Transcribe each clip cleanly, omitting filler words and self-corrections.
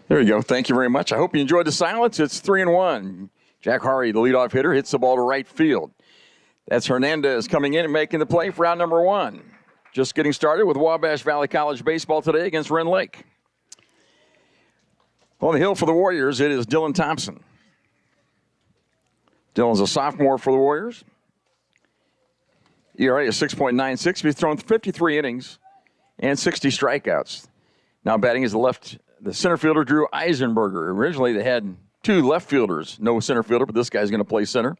There you go. Thank you very much. I hope you enjoyed the silence. It's 3-1. Jack Hari, the leadoff hitter, hits the ball to right field. That's Hernandez coming in and making the play for out number 1. Just getting started with Wabash Valley College baseball today against Rend Lake. On the hill for the Warriors, it is Dylan Thompson. Dylan's a sophomore for the Warriors. ERA is 6.96. He's thrown 53 innings and 60 strikeouts. Now batting is the center fielder, Drew Eisenberger. Originally, they had 2 left fielders, no center fielder, but this guy's going to play center.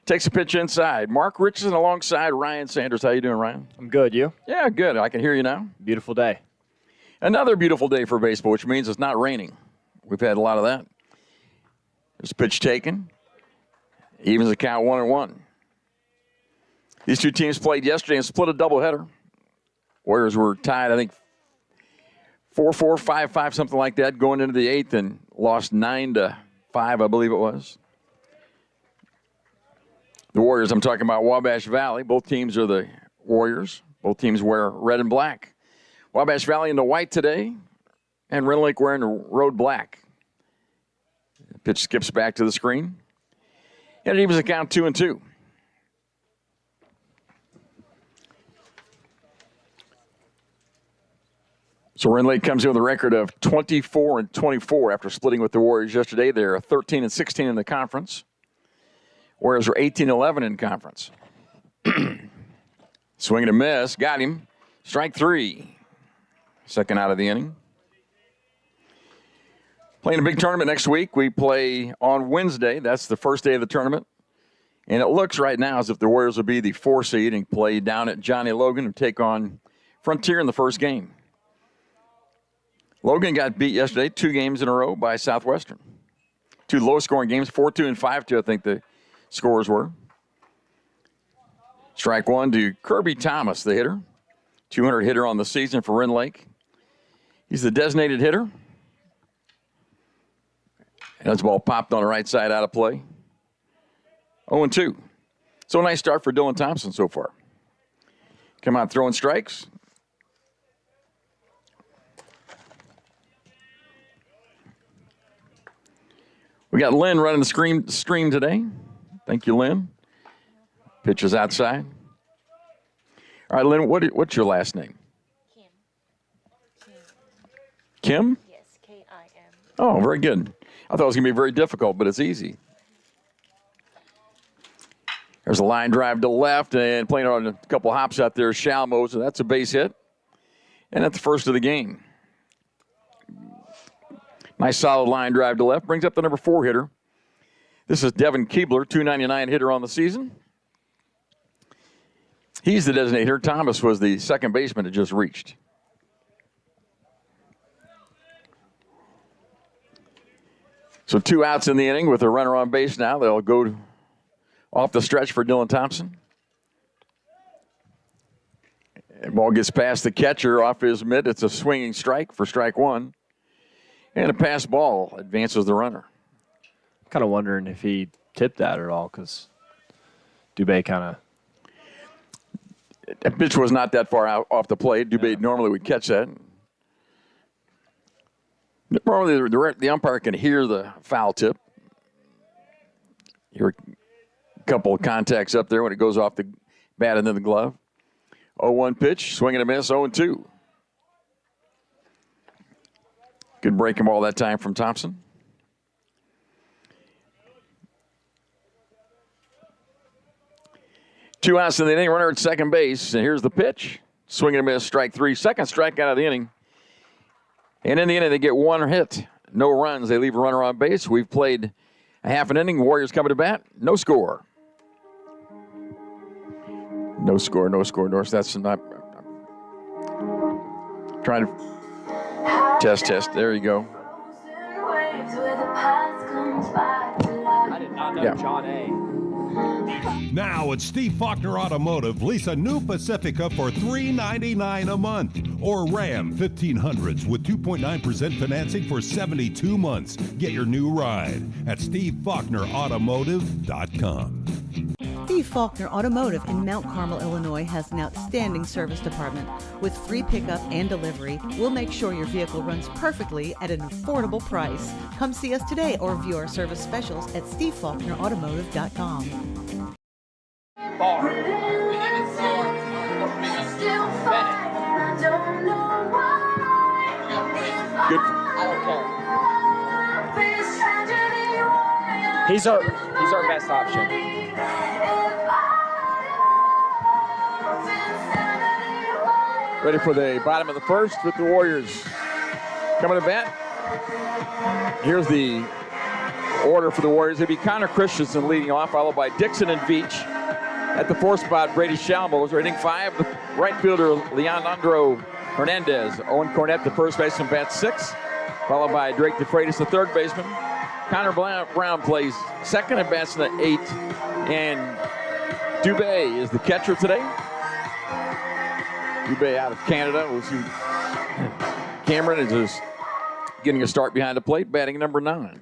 Takes a pitch inside. Mark Richardson alongside Ryan Sanders. How you doing, Ryan? I'm good. You? Yeah, good. I can hear you now. Beautiful day. Another beautiful day for baseball, which means it's not raining. We've had a lot of that. There's a pitch taken. Evens the count 1-1. These two teams played yesterday and split a doubleheader. Warriors were tied, I think, 4-4, 5-5, something like that, going into the 8th and lost 9-5, I believe it was. The Warriors, I'm talking about Wabash Valley. Both teams are the Warriors. Both teams wear red and black. Wabash Valley in the white today, and Rend Lake wearing the road black. The pitch skips back to the screen. And it evens the count 2-2. So Rend Lake comes in with a record of 24-24 after splitting with the Warriors yesterday. They're 13-16 in the conference. Warriors are 18-11 in conference. Swing and a miss. Got him. Strike 3. Second out of the inning. Playing a big tournament next week. We play on Wednesday. That's the first day of the tournament. And it looks right now as if the Warriors will be the 4 seed and play down at Johnny Logan and take on Frontier in the first game. Logan got beat yesterday 2 games in a row by Southwestern. 2 low-scoring games, 4-2 and 5-2, I think the scores were. Strike 1 to Kirby Thomas, the hitter. 200 hitter on the season for Rend Lake. He's the designated hitter. And that's ball popped on the right side out of play. 0-2. So a nice start for Dylan Thompson so far. Come out throwing strikes. We got Lynn running the stream today. Thank you, Lynn. Pitch is outside. All right, Lynn, what's your last name? Kim? Yes, K-I-M. Oh, very good. I thought it was going to be very difficult, but it's easy. There's a line drive to left, and playing on a couple hops out there, Shalmo, so that's a base hit. And that's the first of the game. Nice solid line drive to left. Brings up the number 4 hitter. This is Devin Keebler, 299 hitter on the season. He's the designated hitter. Thomas was the second baseman that just reached. So 2 outs in the inning with a runner on base now. They'll go off the stretch for Dylan Thompson. And ball gets past the catcher off his mitt. It's a swinging strike for strike 1. And a pass ball advances the runner. Kind of wondering if he tipped that at all because Dubé kind of. That pitch was not that far out off the plate. Dubé normally would catch that. Normally the umpire can hear the foul tip. Hear a couple of contacts up there when it goes off the bat into the glove. 0-1 pitch, swing and a miss, 0-2. Good breaking ball that time from Thompson. Two outs in the inning, runner at second base. And here's the pitch. Swing and a miss, strike 3. Second strikeout of the inning. And in the inning, they get 1 hit. no runs. They leave a runner on base. We've played a half an inning. Warriors coming to bat. No score. No score, no score, no. That's not. Trying to test. There you go. I did not know John A. Now at Steve Faulkner Automotive, lease a new Pacifica for $399 a month. Or Ram 1500s with 2.9% financing for 72 months. Get your new ride at SteveFaulknerAutomotive.com. Steve Faulkner Automotive in Mount Carmel, Illinois has an outstanding service department. With free pickup and delivery, we'll make sure your vehicle runs perfectly at an affordable price. Come see us today or view our service specials at SteveFaulknerAutomotive.com. Good. I don't care. He's our best option. Ready for the bottom of the first with the Warriors coming to bat. Here's the order for the Warriors. It'd be Connor Christensen leading off, followed by Dixon and Veach. At the fourth spot, Brady Shalmos, hitting 5. The right fielder, Leandro Hernandez. Owen Cornett, the first baseman, bats 6, followed by Drake DeFreitas, the third baseman. Connor Brown plays second and bats in the 8th. And Dubé is the catcher today. Dubé out of Canada. We'll see. Cameron is just getting a start behind the plate, batting number 9.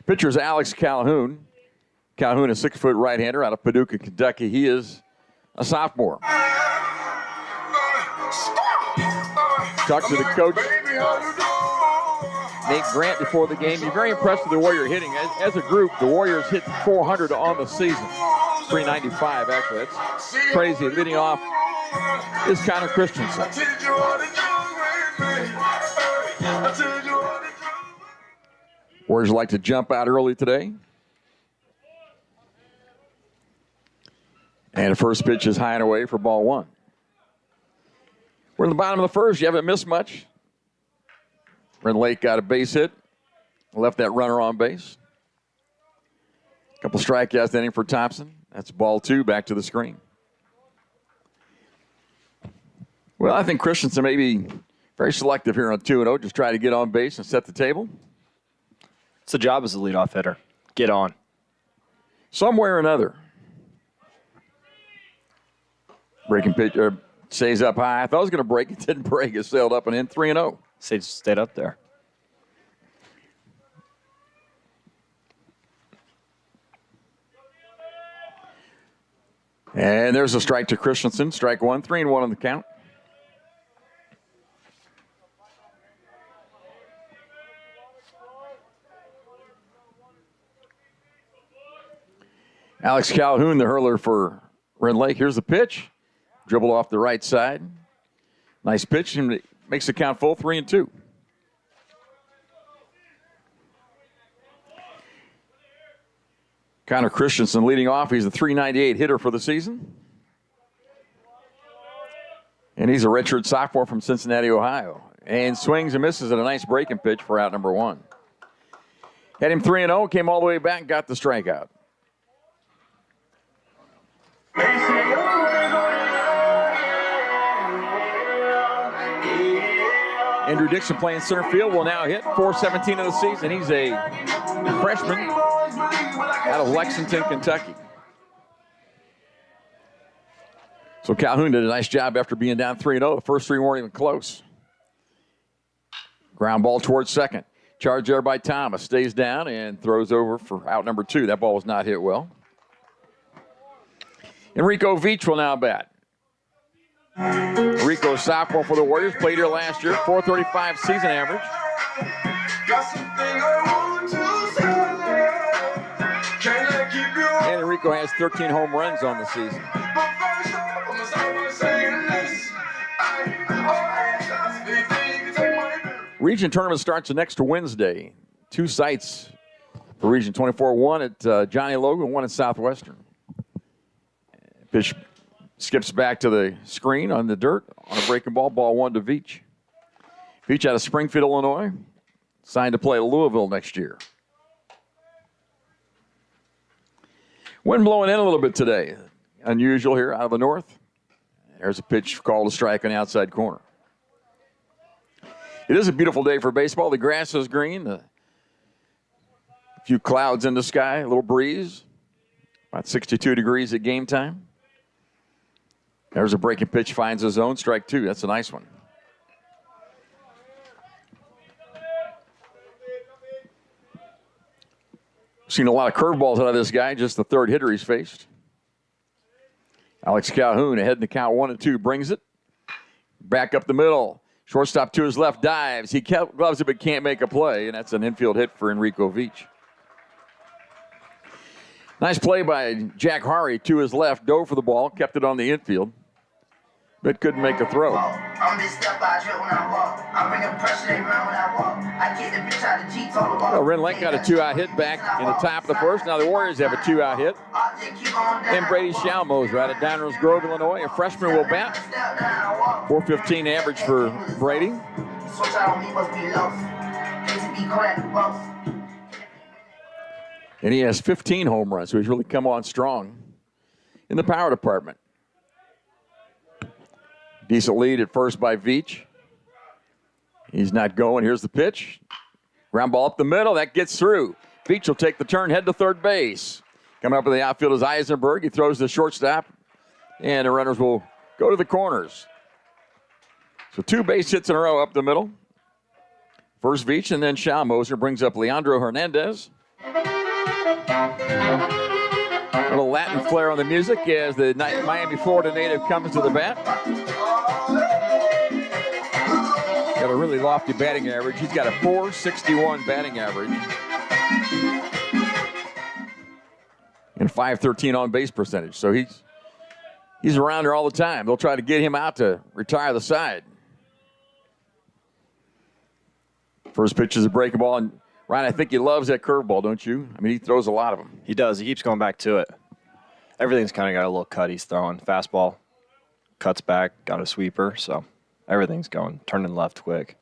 Pitcher is Alex Calhoun. Calhoun, a 6-foot right-hander out of Paducah, Kentucky. He is a sophomore. Talked to the coach, Nate Grant, before the game. He's very impressed with the Warrior hitting. As a group, the Warriors hit 400 on the season. 395, actually. That's crazy. Leading off is Connor Christensen. Warriors like to jump out early today. And the first pitch is high and away for ball 1. We're in the bottom of the first. You haven't missed much. Rend Lake got a base hit. Left that runner on base. A couple strikeouts inning for Thompson. That's ball 2, back to the screen. Well, I think Christensen may be very selective here on 2-0. Just try to get on base and set the table. It's the job as a leadoff hitter. Get on. Somewhere or another. Breaking pitch, stays up high. I thought it was going to break. It didn't break. It sailed up and in 3-0. Stayed up there. And there's a strike to Christensen. Strike 1, 3-1 on the count. Alex Calhoun, the hurler for Rend Lake. Here's the pitch. Dribble off the right side. Nice pitch. And makes the count full, 3-2. Connor Christensen leading off. He's a .398 hitter for the season. And he's a redshirt sophomore from Cincinnati, Ohio. And swings and misses at a nice breaking pitch for out number 1. Had him 3-0, came all the way back, got the strikeout. Andrew Dixon playing center field will now hit .417 of the season. He's a freshman out of Lexington, Kentucky. So Calhoun did a nice job after being down 3-0. The first 3 weren't even close. Ground ball towards second. Charged there by Thomas. Stays down and throws over for out number 2. That ball was not hit well. Enrico Veach will now bat. Enrico, sophomore for the Warriors, played here last year, .435 season average. And Enrico has 13 home runs on the season. Region tournament starts next Wednesday. 2 sites for Region 24, one at Johnny Logan, one at Southwestern. Pitch skips back to the screen on the dirt on a breaking ball. Ball 1 to Veach. Veach out of Springfield, Illinois. Signed to play Louisville next year. Wind blowing in a little bit today. Unusual here out of the north. There's a pitch called a strike on the outside corner. It is a beautiful day for baseball. The grass is green. A few clouds in the sky, a little breeze. About 62 degrees at game time. There's a breaking pitch, finds his zone. Strike two. That's a nice one. Seen a lot of curveballs out of this guy, just the third hitter he's faced. Alex Calhoun ahead in the count 1-2, brings it. Back up the middle. Shortstop to his left, dives. He gloves it but can't make a play, and that's an infield hit for Enrico Veach. Nice play by Jack Hari to his left, dove for the ball, kept it on the infield, but couldn't make a throw. Rend got a 2-out hit back in the top of the first. Now the Warriors have a 2-out hit. And Brady Shalmoser out of Downers Grove, Illinois. A freshman will bat. .415 average for Brady. And he has 15 home runs, so he's really come on strong in the power department. Decent lead at first by Veach. He's not going. Here's the pitch. Ground ball up the middle. That gets through. Veach will take the turn, head to third base. Coming up in the outfield is Eisenberg. He throws the shortstop, and the runners will go to the corners. So 2 base hits in a row up the middle. First Veach, and then Shalmoser brings up Leandro Hernandez. A little Latin flair on the music as the Miami, Florida native comes to the bat. Got a really lofty batting average. He's got a .461 batting average. And .513 on base percentage. So he's around there all the time. They'll try to get him out to retire the side. First pitch is a breaking ball. And Ryan, I think he loves that curveball, don't you? I mean, he throws a lot of them. He does. He keeps going back to it. Everything's kind of got a little cut he's throwing. Fastball, cuts back, got a sweeper. So everything's going, turning left quick.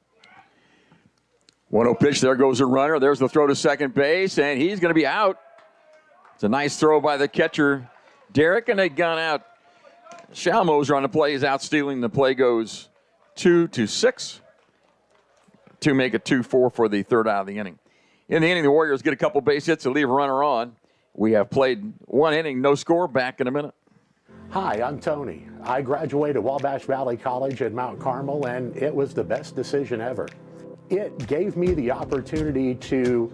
1-0 pitch. There goes a runner. There's the throw to second base, and he's going to be out. It's a nice throw by the catcher, Derek, and they gun out. Shalmoser on the play is out stealing. The play goes 2-6 to make it 2-4 for the third out of the inning. In the inning, the Warriors get a couple base hits to leave a runner on. We have played 1 inning, no score. Back in a minute. Hi, I'm Tony. I graduated Wabash Valley College at Mount Carmel, and it was the best decision ever. It gave me the opportunity to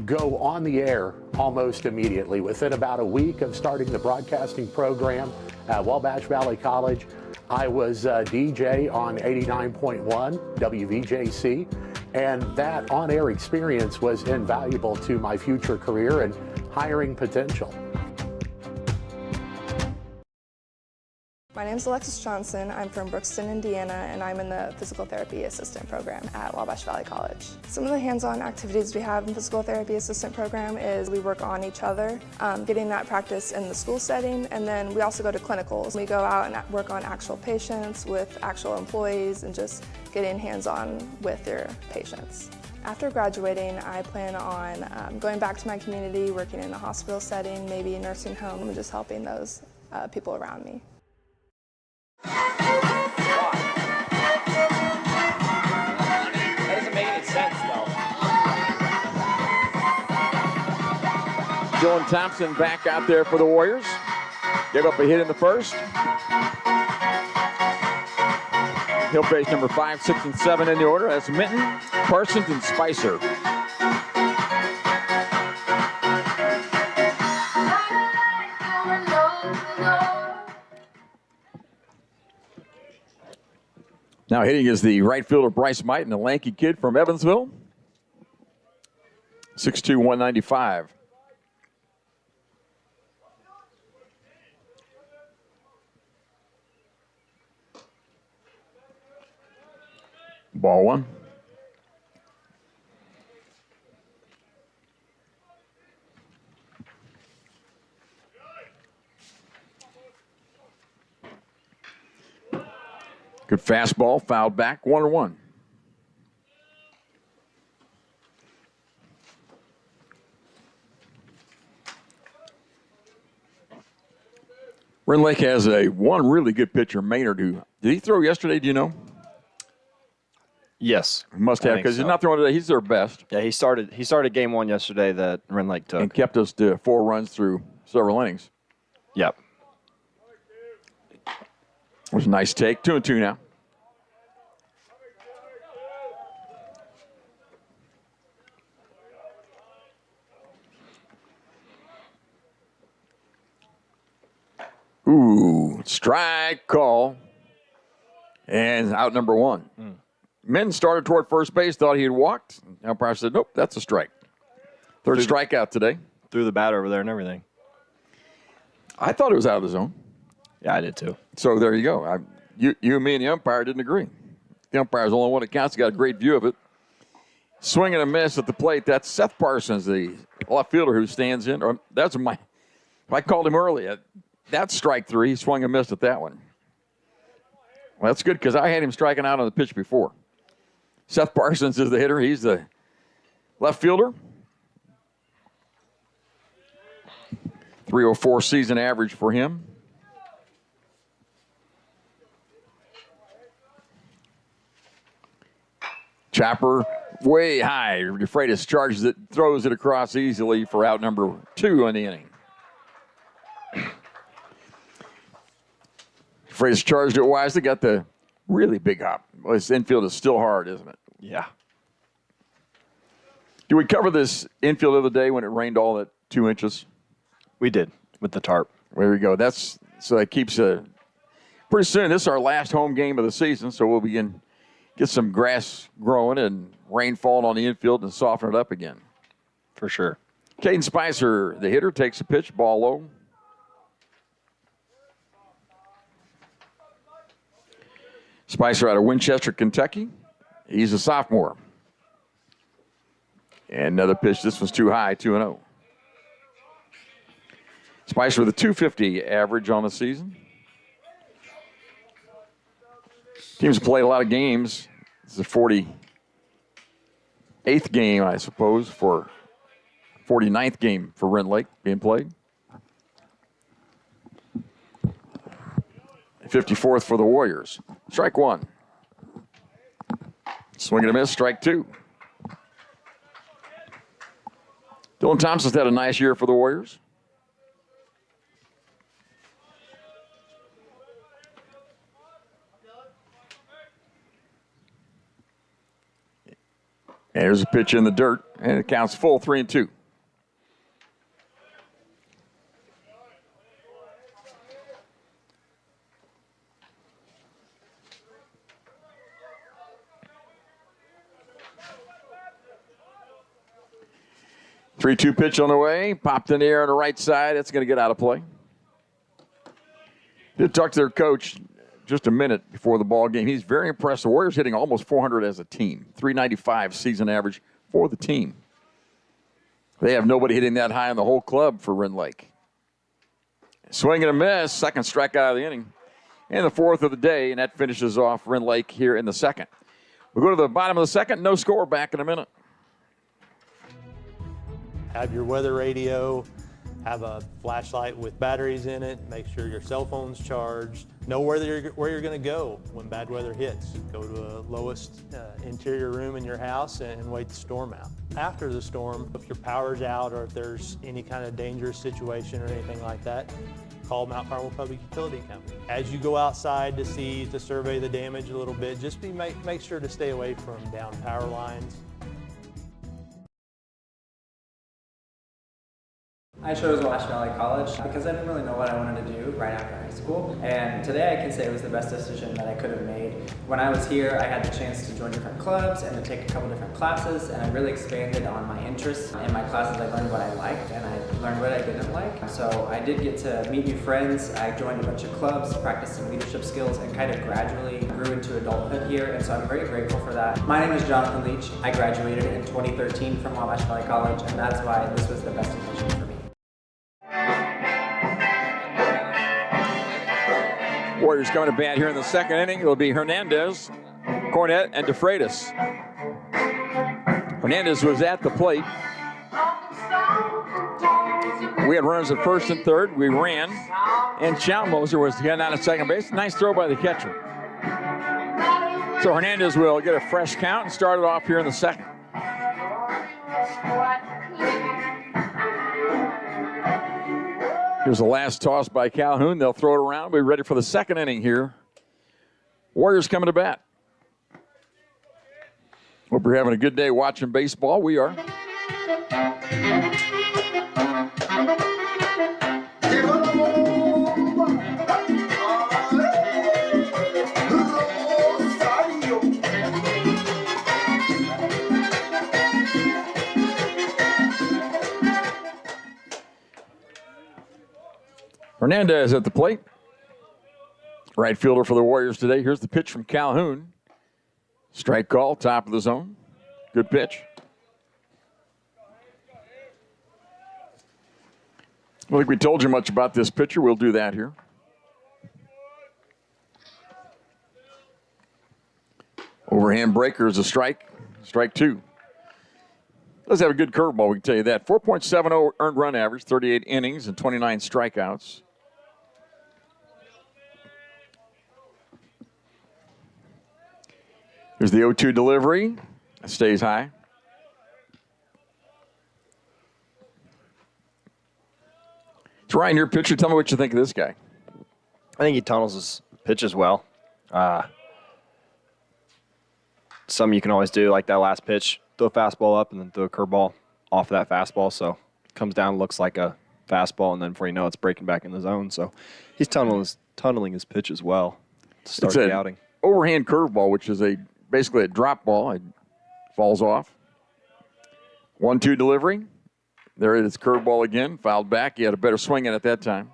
go on the air almost immediately. Within about a week of starting the broadcasting program at Wabash Valley College, I was a DJ on 89.1 WVJC, and that on-air experience was invaluable to my future career and hiring potential. My name is Alexis Johnson. I'm from Brookston, Indiana, and I'm in the physical therapy assistant program at Wabash Valley College. Some of the hands-on activities we have in physical therapy assistant program is we work on each other, getting that practice in the school setting, and then we also go to clinicals. We go out and work on actual patients with actual employees and just getting hands-on with your patients. After graduating, I plan on going back to my community, working in a hospital setting, maybe a nursing home, and just helping those people around me. That doesn't make any sense, though. Dylan Thompson back out there for the Warriors. Gave up a hit in the first. He'll face number 5, 6, and 7 in the order. That's Minton, Parsons, and Spicer. Now hitting is the right fielder Bryce Mighton, a lanky kid from Evansville. 6'2", 195. Ball one. Good fastball, fouled back, 1-1. Rend Lake has one really good pitcher, Maynard, who did he throw yesterday? Do you know? Yes. He must have, because he's not throwing today. He's their best. Yeah, he started game 1 yesterday that Rend Lake took. And kept us to 4 runs through several innings. Yep. It was a nice take. 2-2 now. Ooh, strike call. And out number 1. Men started toward first base, thought he had walked. Umpire said, nope, that's a strike. Third strikeout today. Threw the bat over there and everything. I thought it was out of the zone. Yeah, I did too. So there you go. You and me and the umpire didn't agree. The umpire's the only one that counts. He got a great view of it. Swing and a miss at the plate. That's Seth Parsons, the left fielder who stands in. Or I called him earlier. That's strike 3. He swung and missed at that one. Well, that's good because I had him striking out on the pitch before. Seth Parsons is the hitter. He's the left fielder. 304 season average for him. Chopper way high. DeFreitas charges it, throws it across easily for out number 2 in the inning. DeFreitas charged it wisely, got the really big hop. Well, this infield is still hard, isn't it? Yeah. Did we cover this infield the other day when it rained all at 2 inches? We did with the tarp. There we go. So that keeps pretty soon. This is our last home game of the season, so we'll get some grass growing and rain falling on the infield and soften it up again. For sure. Caden Spicer, the hitter, takes a pitch, ball low. Spicer out of Winchester, Kentucky. He's a sophomore. And another pitch. This was too high, 2-0. Spicer with a 250 average on the season. Teams have played a lot of games. This is the 48th game, I suppose, 49th game for Rend Lake being played. 54th for the Warriors. Strike 1. Swing and a miss, strike 2. Dylan Thompson's had a nice year for the Warriors. And there's a pitch in the dirt, and it counts full 3-2. Three-two pitch on the way. Popped in the air on the right side. It's going to get out of play. Did talk to their coach just a minute before the ball game. He's very impressed. The Warriors hitting almost 400 as a team. 395 season average for the team. They have nobody hitting that high in the whole club for Rend Lake. Swing and a miss. Second strikeout of the inning. And the 4th of the day, and that finishes off Rend Lake here in the 2nd. We'll go to the bottom of the 2nd. No score. Back in a minute. Have your weather radio, have a flashlight with batteries in it, make sure your cell phone's charged, know where you're going to go when bad weather hits. Go to the lowest interior room in your house and wait the storm out. After the storm, if your power's out or if there's any kind of dangerous situation or anything like that, call Mount Carmel Public Utility Company. As you go outside to survey the damage a little bit, just make sure to stay away from down power lines. I chose Wabash Valley College because I didn't really know what I wanted to do right after high school, and today I can say it was the best decision that I could have made. When I was here, I had the chance to join different clubs and to take a couple different classes, and I really expanded on my interests. In my classes, I learned what I liked and I learned what I didn't like. So I did get to meet new friends. I joined a bunch of clubs, practiced some leadership skills, and kind of gradually grew into adulthood here, and so I'm very grateful for that. My name is Jonathan Leach. I graduated in 2013 from Wabash Valley College, and that's why this was the best decision for me. Warriors coming to bat here in the 2nd inning. It'll be Hernandez, Cornett, and DeFreitas. Hernandez was at the plate. We had runners at first and third. We ran, and Chalmoser was getting out of second base. Nice throw by the catcher. So Hernandez will get a fresh count and start it off here in the second. Here's the last toss by Calhoun. They'll throw it around. We're ready for the second inning here. Warriors coming to bat. Hope you're having a good day watching baseball. We are. Hernandez at the plate. Right fielder for the Warriors today. Here's the pitch from Calhoun. Strike call, top of the zone. Good pitch. I don't think we told you much about this pitcher. We'll do that here. Overhand breaker is a strike. Strike two. Does have a good curveball, we can tell you that. 4.70 earned run average, 38 innings and 29 strikeouts. Here's the 0-2 delivery. It stays high. So Ryan, your pitcher, tell me what you think of this guy. I think he tunnels his pitches well. Some you can always do, like that last pitch, throw a fastball up and then throw a curveball off of that fastball. So it comes down, looks like a fastball, and then before you know it, it's breaking back in the zone. So he's tunneling his pitch as well to start the outing. Overhand curveball, which is basically a drop ball. It falls off. 1-2 delivery. There it is, curveball again. Fouled back. He had a better swing in at that time.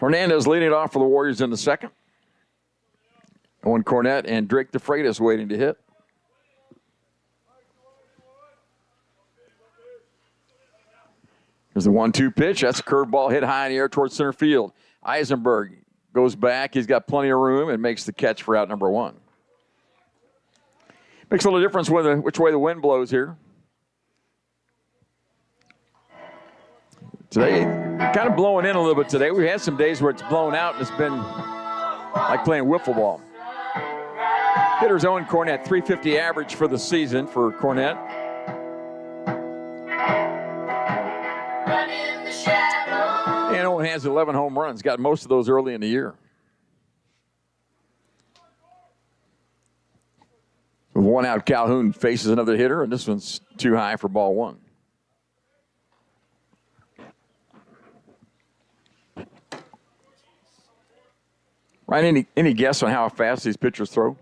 Hernandez leading it off for the Warriors in the second. Owen Cornett and Drake DeFreitas waiting to hit. There's the 1-2 pitch. That's a curveball hit high in the air towards center field. Eisenberg goes back. He's got plenty of room and makes the catch for out number one. Makes a little difference which way the wind blows here. Today, kind of blowing in a little bit today. We've had some days where it's blown out and it's been like playing wiffle ball. Hitter's Owen Cornett, 350 average for the season for Cornett. And Owen has 11 home runs, got most of those early in the year. With one out, Calhoun faces another hitter, and this one's too high for ball one. Ryan, any guess on how fast these pitchers throw?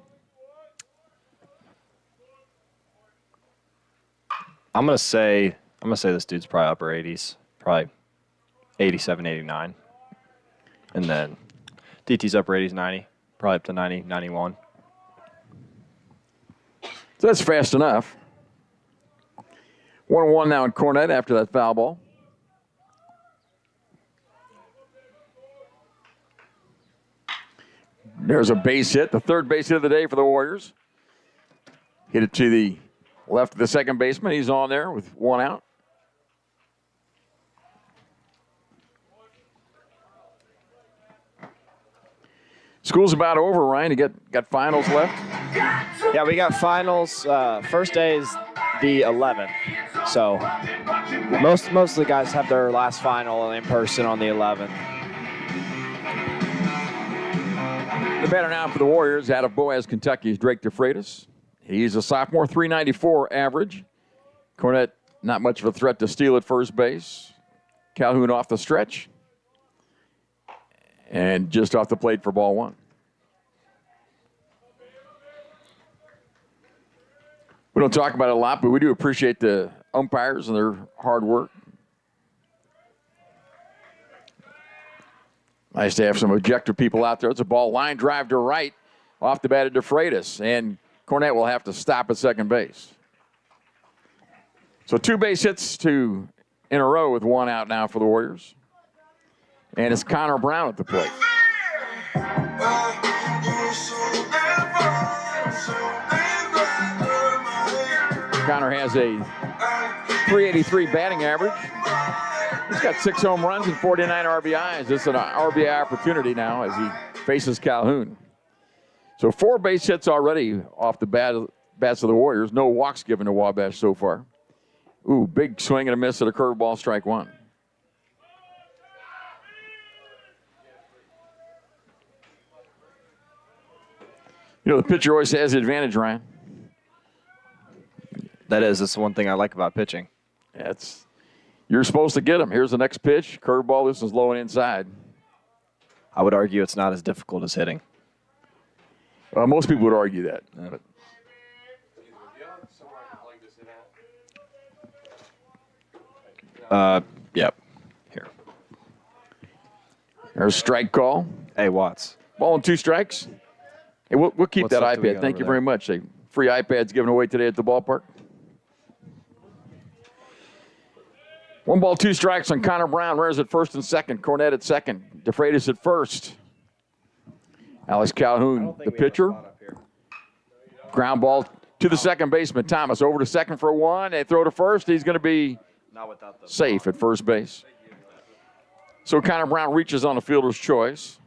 I'm gonna say this dude's probably upper 80s, probably 87, 89. And then DT's upper 80s, 90, probably up to 90, 91. So that's fast enough. 1-1 now in Cornett after that foul ball. There's a base hit, the third base hit of the day for the Warriors. Hit it to the left of the second baseman. He's on there with one out. School's about over, Ryan. You got finals left? Yeah, we got finals. First day is the 11th. So most of the guys have their last final in person on the 11th. The batter now for the Warriors out of Boaz, Kentucky is Drake DeFreitas. He's a sophomore, 394 average. Cornett, not much of a threat to steal at first base. Calhoun off the stretch. And just off the plate for ball one. We don't talk about it a lot, but we do appreciate the umpires and their hard work. Nice to have some objective people out there. It's a ball line drive to right off the bat of DeFreitas, and Cornett will have to stop at second base. So 2 base hits in a row with one out now for the Warriors. And it's Connor Brown at the plate. Connor has a .383 batting average. He's got 6 home runs and 49 RBIs. This is an RBI opportunity now as he faces Calhoun. So 4 base hits already off the bats of the Warriors. No walks given to Wabash so far. Ooh, big swing and a miss at a curveball, strike 1. You know, the pitcher always has the advantage, Ryan. That's the one thing I like about pitching. You're supposed to get them. Here's the next pitch. Curveball, this is low and inside. I would argue it's not as difficult as hitting. Most people would argue that. Yeah. Yep. Here. There's a strike call. Hey, Watts. Ball and 2 strikes. Hey, we'll keep What's that up do we iPad. got Thank over you there? very much. A free iPad's given away today at the ballpark. 1 ball, 2 strikes on Connor Brown. Runners at first and second. Cornett at second. DeFreitas at first. Alex Calhoun, the pitcher. Ground ball to the second baseman. Thomas over to second for 1. They throw to first. He's going to be safe at first base. So Connor Brown reaches on the fielder's choice.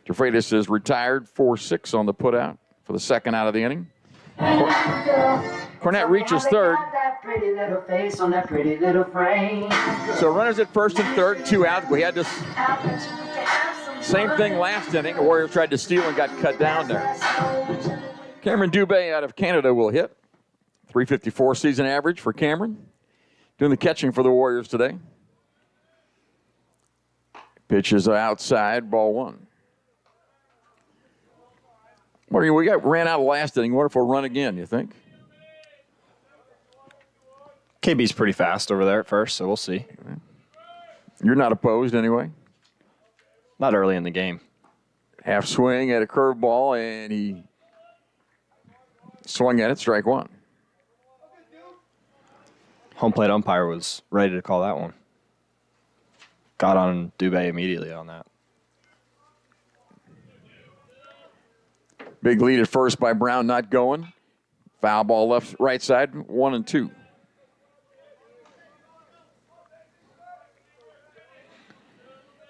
DeFreitas is retired, 4-6 on the putout for the second out of the inning. Cornett reaches third. So runners at first and third, 2 out. We had this same thing last inning. The Warriors tried to steal and got cut down there. Cameron Dubé out of Canada will hit. .354 season average for Cameron. Doing the catching for the Warriors today. Pitch is outside, ball 1. We ran out last inning. What if we'll run again, you think? KB's pretty fast over there at first, so we'll see. You're not opposed anyway? Not early in the game. Half swing at a curveball, and he swung at it, strike 1. Home plate umpire was ready to call that one. Got on Dubé immediately on that. Big lead at first by Brown, not going. Foul ball right side, 1 and 2.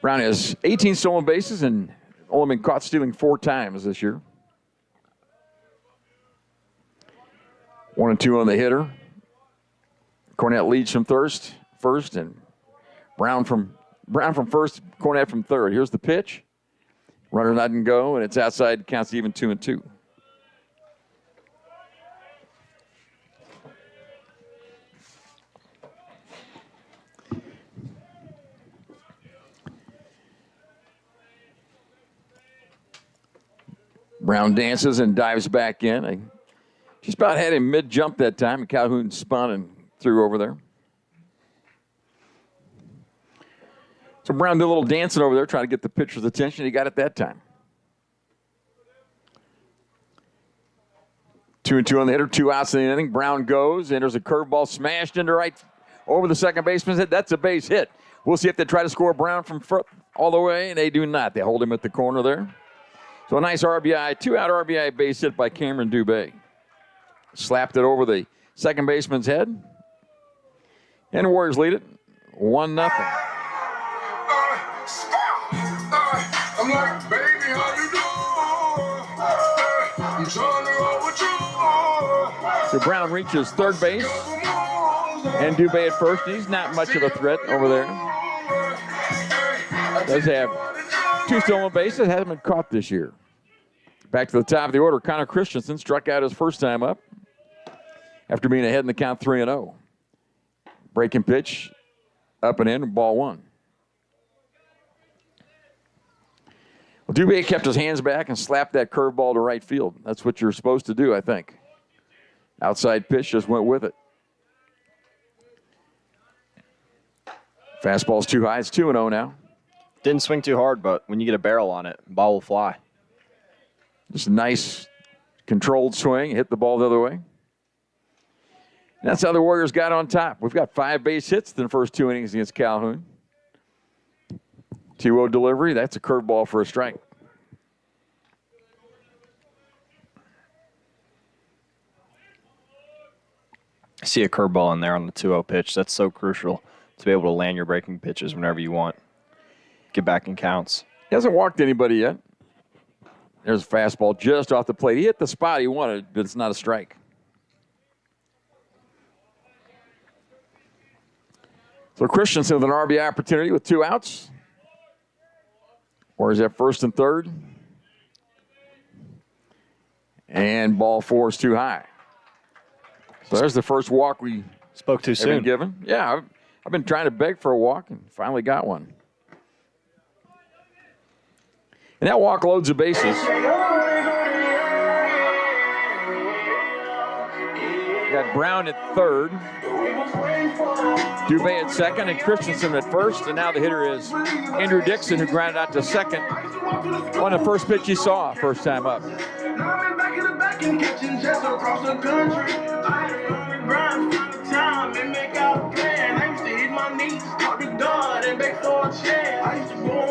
Brown has 18 stolen bases and only been caught stealing 4 times this year. 1 and 2 on the hitter. Cornett leads from first, and Brown from first, Cornett from third. Here's the pitch. Runner doesn't go, and it's outside, counts even 2 and 2. Brown dances and dives back in. I just about had him mid-jump that time. Calhoun spun and threw over there. So Brown did a little dancing over there, trying to get the pitcher's attention. He got it that time. 2 and 2 on the hitter, 2 outs in the inning. Brown goes, enters a curveball smashed into right over the second baseman's head. That's a base hit. We'll see if they try to score Brown from all the way, and they do not. They hold him at the corner there. So a nice RBI, 2-out RBI base hit by Cameron Dubé. Slapped it over the second baseman's head. And the Warriors lead it 1-0. I'm like, baby, how you doing? I'm trying to go with you. So Brown reaches third base. And Dubé at first. He's not much of a threat over there. Does have 2 stolen bases. Hasn't been caught this year. Back to the top of the order. Connor Christensen struck out his first time up after being ahead in the count 3-0. Breaking pitch. Up and in. Ball 1. Well, Dubé kept his hands back and slapped that curveball to right field. That's what you're supposed to do, I think. Outside pitch just went with it. Fastball's too high. It's 2-0 now. Didn't swing too hard, but when you get a barrel on it, ball will fly. Just a nice controlled swing. Hit the ball the other way. And that's how the Warriors got on top. We've got 5 base hits in the first 2 innings against Calhoun. 2-0 delivery. That's a curveball for a strike. see a curveball in there on the 2-0 pitch. That's so crucial to be able to land your breaking pitches whenever you want. Get back in counts. He hasn't walked anybody yet. There's a fastball just off the plate. He hit the spot he wanted, but it's not a strike. So Christensen with an RBI opportunity with 2 outs. Or is that first and third? And ball 4 is too high. So there's the first walk we spoke too soon. Been given. Yeah, I've been trying to beg for a walk and finally got one. And that walk loads the bases. Got Brown at third, Dubé at second, and Christensen at first. And now the hitter is Andrew Dixon, who grounded out to second on the first pitch he saw first time up.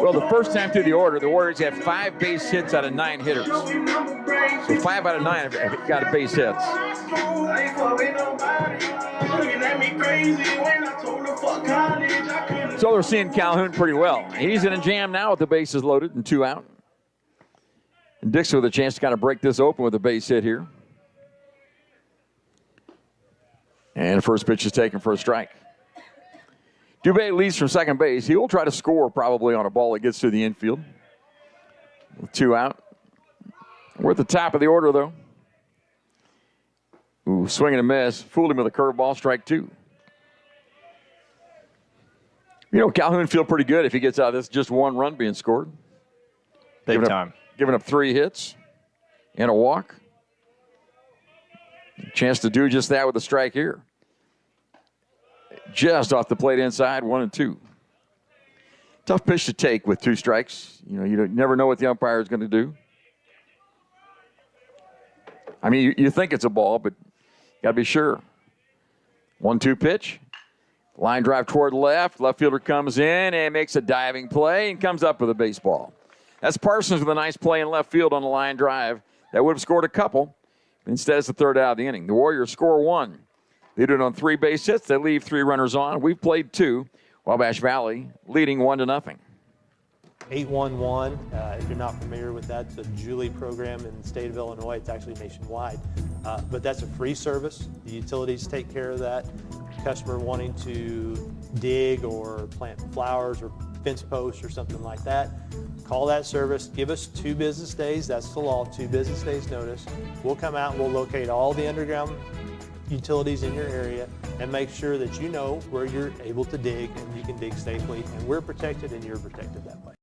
Well, the first time through the order, the Warriors have 5 base hits out of 9 hitters. So 5 out of 9 have got base hits. So they're seeing Calhoun pretty well. He's in a jam now with the bases loaded and 2 out. And Dixon with a chance to kind of break this open with a base hit here. And the first pitch is taken for a strike. Dubé leads from second base. He will try to score probably on a ball that gets to the infield. With 2 out. We're at the top of the order, though. Ooh, swing and a miss. Fooled him with a curveball, strike 2. You know, Calhoun feel pretty good if he gets out of this. Just 1 run being scored. Big time. Giving up 3 hits and a walk. Chance to do just that with a strike here. Just off the plate inside, 1 and 2. Tough pitch to take with 2 strikes. You know, you never know what the umpire is going to do. I mean, you think it's a ball, but you got to be sure. 1-2 pitch. Line drive toward left. Left fielder comes in and makes a diving play and comes up with a baseball. That's Parsons with a nice play in left field on the line drive. That would have scored a couple. Instead, it's the 3rd out of the inning. The Warriors score 1. They do it on 3 base hits. They leave 3 runners on. We've played 2. Wabash Valley leading 1-0. 811, if you're not familiar with that, it's a Julie program in the state of Illinois. It's actually nationwide. But that's a free service. The utilities take care of that. Customer wanting to dig or plant flowers or fence posts or something like that, call that service. Give us 2 business days. That's the law, 2 business days notice. We'll come out and we'll locate all the underground utilities in your area and make sure that you know where you're able to dig and you can dig safely, and we're protected and you're protected that way.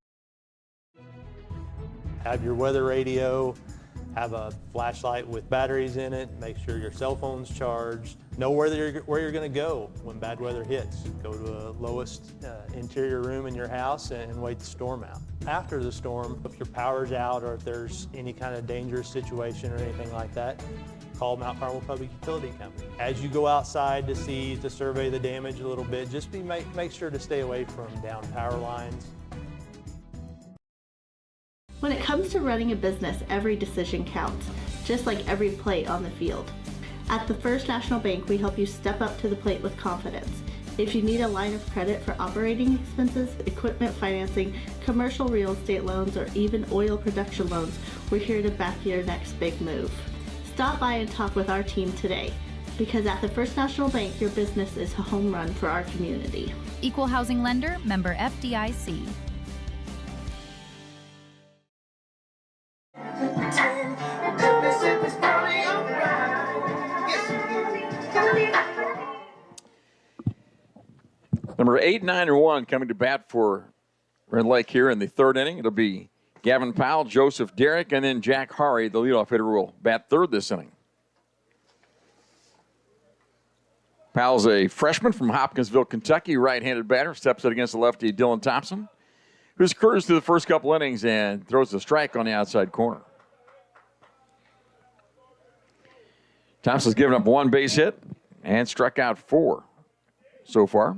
Have your weather radio, have a flashlight with batteries in it, make sure your cell phone's charged, know where you're going to go when bad weather hits. Go to the lowest interior room in your house and wait the storm out. After the storm, if your power's out or if there's any kind of dangerous situation or anything like that, call Mount Carmel Public Utility Company. As you go outside to survey the damage a little bit, just make sure to stay away from down power lines. When it comes to running a business, every decision counts, just like every play on the field. At the First National Bank, we help you step up to the plate with confidence. If you need a line of credit for operating expenses, equipment financing, commercial real estate loans, or even oil production loans, we're here to back your next big move. Stop by and talk with our team today, because at the First National Bank, your business is a home run for our community. Equal housing lender, member FDIC. Number 8, 9, and 1 coming to bat for Rend Lake here in the 3rd inning. It'll be Gavin Powell, Joseph Derrick, and then Jack Hari, the leadoff hitter, will bat 3rd this inning. Powell's a freshman from Hopkinsville, Kentucky, right-handed batter, steps it against the lefty Dylan Thompson, who's cruised through the first couple innings and throws a strike on the outside corner. Thompson's given up 1 base hit and struck out 4 so far.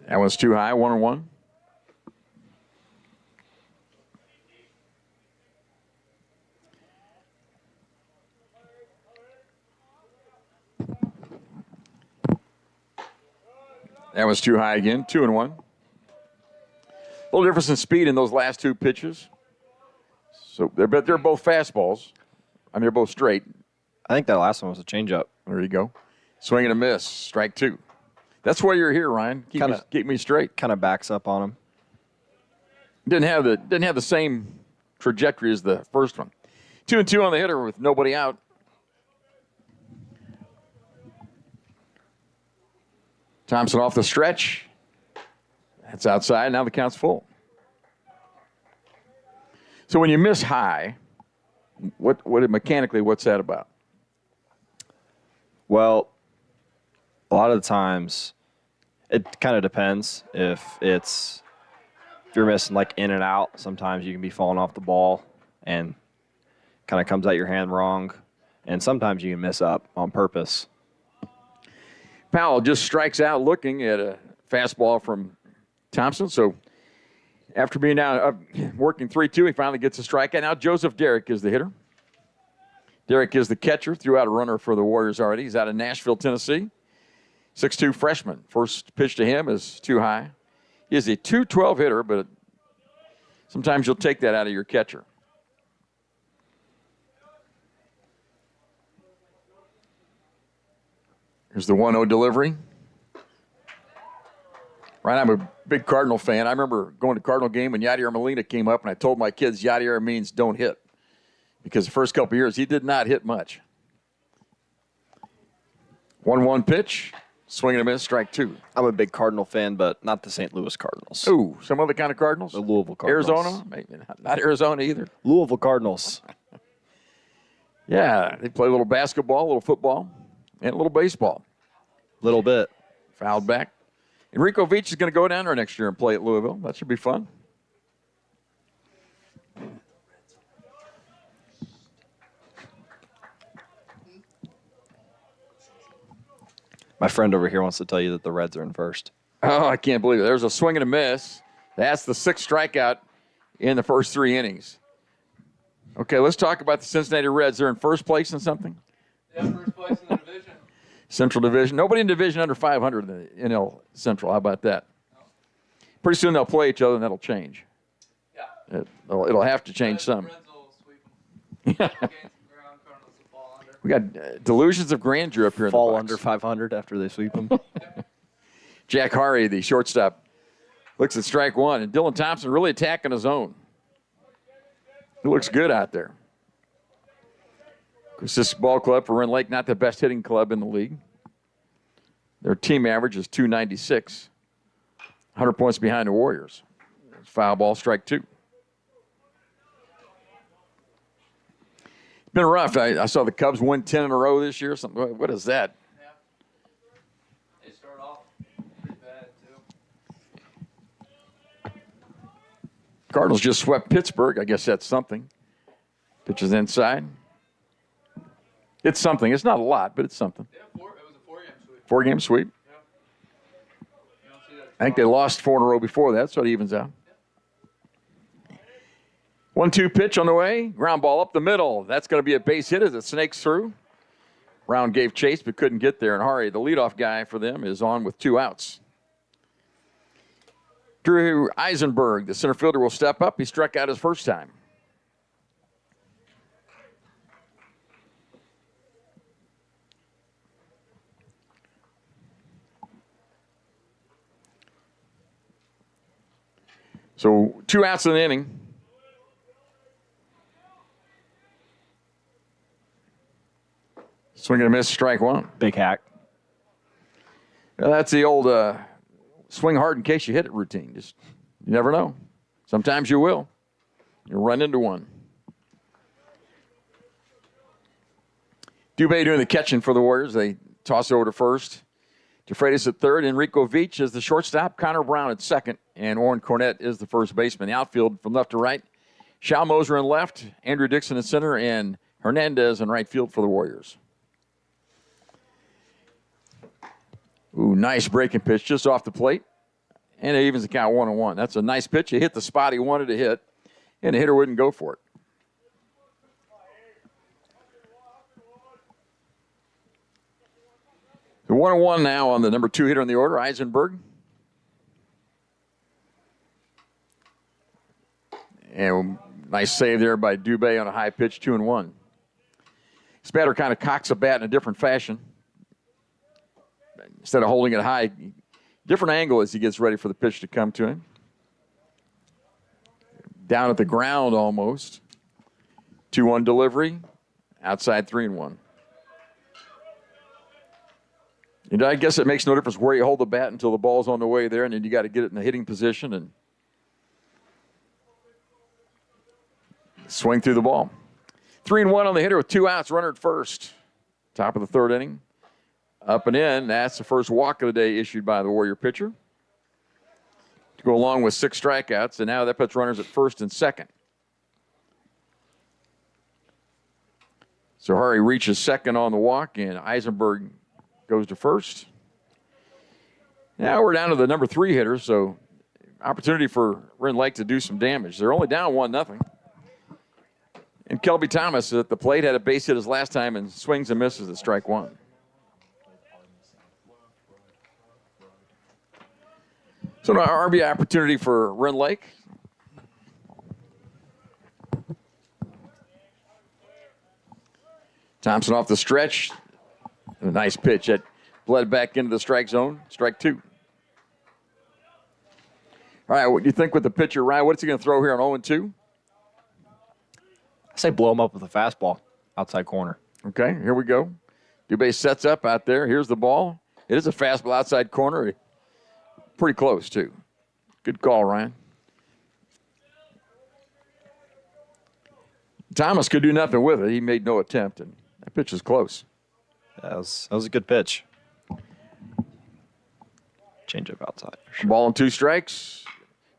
That one's too high, 1-1. That was too high again, 2-1. A little difference in speed in those last two pitches. So they're both fastballs. I mean, they're both straight. I think that last one was a changeup. There you go. Swing and a miss, strike 2. That's why you're here, Ryan. Keep me straight. Kind of backs up on him. Didn't have the same trajectory as the first one. 2-2 on the hitter with nobody out. Thompson off the stretch. That's outside. Now the count's full. So when you miss high, mechanically, what's that about? Well, a lot of the times, it kind of depends. If you're missing like in and out, sometimes you can be falling off the ball and kind of comes out your hand wrong. And sometimes you can miss up on purpose. Powell just strikes out looking at a fastball from Thompson. So after being out working 3-2, he finally gets a strikeout. Now Joseph Derrick is the hitter. Derrick is the catcher, threw out a runner for the Warriors already. He's out of Nashville, Tennessee. 6'2" freshman. First pitch to him is too high. He is a .212 hitter, but sometimes you'll take that out of your catcher. Here's the 1-0 delivery. Right, I'm a big Cardinal fan. I remember going to Cardinal game when Yadier Molina came up, and I told my kids Yadier means don't hit. Because the first couple of years, he did not hit much. 1-1 pitch, swing and a miss, strike 2. I'm a big Cardinal fan, but not the St. Louis Cardinals. Ooh, some other kind of Cardinals? The Louisville Cardinals. Arizona? Maybe not Arizona either. Louisville Cardinals. Yeah, they play a little basketball, a little football, and a little baseball. Little bit. Fouled back. Enrico Veach is going to go down there next year and play at Louisville. That should be fun. My friend over here wants to tell you that the Reds are in first. Oh, I can't believe it. There's a swing and a miss. That's the 6th strikeout in the first 3 innings. Okay, let's talk about the Cincinnati Reds. They're in first place in something? Yeah, first place in the division. Central Division. Nobody in division under 500 in the NL Central. How about that? No. Pretty soon they'll play each other and that'll change. Yeah. It'll have to change some. Reds will sweep them. We got delusions of grandeur up here in the box. Fall under 500 after they sweep them. Jack Hari, the shortstop, looks at strike 1. And Dylan Thompson really attacking his own. It looks good out there. This ball club for Rend Lake, not the best hitting club in the league. Their team average is .296. 100 points behind the Warriors. Foul ball, strike 2. It's been rough. I saw the Cubs win 10 in a row this year. Something. What is that? Yeah. They start off pretty bad, too. Cardinals just swept Pittsburgh. I guess that's something. Pitches inside. It's something. It's not a lot, but it's something. Yeah, it was a 4-game sweep. 4-game sweep. Yeah. You don't see that I think they lost 4 in a row before that, so it evens out. 1-2 pitch on the way. Ground ball up the middle. That's going to be a base hit as it snakes through. Brown gave chase but couldn't get there. And Hari, the leadoff guy for them, is on with 2 outs. Drew Eisenberg, the center fielder, will step up. He struck out his first time. So 2 outs in the inning. Swing and a miss, strike 1. Big hack. Well, that's the old swing hard in case you hit it routine. Just you never know. Sometimes you will. You'll run into one. Dubé doing the catching for the Warriors. They toss it over to first. DeFreitas at third. Enrico Veach is the shortstop. Connor Brown at second. And Warren Cornett is the first baseman. The outfield from left to right. Shal Moser in left. Andrew Dixon in center. And Hernandez in right field for the Warriors. Ooh, nice breaking pitch just off the plate. And it evens the count 1-1. That's a nice pitch. He hit the spot he wanted to hit. And the hitter wouldn't go for it. The 1-1 now on the number 2 hitter in the order, Eisenberg. And nice save there by Dubé on a high pitch, 2-1. This batter kind of cocks a bat in a different fashion. Instead of holding it high, different angle as he gets ready for the pitch to come to him. Down at the ground almost. 2-1 delivery, outside 3-1. And I guess it makes no difference where you hold the bat until the ball's on the way there, and then you got to get it in the hitting position and swing through the ball. 3-1 on the hitter with 2 outs, runner at first. Top of the 3rd inning. Up and in. That's the first walk of the day issued by the Warrior pitcher. To go along with 6 strikeouts, and now that puts runners at first and second. So Hari reaches second on the walk, and Eisenberg goes to first. Now we're down to the number 3 hitter, so opportunity for Rend Lake to do some damage. They're only down 1-0. And Kelby Thomas at the plate had a base hit his last time and swings and misses at strike 1. So an RBI opportunity for Rend Lake. Thompson off the stretch. A nice pitch that bled back into the strike zone. Strike 2. All right, what do you think with the pitcher, Ryan? What's he going to throw here on 0-2? I say blow him up with a fastball outside corner. Okay, here we go. Dubé sets up out there. Here's the ball. It is a fastball outside corner. Pretty close, too. Good call, Ryan. Thomas could do nothing with it. He made no attempt, and that pitch is close. That was a good pitch. Change up outside. Sure. Ball and 2 strikes.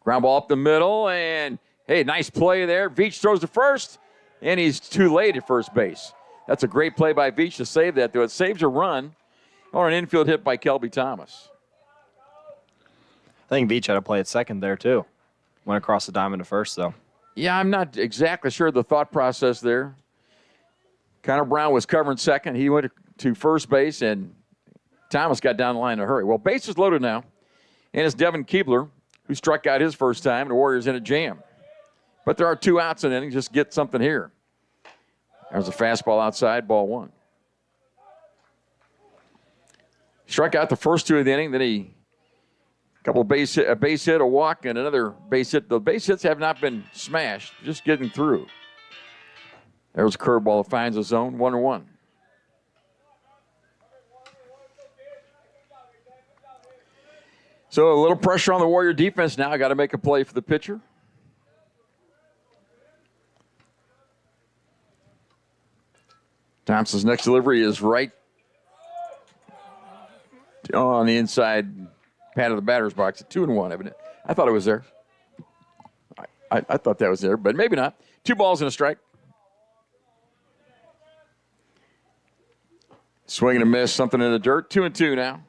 Ground ball up the middle, and, hey, nice play there. Veach throws to first, and he's too late at first base. That's a great play by Veach to save that, though. It saves a run or an infield hit by Kelby Thomas. I think Veach had to play at second there, too. Went across the diamond to first, though. Yeah, I'm not exactly sure of the thought process there. Connor Brown was covering second. He went to first base, and Thomas got down the line in a hurry. Well, base is loaded now, and it's Devin Keebler, who struck out his first time. The Warriors in a jam. But there are 2 outs in the inning. Just get something here. There's a fastball outside, ball 1. Struck out the first 2 of the inning, then he a base hit, a walk, and another base hit. The base hits have not been smashed, just getting through. There's a curveball that finds a zone, 1-1. So a little pressure on the Warrior defense now. Got to make a play for the pitcher. Thompson's next delivery is right on the inside pad of the batter's box at 2-1, evident. I thought it was there. I thought that was there, but maybe not. 2 balls and a strike. Swing and a miss, something in the dirt. 2-2 now.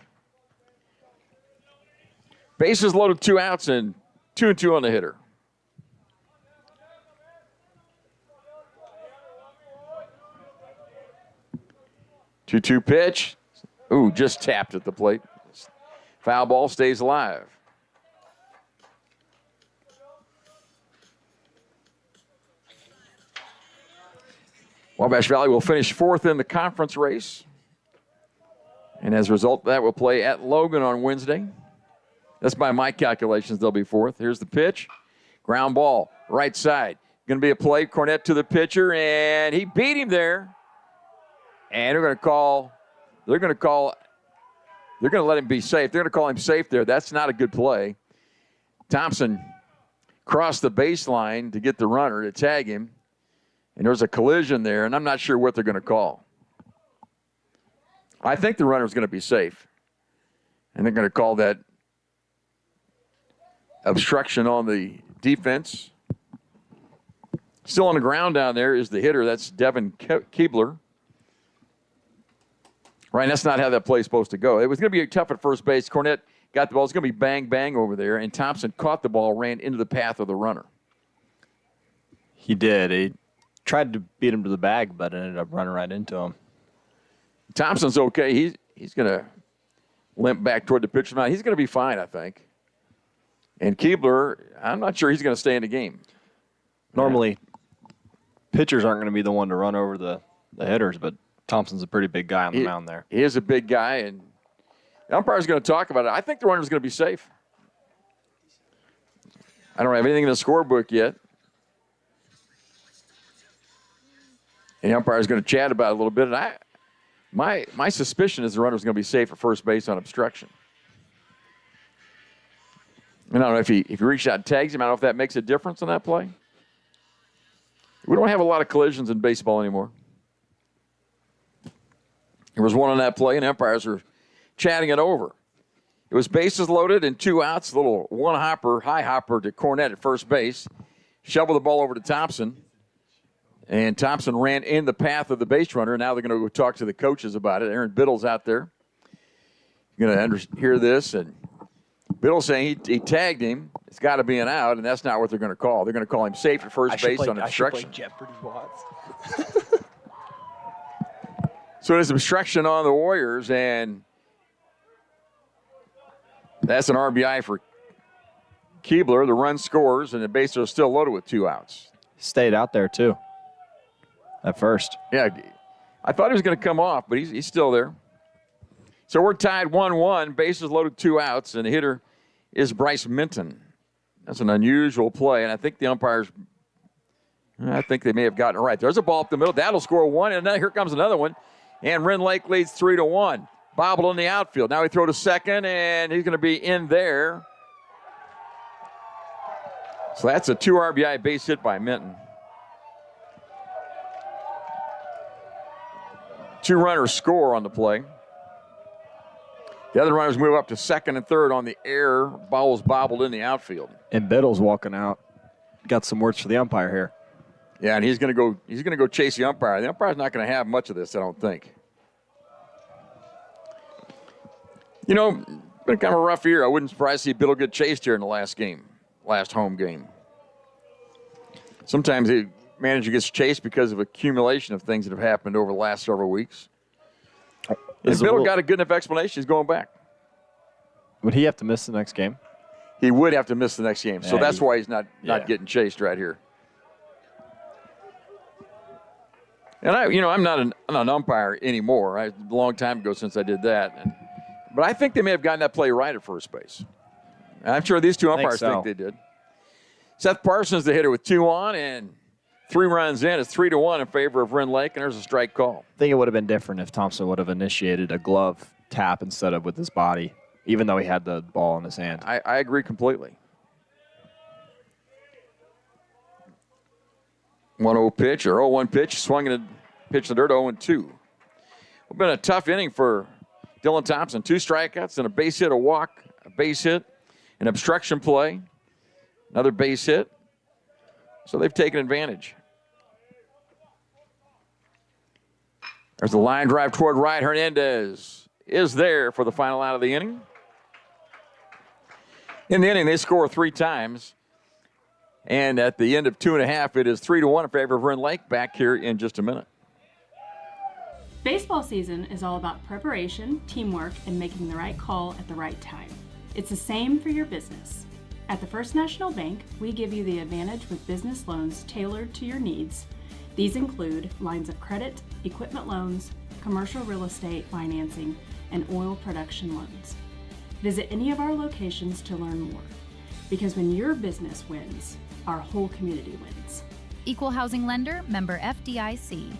Bases loaded, 2 outs, and 2-2 on the hitter. Two pitch. Ooh, just tapped at the plate. Foul ball, stays alive. Wabash Valley will finish 4th in the conference race. And as a result, that will play at Logan on Wednesday. That's by my calculations, they'll be 4th. Here's the pitch. Ground ball, right side. Going to be a play. Cornett to the pitcher, and he beat him there. And they're going to let him be safe. They're going to call him safe there. That's not a good play. Thompson crossed the baseline to get the runner to tag him. And there's a collision there, and I'm not sure what they're going to call. I think the runner's going to be safe. And they're going to call that obstruction on the defense. Still on the ground down there is the hitter. That's Devin Keebler. Right, that's not how that play is supposed to go. It was going to be tough at first base. Cornett got the ball. It's going to be bang, bang over there. And Thompson caught the ball, ran into the path of the runner. He did. He tried to beat him to the bag, but ended up running right into him. Thompson's okay. He's going to limp back toward the pitcher's mound. He's going to be fine, I think. And Keebler, I'm not sure he's going to stay in the game. Normally, pitchers aren't going to be the one to run over the hitters, but Thompson's a pretty big guy on the mound there. He is a big guy, and the umpire's going to talk about it. I think the runner's going to be safe. I don't have anything in the scorebook yet. And the umpire's going to chat about it a little bit. And my suspicion is the runner's going to be safe at first base on obstruction. I don't know if he reached out and tags him. I don't know if that makes a difference in that play. We don't have a lot of collisions in baseball anymore. There was one on that play, and umpires are chatting it over. It was bases loaded and 2 outs, a little high hopper to Cornette at first base. Shoveled the ball over to Thompson, and Thompson ran in the path of the base runner. Now they're going to go talk to the coaches about it. Aaron Biddle's out there. You're going to hear this, and Biddle's saying he tagged him. It's got to be an out, and that's not what they're going to call. They're going to call him safe at first base on obstruction. Jeopardy, Watts. So there's obstruction on the Warriors, and that's an RBI for Keebler. The run scores, and the bases are still loaded with 2 outs. Stayed out there, too, at first. Yeah, I thought he was going to come off, but he's still there. So we're tied 1-1, bases loaded, 2 outs, and the hitter is Bryce Minton. That's an unusual play, and I think the umpires, I think they may have gotten it right. There's a ball up the middle. That'll score 1, and then here comes another one. And Rend Lake leads 3-1. Bobbled in the outfield. Now he throws to second, and he's going to be in there. So that's a 2 RBI base hit by Minton. 2 runners score on the play. The other runners move up to second and third on the air. Ball was bobbled in the outfield. And Biddle's walking out. Got some words for the umpire here. Yeah, and he's going to go chase the umpire. The umpire's not going to have much of this, I don't think. You know, been kind of a rough year. I wouldn't surprise to see Biddle get chased here in the last home game. Sometimes the manager gets chased because of accumulation of things that have happened over the last several weeks. If Biddle got a good enough explanation, he's going back. Would he have to miss the next game? He would have to miss the next game. So that's why he's not getting chased right here. And I'm not an umpire anymore. A long time ago since I did that. But I think they may have gotten that play right at first base. I'm sure these 2 umpires think they did. Seth Parsons, the hitter, with 2 on and 3 runs in. It's 3-1 in favor of Rend Lake, and there's a strike call. I think it would have been different if Thompson would have initiated a glove tap instead of with his body, even though he had the ball in his hand. I agree completely. 1-0 pitch or 0-1 pitch, swung in a pitch in the dirt, 0-2. It's been a tough inning for Dylan Thompson. 2 strikeouts and a base hit, a walk, a base hit, an obstruction play, another base hit. So they've taken advantage. There's a line drive toward right. Hernandez is there for the final out of the inning. In the inning, they score 3 times. And at the end of 2.5, it is 3-1 in favor of Rend Lake. Back here in just a minute. Baseball season is all about preparation, teamwork, and making the right call at the right time. It's the same for your business. At the First National Bank, we give you the advantage with business loans tailored to your needs. These include lines of credit, equipment loans, commercial real estate financing, and oil production loans. Visit any of our locations to learn more. Because when your business wins, our whole community wins. Equal housing lender, member FDIC.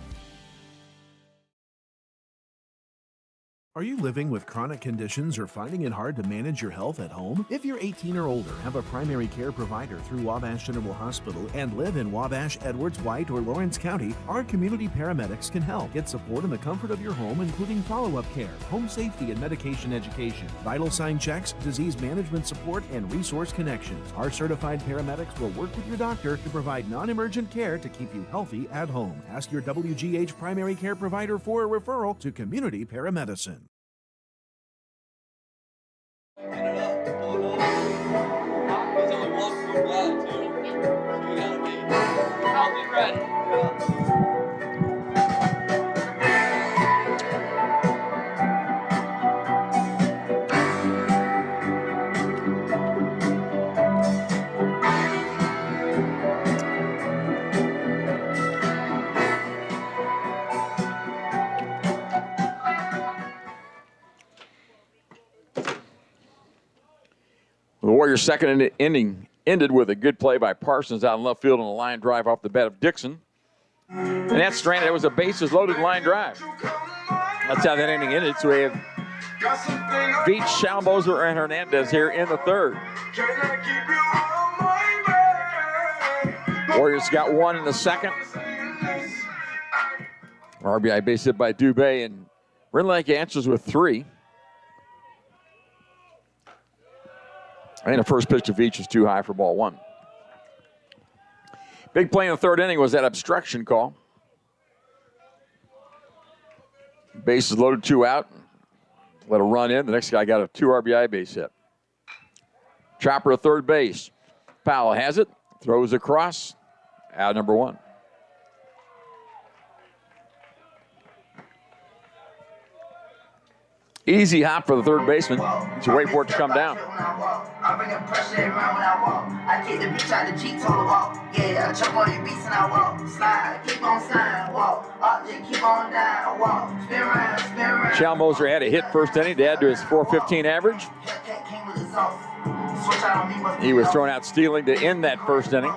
Are you living with chronic conditions or finding it hard to manage your health at home? If you're 18 or older, have a primary care provider through Wabash General Hospital, and live in Wabash, Edwards, White, or Lawrence County, our community paramedics can help. Get support in the comfort of your home, including follow-up care, home safety and medication education, vital sign checks, disease management support, and resource connections. Our certified paramedics will work with your doctor to provide non-emergent care to keep you healthy at home. Ask your WGH primary care provider for a referral to community paramedicine. Warriors' second inning ended with a good play by Parsons out in left field on a line drive off the bat of Dixon. And that's stranded. It was a bases-loaded line drive. That's how that inning ended. So we have Veach, Schalmoser, and Hernandez here in the third. Warriors got one in the second. RBI base hit by Dubé, and Rend answers with 3. And the first pitch to Veach is too high for ball 1. Big play in the third inning was that obstruction call. Bases loaded, 2 out. Let a run in. The next guy got a 2 RBI base hit. Chopper to third base. Powell has it. Throws across. Out number 1. Easy hop for the third baseman. To wait for it to come down. I bring up pressure around when I walk. I kick the bitch out the Jeep on the wall. Yeah, I jump on your beats and I walk. Slide, keep on sliding, walk. Just keep on down, walk. Spin around, spin around. Schalmoser had a hit first inning to add to his .415 average. He was thrown out stealing to end that first inning.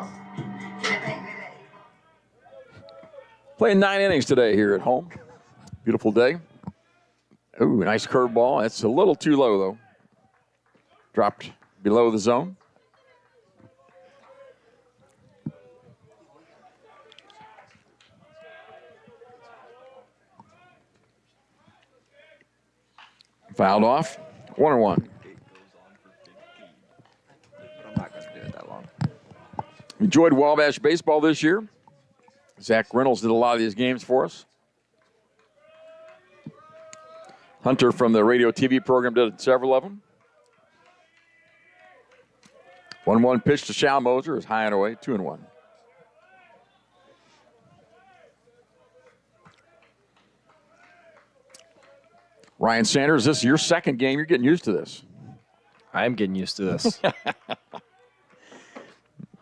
Playing 9 innings today here at home. Beautiful day. Ooh, nice curveball. That's a little too low, though. Dropped below the zone. Fouled off. 1-1. I'm not going to do it that long. Enjoyed Wabash baseball this year. Zach Reynolds did a lot of these games for us. Hunter from the radio TV program did several of them. 1-1 pitch to Schalmoser is high and away, 2-1. Ryan Sanders, this is your second game. You're getting used to this. I am getting used to this.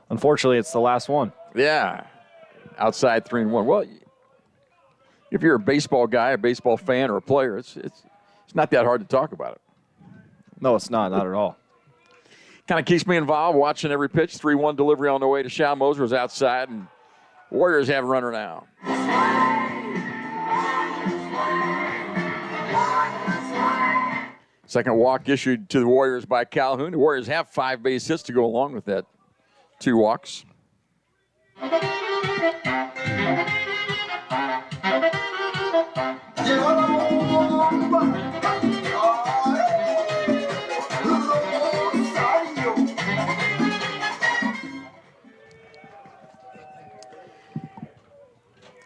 Unfortunately, it's the last one. Yeah. Outside 3-1. Well, if you're a baseball guy, a baseball fan, or a player, it's not that hard to talk about it. No, it's not at all. Kind of keeps me involved, watching every pitch. 3-1 delivery on the way to Schalmoser was outside, and Warriors have a runner now. Second walk issued to the Warriors by Calhoun. The Warriors have 5 base hits to go along with that 2 walks.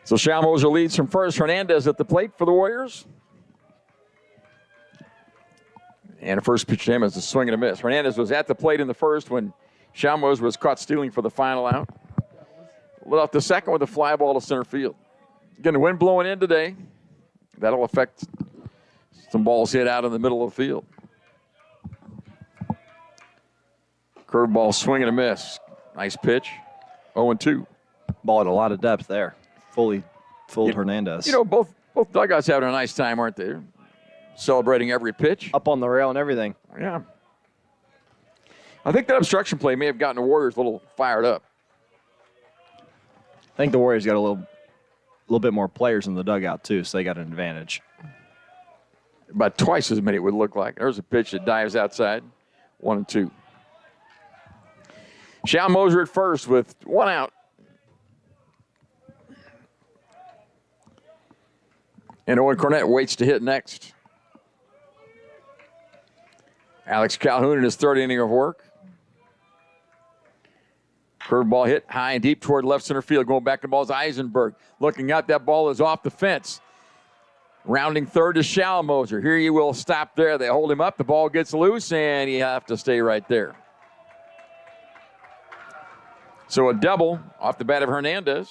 So Schalmoser leads from first. Hernandez at the plate for the Warriors. And the first pitch to him is a swing and a miss. Hernandez was at the plate in the first when Schalmoser was caught stealing for the final out. Lit off the second with a fly ball to center field. Again, the wind blowing in today. That'll affect some balls hit out in the middle of the field. Curveball, swing and a miss. Nice pitch. 0-2. Ball at a lot of depth there. Fully fooled Hernandez. You know, both dugouts having a nice time, aren't they? Celebrating every pitch. Up on the rail and everything. Yeah. I think that obstruction play may have gotten the Warriors a little fired up. I think the Warriors got a little bit more players in the dugout, too, so they got an advantage. About twice as many, it would look like. There's a pitch that dives outside. 1-2. Schalmoser at first with 1 out. And Owen Cornett waits to hit next. Alex Calhoun in his third inning of work. Curveball hit high and deep toward left center field. Going back to the ball is Eisenberg. Looking up, that ball is off the fence. Rounding third to Schalmoser. Here you will stop there. They hold him up. The ball gets loose, and you have to stay right there. So a double off the bat of Hernandez.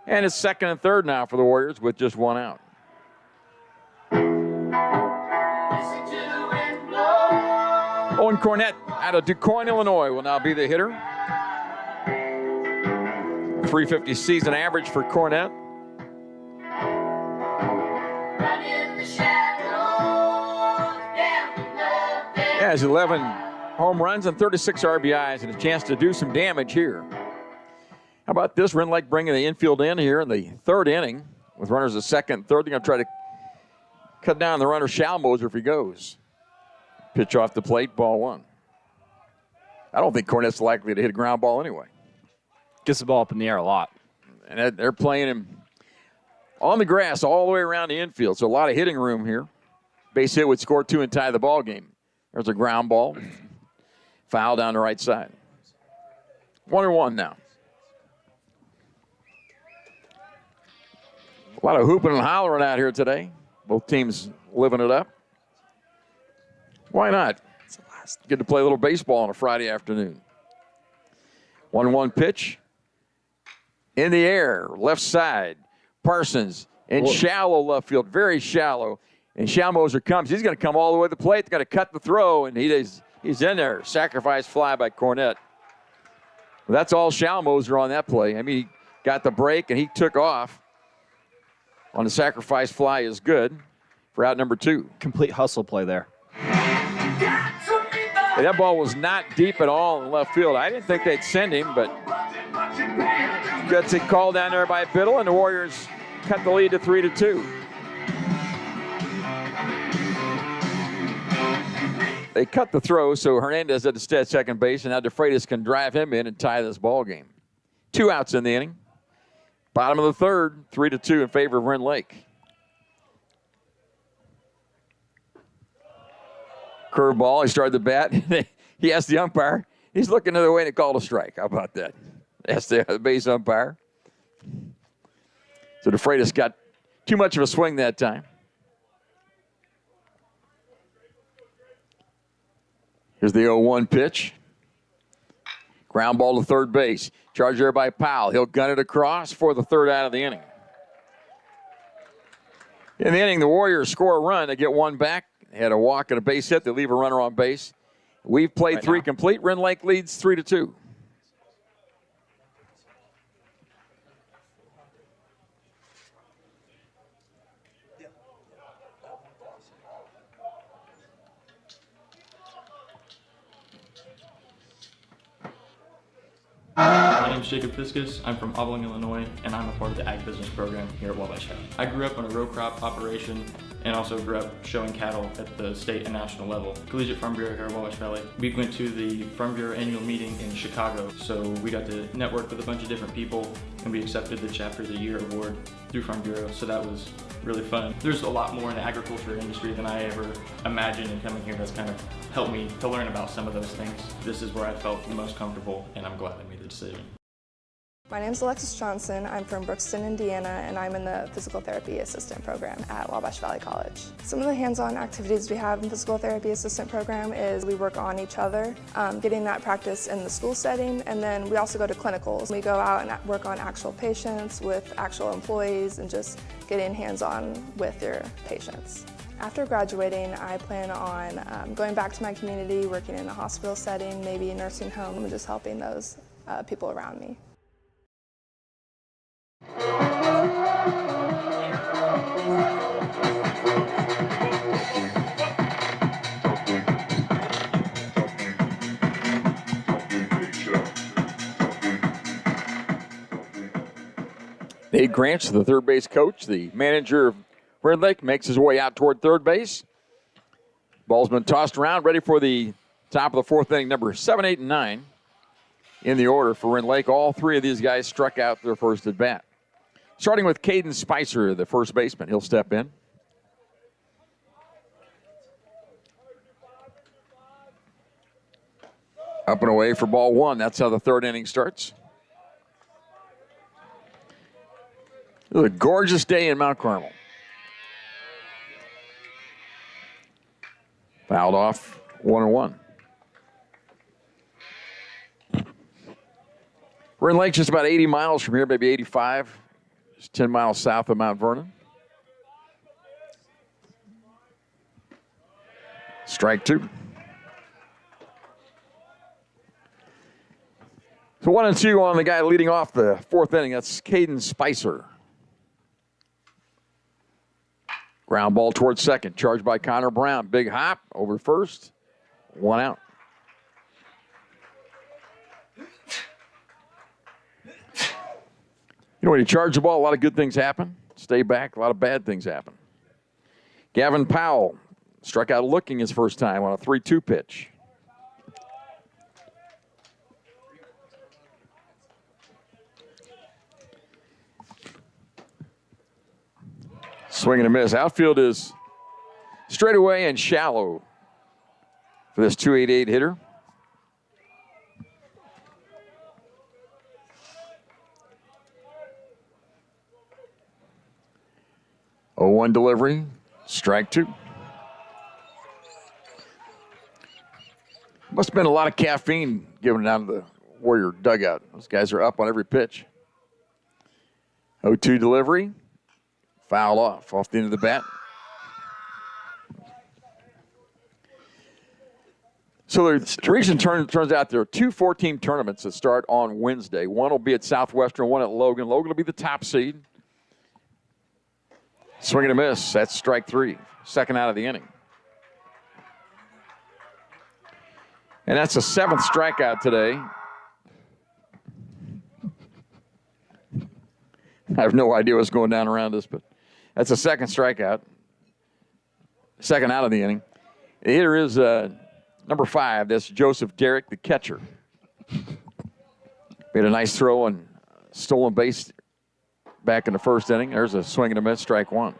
And it's second and third now for the Warriors with just 1 out. Owen Cornett out of DuQuoin, Illinois will now be the hitter. 350 season average for Cornett. Yeah, his 11 home runs and 36 RBIs and a chance to do some damage here. How about this? Rend Lake bringing the infield in here in the third inning with runners at second and third. They're going to try to cut down the runner Schalmoser if he goes. Pitch off the plate, ball one. I don't think Cornett's likely to hit a ground ball anyway. Gets the ball up in the air a lot. And they're playing him on the grass all the way around the infield, so a lot of hitting room here. Base hit would score 2 and tie the ball game. There's a ground ball. Foul down the right side. 1-1 now. A lot of hooping and hollering out here today. Both teams living it up. Why not? Good to play a little baseball on a Friday afternoon. 1-1 pitch. In the air, left side. Parsons in shallow left field, very shallow. And Schalmoser comes. He's going to come all the way to the plate. They're going to cut the throw, and he's in there. Sacrifice fly by Cornett. Well, that's all Schalmoser on that play. I mean, he got the break, and he took off on the sacrifice fly is good for out number 2. Complete hustle play there. That ball was not deep at all in left field. I didn't think they'd send him, but gets a call down there by Biddle, and the Warriors cut the lead to 3-2. They cut the throw, so Hernandez at the second base, and now DeFreitas can drive him in and tie this ball game. 2 outs in the inning. Bottom of the third, 3-2 in favor of Rend Lake. Curveball, he started the bat. He asked the umpire. He's looking the other way and it called a strike. How about that? Asked the base umpire. So DeFreitas got too much of a swing that time. Here's the 0-1 pitch. Ground ball to third base. Charged there by Powell. He'll gun it across for the third out of the inning. In the inning, the Warriors score a run. They get one back. They had a walk and a base hit. They leave a runner on base. We've played 3 complete. Rend Lake leads 3-2. My name is Jacob Fiskus. I'm from Oblong, Illinois, and I'm a part of the Ag Business Program here at Wabash Valley. I grew up on a row crop operation and also grew up showing cattle at the state and national level. Collegiate Farm Bureau here at Wabash Valley. We went to the Farm Bureau annual meeting in Chicago, so we got to network with a bunch of different people, and we accepted the Chapter of the Year award through Farm Bureau, so that was really fun. There's a lot more in the agriculture industry than I ever imagined, and coming here that's kind of helped me to learn about some of those things. This is where I felt the most comfortable, and I'm glad I made the decision. My name is Alexis Johnson. I'm from Brookston, Indiana, and I'm in the Physical Therapy Assistant Program at Wabash Valley College. Some of the hands-on activities we have in Physical Therapy Assistant Program is we work on each other, getting that practice in the school setting, and then we also go to clinicals. We go out and work on actual patients with actual employees and just getting hands-on with your patients. After graduating, I plan on going back to my community, working in a hospital setting, maybe a nursing home, and just helping those people around me. Dave Grants, the third base coach, the manager of Rend Lake, makes his way out toward third base. Ball's been tossed around, ready for the top of the fourth inning, number 7, 8, and 9 in the order for Rend Lake. All 3 of these guys struck out their first at bat. Starting with Caden Spicer, the first baseman. He'll step in. Up and away for ball 1. That's how the third inning starts. It was a gorgeous day in Mount Carmel. Fouled off, 1-1. Rend Lake's just about 80 miles from here, maybe 85. It's 10 miles south of Mount Vernon. Strike 2. So 1-2 on the guy leading off the fourth inning. That's Caden Spicer. Ground ball towards second. Charged by Connor Brown. Big hop over first. 1 out. You know, when you charge the ball, a lot of good things happen. Stay back, a lot of bad things happen. Gavin Powell struck out looking his first time on a 3-2 pitch. Swing and a miss. Outfield is straight away and shallow for this 288 hitter. Oh, 1 delivery, strike 2. Must have been a lot of caffeine given down to the Warrior dugout. Those guys are up on every pitch. 0-2 delivery, foul off the end of the bat. So the region turns out there are 2 4-team tournaments that start on Wednesday. One will be at Southwestern, one at Logan. Logan will be the top seed. Swing and a miss. That's strike 3. Second out of the inning. And that's the 7th strikeout today. I have no idea what's going down around us, but that's the 2nd strikeout. Second out of the inning. The hitter is number 5. That's Joseph Derrick, the catcher. Made a nice throw and stolen base back in the first inning. There's a swing and a miss, strike 1.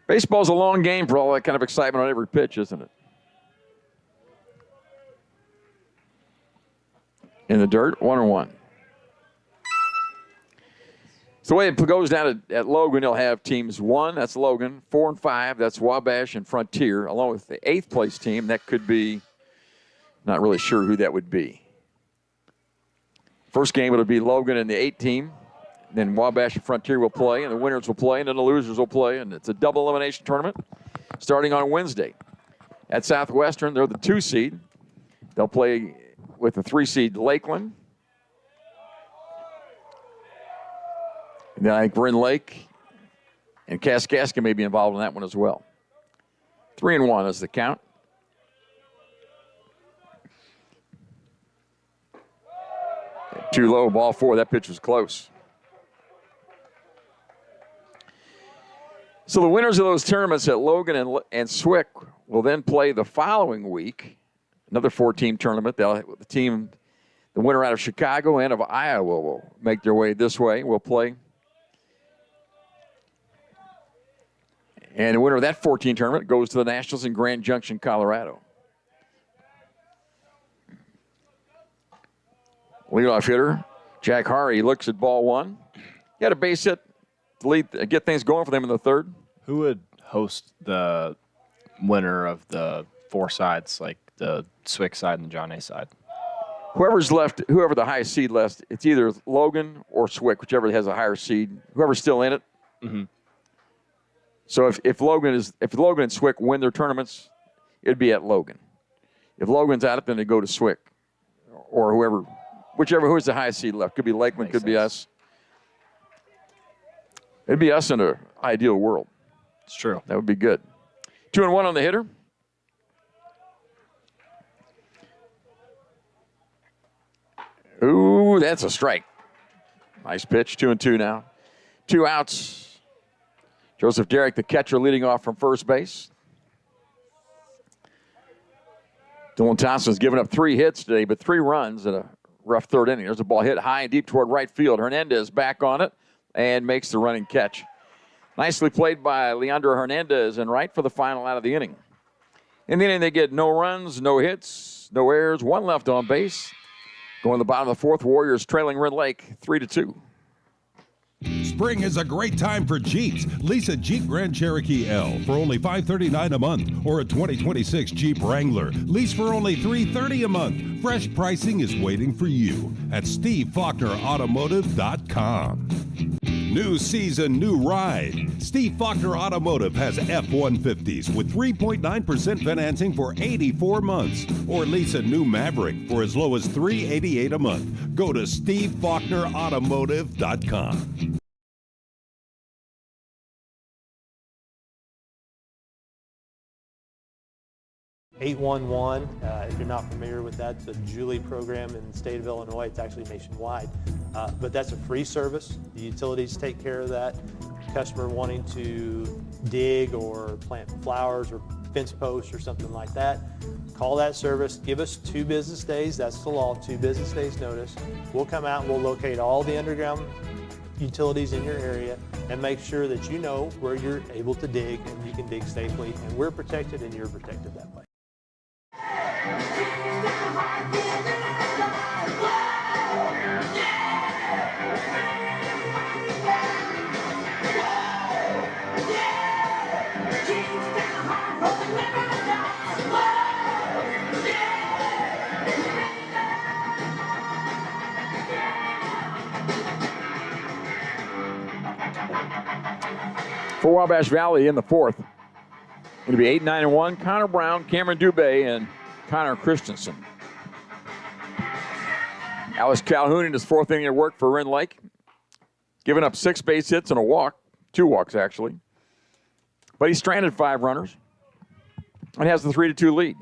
Baseball's a long game for all that kind of excitement on every pitch, isn't it? In the dirt, 1-1. So the way it goes down at Logan, you'll have teams 1, that's Logan, 4 and 5, that's Wabash and Frontier, along with the 8th place team. That could be, not really sure who that would be. First game, it'll be Logan and the 8 team. Then Wabash and Frontier will play, and the winners will play, and then the losers will play. And it's a double elimination tournament starting on Wednesday. At Southwestern, they're the 2 seed. They'll play with the 3 seed Lakeland. And then I think Rend Lake and Kaskaskia may be involved in that one as well. 3-1 is the count. Too low, ball 4. That pitch was close. So the winners of those tournaments at Logan and Swick will then play the following week, another 4-team tournament. The winner out of Chicago and of Iowa will make their way this way. We'll play. And the winner of that 4-team tournament goes to the Nationals in Grand Junction, Colorado. Leadoff hitter, Jack Hari looks at ball 1. He had a base hit to get things going for them in the 3rd. Who would host the winner of the 4 sides, like the Swick side and the John A side? Whoever's left, whoever the highest seed left, it's either Logan or Swick, whichever has a higher seed. Whoever's still in it. Mm-hmm. So if Logan and Swick win their tournaments, it'd be at Logan. If Logan's out, then they go to Swick, or who's the highest seed left. Could be Lakeland, could be us. It'd be us in an ideal world. It's true. That would be good. 2-1 on the hitter. Ooh, that's a strike. Nice pitch. 2-2 now. 2 outs. Joseph Derrick, the catcher, leading off from first base. Dylan Thompson's given up 3 hits today, but 3 runs in a rough 3rd inning. There's a ball hit high and deep toward right field. Hernandez back on it and makes the running catch. Nicely played by Leandro Hernandez in right for the final out of the inning. In the inning, they get no runs, no hits, no errors, 1 left on base. Going to the bottom of the 4th, Warriors trailing Rend Lake 3-2. Spring is a great time for Jeeps. Lease a Jeep Grand Cherokee L for only $539 a month, or a 2026 Jeep Wrangler. Lease for only $330 a month. Fresh pricing is waiting for you at SteveFaulknerAutomotive.com. New season, new ride. Steve Faulkner Automotive has F-150s with 3.9% financing for 84 months. Or lease a new Maverick for as low as $388 a month. Go to SteveFaulknerAutomotive.com. 811, if you're not familiar with that, it's a Julie program in the state of Illinois. It's actually nationwide, but that's a free service. The utilities take care of that. Customer wanting to dig or plant flowers or fence posts or something like that, call that service, give us 2 business days, that's the law, 2 business days notice. We'll come out and we'll locate all the underground utilities in your area and make sure that you know where you're able to dig and you can dig safely, and we're protected and you're protected that way. For Wabash Valley in the fourth, going to be 8-9-1, Connor Brown, Cameron Dubé, and Connor Christensen. Alex Calhoun in his 4th inning of work for Rend Lake, giving up 6 base hits and a walk, 2 walks actually. But he stranded 5 runners and has the 3-2 lead.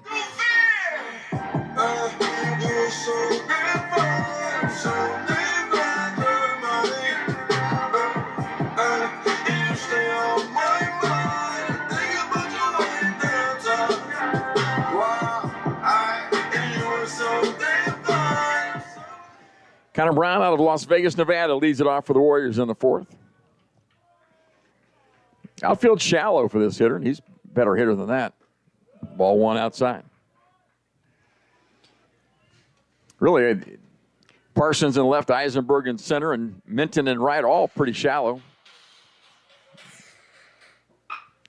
Connor Brown out of Las Vegas, Nevada, leads it off for the Warriors in the 4th. Outfield shallow for this hitter, and he's a better hitter than that. Ball 1 outside. Really, Parsons in left, Eisenberg in center, and Minton in right, all pretty shallow.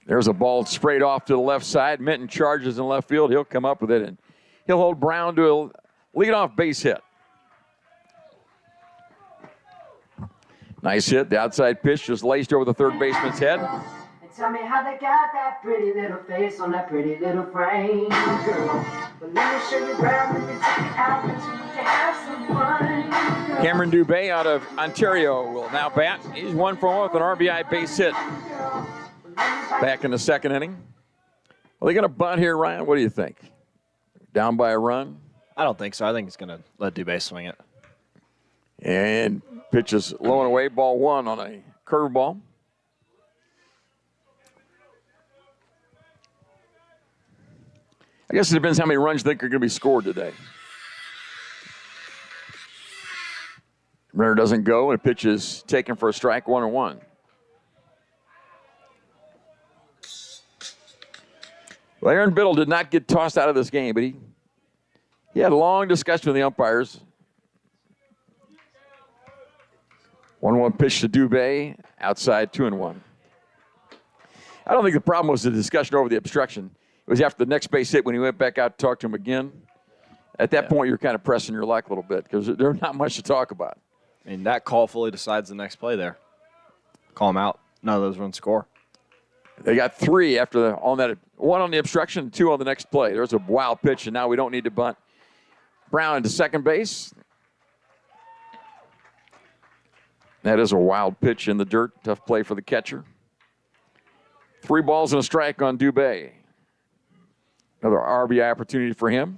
There's a ball sprayed off to the left side. Minton charges in left field. He'll come up with it, and he'll hold Brown to a leadoff base hit. Nice hit. The outside pitch just laced over the third baseman's head. Tell me how they got that pretty little face on that pretty little frame, girl. But let me show you around when you take it out and you can have some fun, girl. Cameron Dubé out of Ontario will now bat. He's 1 for 1 with an RBI base hit. Back in the 2nd inning. Are they going to bunt here, Ryan? What do you think? Down by a run? I don't think so. I think he's going to let Dubé swing it. And pitches low and away, ball 1 on a curveball. I guess it depends how many runs you think are going to be scored today. Runner doesn't go, and a pitch is taken for a strike, 1-1. Well, Aaron Biddle did not get tossed out of this game, but he had a long discussion with the umpires. 1-1 pitch to Dubé, outside, 2-1. I don't think the problem was the discussion over the obstruction. It was after the next base hit when he went back out to talk to him again. At that point, you're kind of pressing your luck a little bit because there's not much to talk about. I mean, that call fully decides the next play there. Call him out. None of those runs score. They got 3 after on that, 1 on the obstruction, 2 on the next play. There's a wild pitch, and now we don't need to bunt. Brown into second base. That is a wild pitch in the dirt. Tough play for the catcher. 3 balls and a strike on Dubé. Another RBI opportunity for him.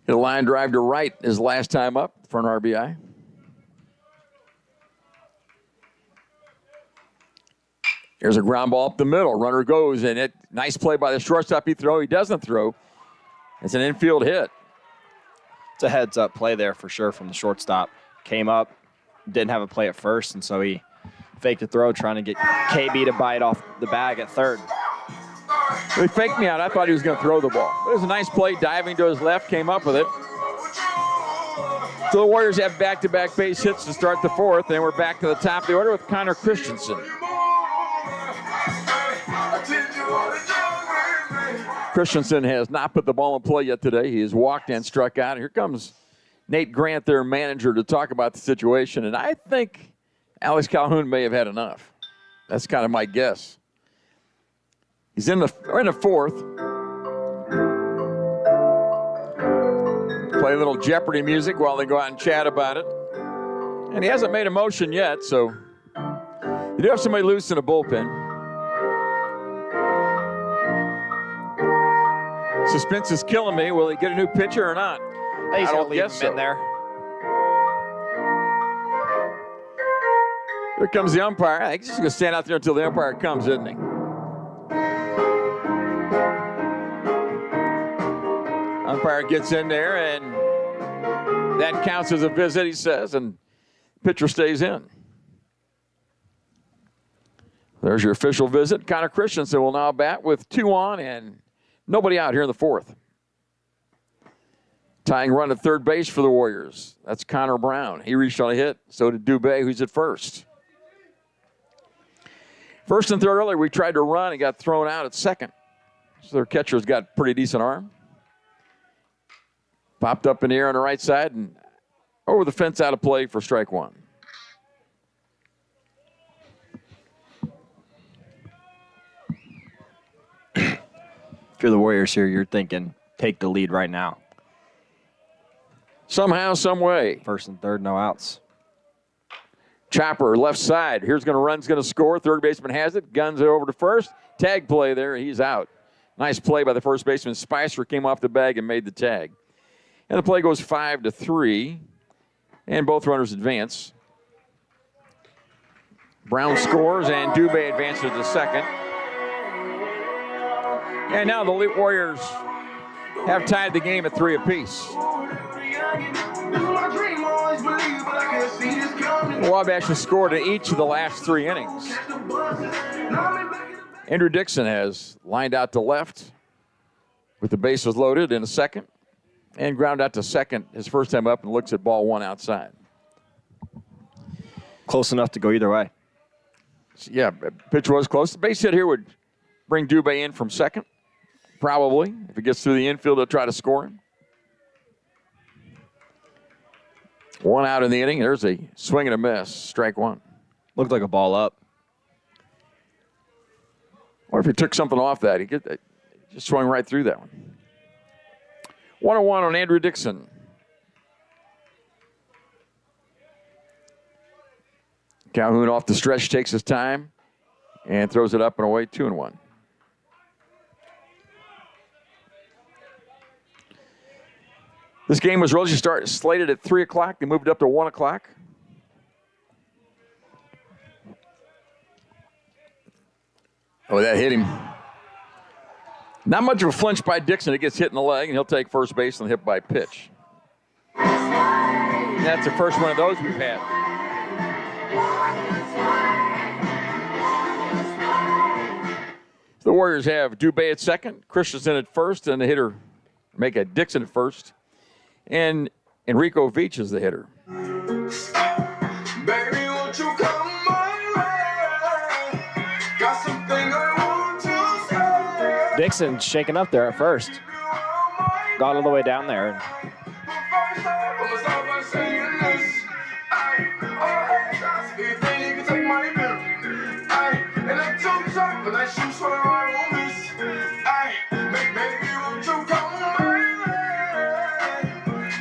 Hit a line drive to right his last time up for an RBI. Here's a ground ball up the middle. Runner goes, and it nice play by the shortstop. He doesn't throw. It's an infield hit. It's a heads-up play there for sure from the shortstop. Came up, didn't have a play at first, and so he faked a throw trying to get KB to bite off the bag at third. He faked me out. I thought he was going to throw the ball. But it was a nice play, diving to his left, came up with it. So the Warriors have back-to-back base hits to start the 4th, and we're back to the top of the order with Connor Christensen. Christensen has not put the ball in play yet today. He has walked and struck out. Here comes Nate Grant, their manager, to talk about the situation. And I think Alex Calhoun may have had enough. That's kind of my guess. We're in the 4th. Play a little Jeopardy music while they go out and chat about it. And he hasn't made a motion yet, so You do have somebody loose in a bullpen. Suspense is killing me. Will he get a new pitcher or not? He's I going don't to leave guess him so. in there. Here comes the umpire. I think he's just going to stand out there until the umpire comes, isn't he? Umpire gets in there, and that counts as a visit, he says, and pitcher stays in. There's your official visit. Connor Christensen will now bat with 2 on and nobody out here in the 4th. Tying run at third base for the Warriors. That's Connor Brown. He reached on a hit. So did Dubé, who's at first. First and third earlier, we tried to run and got thrown out at second. So their catcher's got pretty decent arm. Popped up in the air on the right side and over the fence out of play for strike 1. If you're the Warriors here, you're thinking, take the lead right now. Somehow, some way. First and third, no outs. Chopper, left side. Here's going to run, going to score. Third baseman has it. Guns it over to first. Tag play there. He's out. Nice play by the first baseman. Spicer came off the bag and made the tag. And the play goes 5-3. And both runners advance. Brown scores, and Dubé advances to second. And now the Warriors have tied the game at 3 apiece. Wabash has scored in each of the last 3 innings. Andrew Dixon has lined out to left with the bases loaded in a second and ground out to second his first time up and looks at ball 1 outside. Close enough to go either way. Yeah, pitch was close. The base hit here would bring Dubé in from second, probably. If he gets through the infield, they'll try to score him. 1 out in the inning. There's a swing and a miss. Strike 1. Looked like a ball up. Or if he took something off that, he just swung right through that one. 1-1 on Andrew Dixon. Calhoun off the stretch, takes his time, and throws it up and away, 2-1. This game was originally slated at 3 o'clock. They moved it up to 1 o'clock. Oh, that hit him. Not much of a flinch by Dixon. It gets hit in the leg, and he'll take first base and hit by pitch. That's the first one of those we've had. The Warriors have Dubé at second, Christensen at first, and the hitter make a Dixon at first. And Enrico Veach is the hitter. Baby, won't you come my way? Got something I want to say. Dixon shaking up there at first. Got all the way down there.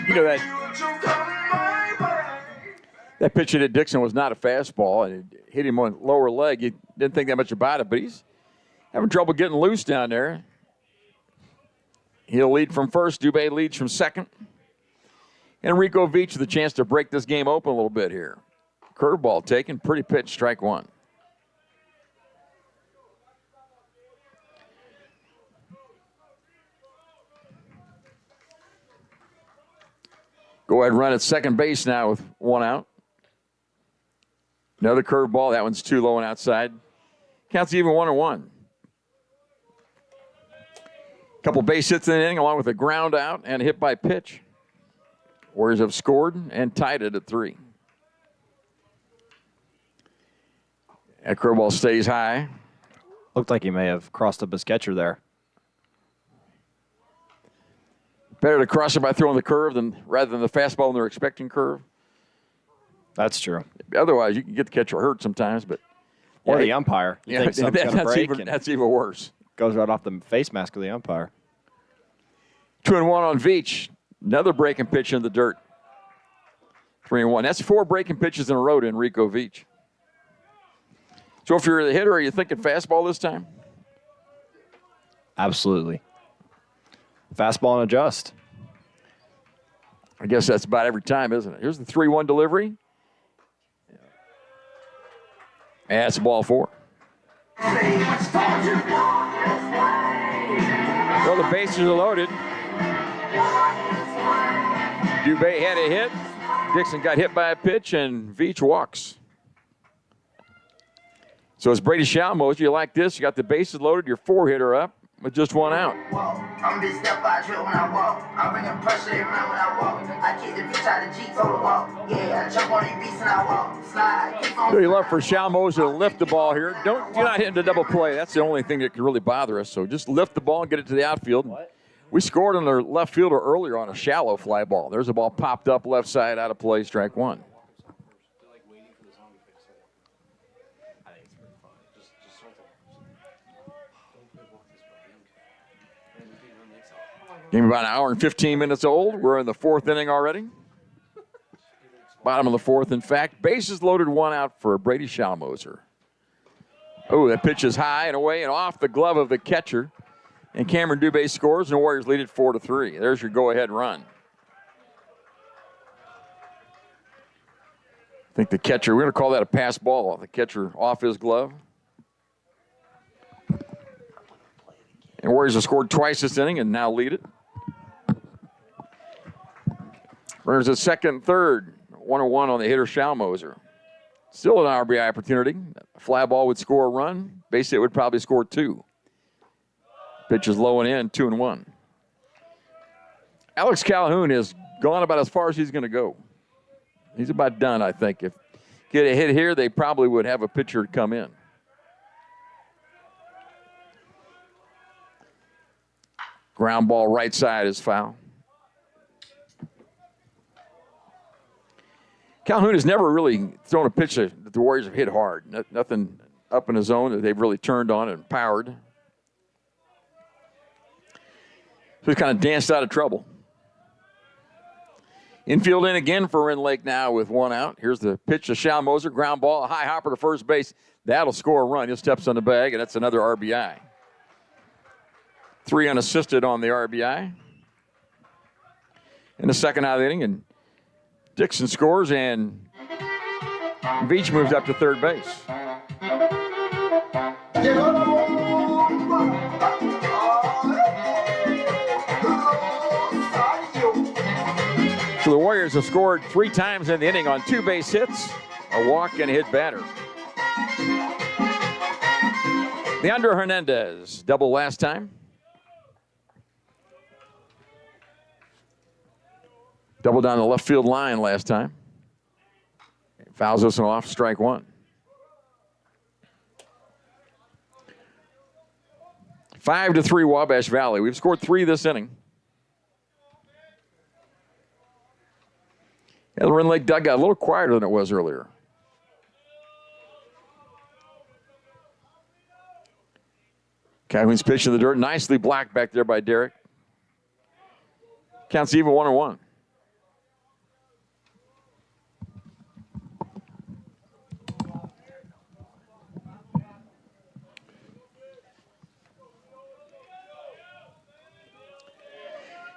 You know that pitch hit at Dixon was not a fastball, and it hit him on lower leg. You didn't think that much about it, but he's having trouble getting loose down there. He'll lead from first. Dubé leads from second. And Enrico Veach with a chance to break this game open a little bit here. Curveball taken, pretty pitch, strike 1. Go ahead and run at second base now with 1 out. Another curveball. That one's too low and outside. Counts even 1-1. Couple base hits in the inning along with a ground out and a hit by pitch. Warriors have scored and tied it at 3. That curveball stays high. Looked like he may have crossed up his catcher there. Better to cross it by throwing the curve rather than the fastball when they're expecting curve. That's true. Otherwise, you can get the catcher hurt sometimes. Or the umpire. You think something's going to break. That's even worse. Goes right off the face mask of the umpire. 2-1 on Veach. Another breaking pitch in the dirt. 3-1. That's 4 breaking pitches in a row to Enrico Veach. So if you're the hitter, are you thinking fastball this time? Absolutely. Fastball and adjust. I guess that's about every time, isn't it? Here's the 3-1 delivery. And that's ball 4. So the bases are loaded. Dubé had a hit. Dixon got hit by a pitch, and Veach walks. So it's Brady Shalmos. You like this? You got the bases loaded, your 4-hitter up with just 1 out. I'm a big step by trip when I walk. I'm bringing pressure around when I walk. I kick the bitch out of the Jeep on the walk. Yeah, I jump on these beats and I walk. Slide, keep on. Really love for Shalmos to lift the ball here. You're not hitting the double play. That's the only thing that could really bother us. So just lift the ball and get it to the outfield. We scored on their left fielder earlier on a shallow fly ball. There's a ball popped up left side out of play, strike 1. Game about an hour and 15 minutes old. We're in the 4th inning already. Bottom of the 4th, in fact. Bases loaded, 1 out for Brady Shalmoser. Oh, that pitch is high and away and off the glove of the catcher. And Cameron Dubé scores, and the Warriors lead it 4-3. There's your go-ahead run. I think the catcher, we're going to call that a pass ball. The catcher off his glove. And Warriors have scored twice this inning and now lead it. Runners at second and third. 1-1 on the hitter Shalmoser. Still an RBI opportunity. A fly ball would score a run. Base hit would probably score 2. Pitch is low and in, 2-1. Alex Calhoun has gone about as far as he's going to go. He's about done, I think. If get a hit here, they probably would have a pitcher come in. Ground ball right side is foul. Calhoun has never really thrown a pitch that the Warriors have hit hard. Nothing up in his zone that they've really turned on and powered. So he's kind of danced out of trouble. Infield in again for Rend Lake now with 1 out. Here's the pitch to Shalmoser. Ground ball, a high hopper to first base. That'll score a run. He steps on the bag, and that's another RBI. 3 unassisted on the RBI. In the second out of the inning, and Dixon scores, and Veach moves up to third base. So the Warriors have scored 3 times in the inning on 2 base hits, a walk, and a hit batter. Leandro Hernandez, double last time. Double down the left field line last time. Fouls this one off, strike 1. 5-3 Wabash Valley. We've scored 3 this inning. Yeah, the Rend Lake dugout a little quieter than it was earlier. Calhoun's pitch in the dirt. Nicely blocked back there by Derek. Counts even 1-1.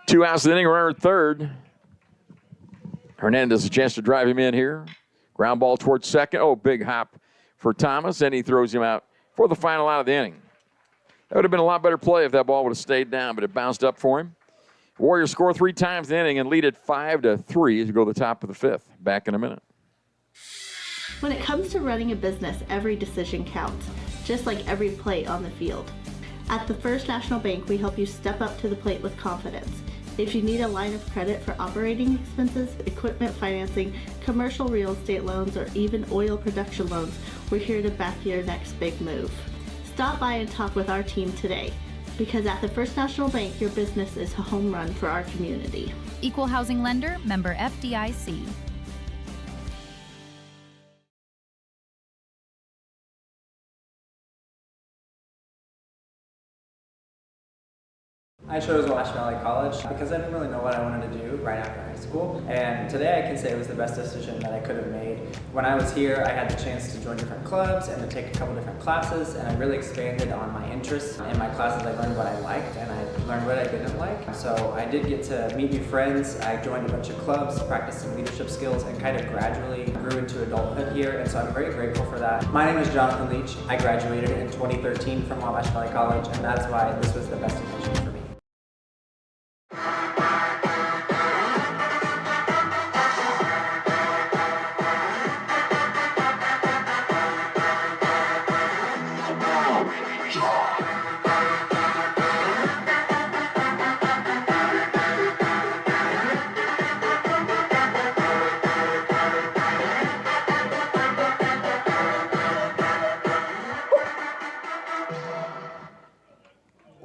Two outs in the inning, runner at third. Hernandez a chance to drive him in here. Ground ball towards second. Oh, big hop for Thomas, and he throws him out for the final out of the inning. That would have been a lot better play if that ball would have stayed down, but it bounced up for him. Warriors score 3 times in the inning and lead it 5-3 as we go to the top of the 5th. Back in a minute. When it comes to running a business, every decision counts, just like every play on the field. At the First National Bank, we help you step up to the plate with confidence. If you need a line of credit for operating expenses, equipment financing, commercial real estate loans, or even oil production loans, we're here to back your next big move. Stop by and talk with our team today, because at the First National Bank, your business is a home run for our community. Equal housing lender, member FDIC. I chose Wabash Valley College because I didn't really know what I wanted to do right after high school, and today I can say it was the best decision that I could have made. When I was here, I had the chance to join different clubs and to take a couple different classes, and I really expanded on my interests. In my classes, I learned what I liked and I learned what I didn't like. So I did get to meet new friends. I joined a bunch of clubs, practiced some leadership skills, and kind of gradually grew into adulthood here, and so I'm very grateful for that. My name is Jonathan Leach. I graduated in 2013 from Wabash Valley College, and that's why this was the best decision for me.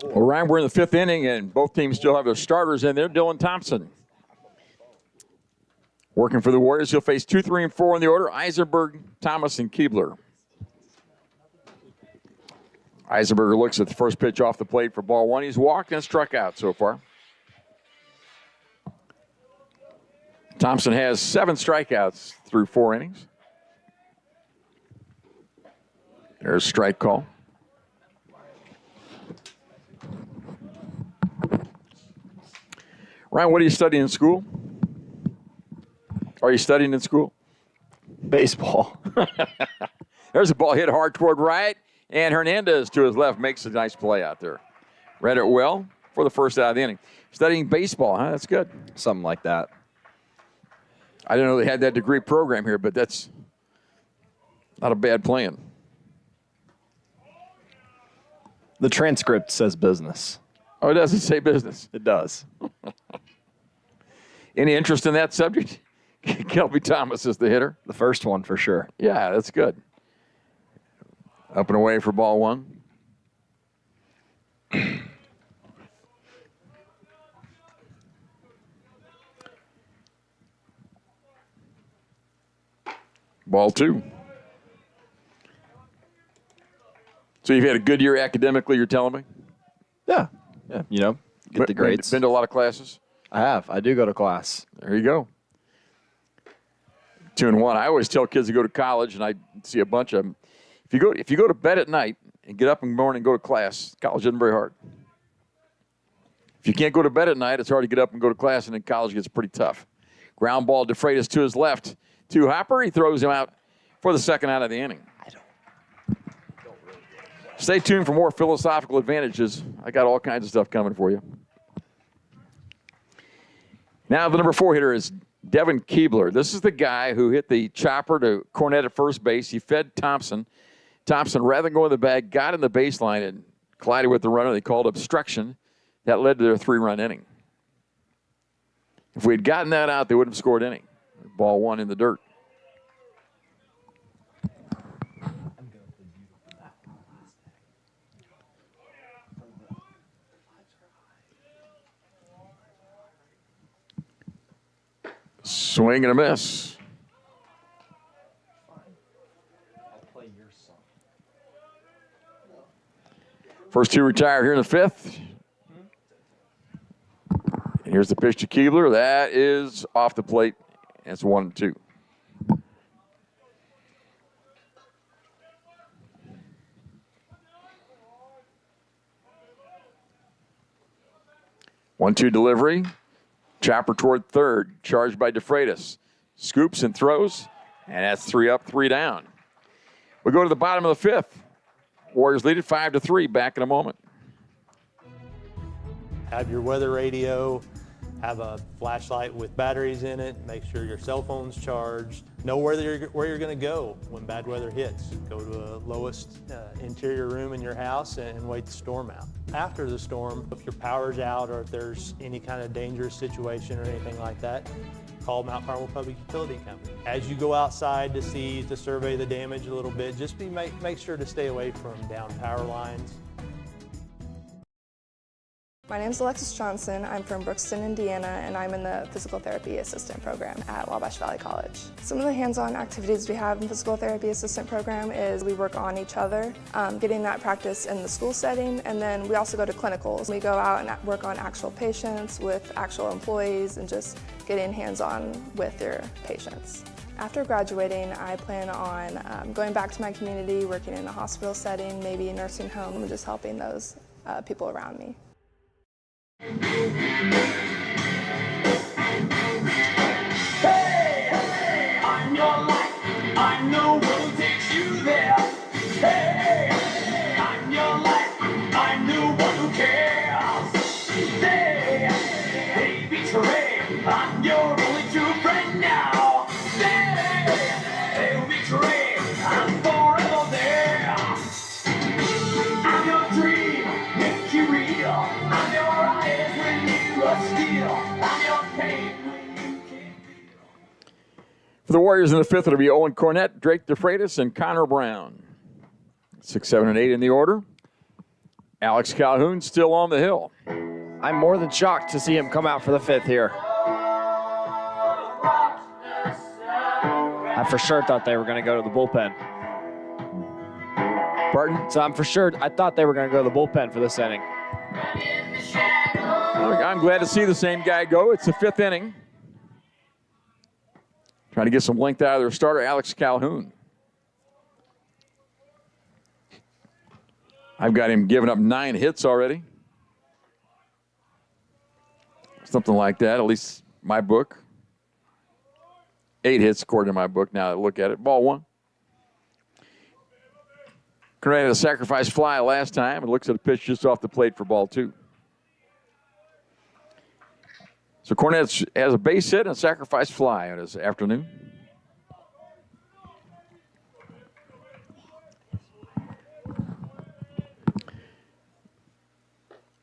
Well, Ryan, we're in the fifth inning, and both teams still have their starters in there. Dylan Thompson working for the Warriors. He'll face 2, 3, and 4 in the order: Eisenberg, Thomas, and Keebler. Eisenberg looks at the first pitch off the plate for ball one. He's walked and struck out so far. Thompson has 7 strikeouts through 4 innings. There's a strike call. Ryan, what are you studying in school? Are you studying in school? Baseball. There's a ball hit hard toward right, and Hernandez to his left makes a nice play out there. Read it well for the first out of the inning. Studying baseball, huh? That's good. Something like that. I didn't know they had that degree program here, but that's not a bad plan. The transcript says business. Oh, it doesn't say business. It does. Any interest in that subject? Kelby Thomas is the hitter. The first one for sure. Yeah, that's good. Up and away for ball one. Ball two. So you've had a good year academically, you're telling me? Yeah. Yeah. You know, get the grades. Been to a lot of classes? I have. I do go to class. There you go. 2 and 1. I always tell kids to go to college, and I see a bunch of them. If you go to bed at night and get up in the morning and go to class, college isn't very hard. If you can't go to bed at night, it's hard to get up and go to class, and then college gets pretty tough. Ground ball, DeFreitas to his left. To Hopper, he throws him out for the second out of the inning. Stay tuned for more philosophical advantages. I got all kinds of stuff coming for you. Now the number 4 hitter is Devin Keebler. This is the guy who hit the chopper to Cornette at first base. He fed Thompson. Thompson, rather than go in the bag, got in the baseline and collided with the runner. They called obstruction. That led to their 3-run inning. If we had gotten that out, they wouldn't have scored any. Ball one in the dirt. Swing and a miss. First 2 retired here in the 5th. And here's the pitch to Keebler. That is off the plate. It's 1-2. One-two delivery. Chopper toward third, charged by DeFreitas. Scoops and throws, and that's 3 up, 3 down. We go to the bottom of the 5th. Warriors lead it 5-3. Back in a moment. Have your weather radio, have a flashlight with batteries in it, make sure your cell phone's charged, know where you're going to go when bad weather hits. Go to the lowest interior room in your house and wait the storm out. After the storm, if your power's out or if there's any kind of dangerous situation or anything like that, call Mount Carmel Public Utility Company. As you go outside to survey the damage a little bit, just make sure to stay away from down power lines. My name is Alexis Johnson. I'm from Brookston, Indiana, and I'm in the Physical Therapy Assistant Program at Wabash Valley College. Some of the hands-on activities we have in the Physical Therapy Assistant Program is we work on each other, getting that practice in the school setting, and then we also go to clinicals. We go out and work on actual patients with actual employees and just getting hands-on with your patients. After graduating, I plan on going back to my community, working in a hospital setting, maybe a nursing home, and just helping those people around me. Hey, I'm your light. I know what takes you there. Hey, I'm your light. I'm the one who cares. Hey, betray. I'm your only true friend now. Hey, betray. I'm forever there. I'm your dream, make you real. I'm your eyes when you are still. I'm your pain when you can't feel. For the Warriors in the fifth, it'll be Owen Cornett, Drake DeFreitas, and Connor Brown. 6, 7, and 8 in the order. Alex Calhoun still on the hill. I'm more than shocked to see him come out for the fifth here. I for sure thought they were going to go to the bullpen. Pardon? So I thought they were going to go to the bullpen for this inning. I'm glad to see the same guy go. It's the fifth inning. Trying to get some length out of their starter, Alex Calhoun. I've got him giving up 9 hits already. Something like that, at least my book. 8 hits according to my book. Now I look at it. Ball 1. Cornett had a sacrifice fly last time and looks at a pitch just off the plate for ball 2. So Cornett has a base hit and a sacrifice fly on his afternoon.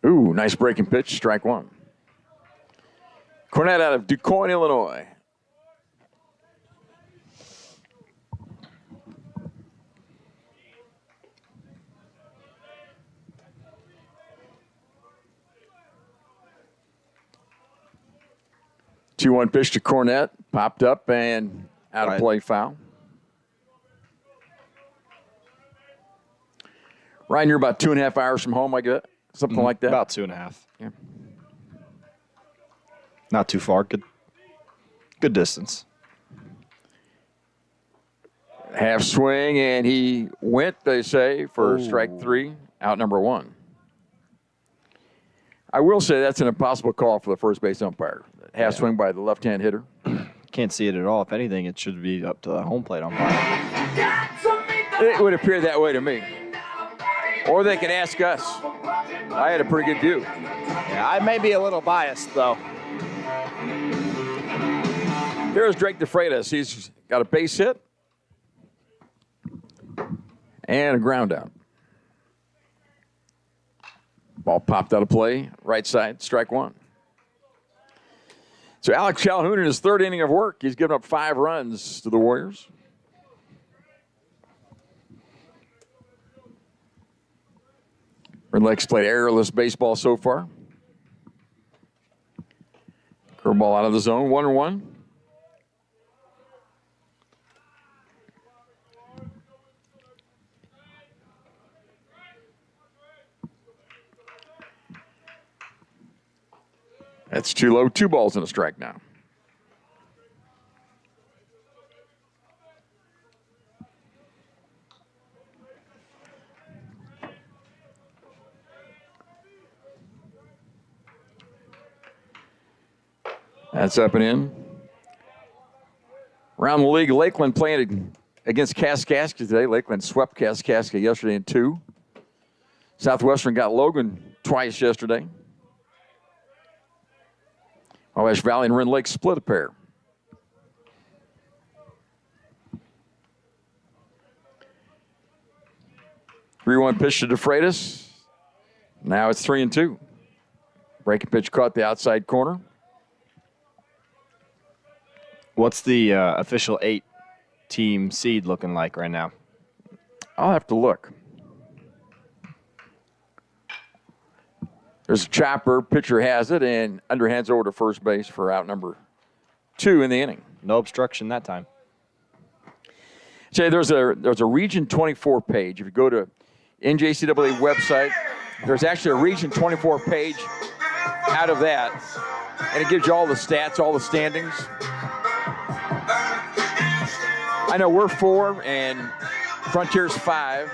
Ooh, nice breaking pitch, strike 1. Cornett out of DuQuoin, Illinois. Two-one pitch to Cornett, popped up and out of play, foul. Ryan, you're about 2.5 hours from home, I guess, something like that. About 2.5. Yeah. Not too far. Good distance. Half swing, and he went, they say, for strike 3, out number 1. I will say that's an impossible call for the first base umpire. Half swing by the left-hand hitter. Can't see it at all. If anything, it should be up to the home plate umpire. It would appear that way to me. Or they can ask us. I had a pretty good view. Yeah, I may be a little biased, though. Here's Drake DeFreitas. He's got a base hit and a ground out. Ball popped out of play, right side, strike 1. So Alex Calhoun in his third inning of work, he's given up 5 runs to the Warriors. Rend Lake's played errorless baseball so far. Curveball out of the zone, 1-1. That's too low. 2 balls and a strike now. That's up and in. Around the league, Lakeland playing against Kaskaskia today. Lakeland swept Kaskaskia yesterday in 2. Southwestern got Logan twice yesterday. Wabash Valley and Rend Lake split a pair. Three-one pitch to DeFreitas. Now it's 3-2. Breaking pitch caught the outside corner. What's the official 8-team seed looking like right now? I'll have to look. There's a chopper. Pitcher has it and underhands over to first base for out number 2 in the inning. No obstruction that time. Say there's a Region 24 page. If you go to NJCAA website, there's actually a Region 24 page out of that, and it gives you all the stats, all the standings. I know we're 4 and Frontier's 5.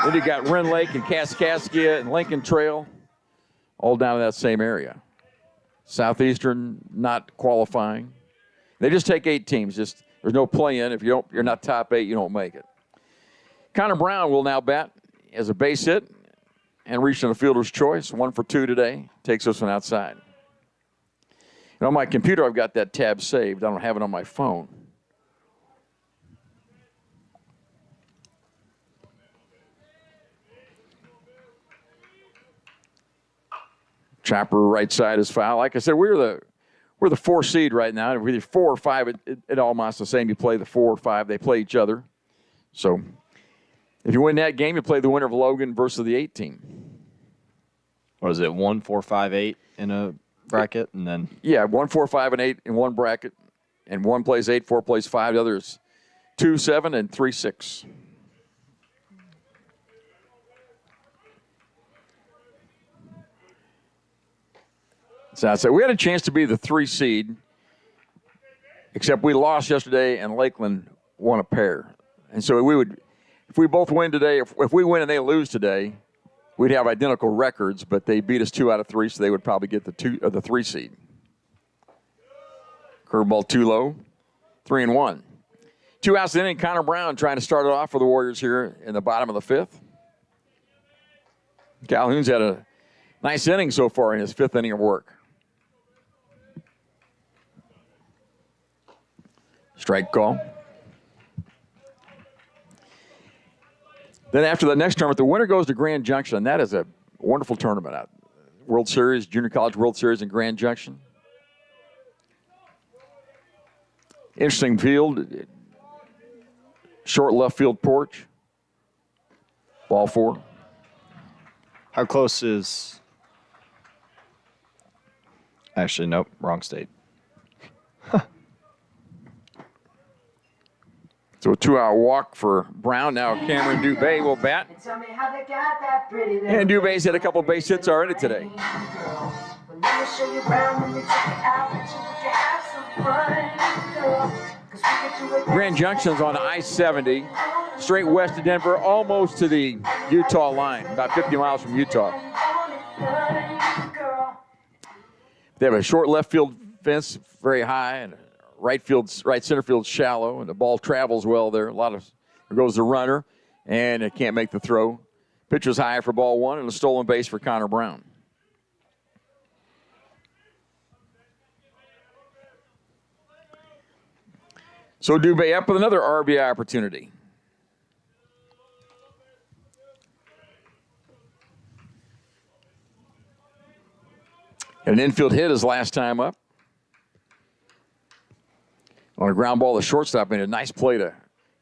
Then you got Rend Lake and Kaskaskia and Lincoln Trail, all down in that same area. Southeastern not qualifying. They just take 8 teams. There's no play-in. If you're not top 8, you don't make it. Connor Brown will now bat as a base hit and reach on a fielder's choice. 1 for 2 today. Takes this one outside. And on my computer, I've got that tab saved. I don't have it on my phone. Chopper right side is foul. Like I said, we're the 4 seed right now. If we're 4 or 5, it almost the same. You play the 4 or 5. They play each other. So if you win that game, you play the winner of Logan versus the 8 team. What is it, 1, 4, 5, 8 in a bracket? And then 1, 4, 5, and 8 in one bracket. And 1 plays 8, 4 plays 5. The other is 2, 7, and 3, 6. So I said we had a chance to be the 3 seed, except we lost yesterday and Lakeland won a pair. And so we would, if we both win today, if we win and they lose today, we'd have identical records, but they beat us 2 out of 3, so they would probably get the 3 seed. Curveball too low, 3-1. 2 outs in the inning. Connor Brown trying to start it off for the Warriors here in the bottom of the 5th. Calhoun's had a nice inning so far in his 5th inning of work. Strike call. Then after the next tournament, the winner goes to Grand Junction. That is a wonderful tournament out. World Series, Junior College World Series in Grand Junction. Interesting field. Short left field porch. Ball 4. How close is... Actually, nope, wrong state. So a 2-out walk for Brown. Now Cameron Dubé will bat. And Dubé's had a couple base hits already today. Grand Junction's on I-70, straight west of Denver, almost to the Utah line, about 50 miles from Utah. They have a short left field fence, very high, and right center field shallow, and the ball travels well there. There goes the runner, and it can't make the throw. Pitcher's high for ball 1, and a stolen base for Connor Brown. So Dubé up with another RBI opportunity. An infield hit his last time up. On a ground ball, the shortstop made a nice play to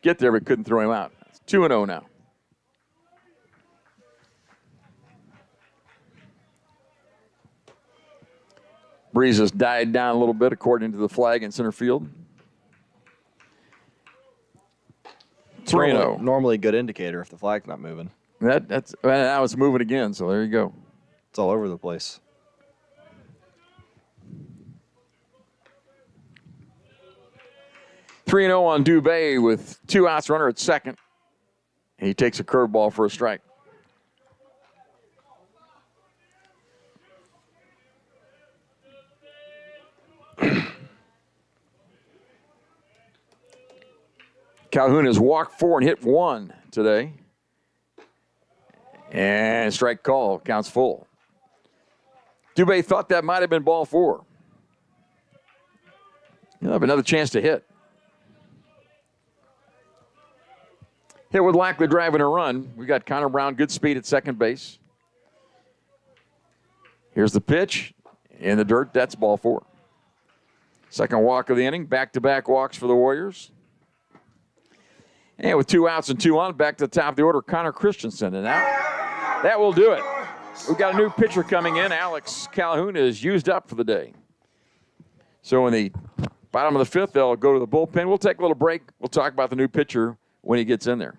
get there, but couldn't throw him out. It's 2-0 now. Breeze has died down a little bit, according to the flag in center field. 3-0. Normally a good indicator if the flag's not moving. Now it's moving again, so there you go. It's all over the place. Three 3-0 on Dubé with 2 outs, runner at second. He takes a curveball for a strike. Calhoun has walked 4 and hit 1 today. And strike call, counts full. Dubé thought that might have been ball 4. He'll have another chance to hit. Hit with likely driving a run. We got Connor Brown, good speed at second base. Here's the pitch in the dirt. That's ball 4. Second walk of the inning. Back-to-back walks for the Warriors. And with 2 outs and 2 on, back to the top of the order, Connor Christensen. And now that will do it. We've got a new pitcher coming in. Alex Calhoun is used up for the day. So in the bottom of the fifth, they'll go to the bullpen. We'll take a little break. We'll talk about the new pitcher when he gets in there.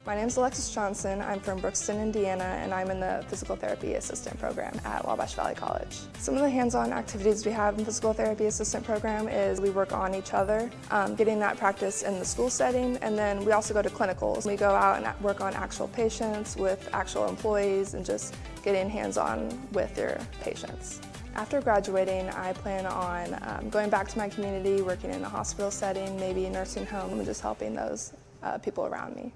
My name is Alexis Johnson. I'm from Brookston, Indiana, and I'm in the physical therapy assistant program at Wabash Valley College. Some of the hands-on activities we have in the physical therapy assistant program is we work on each other, getting that practice in the school setting, and then we also go to clinicals. We go out and work on actual patients with actual employees and just getting hands-on with your patients. After graduating, I plan on going back to my community, working in a hospital setting, maybe a nursing home, and just helping those people around me.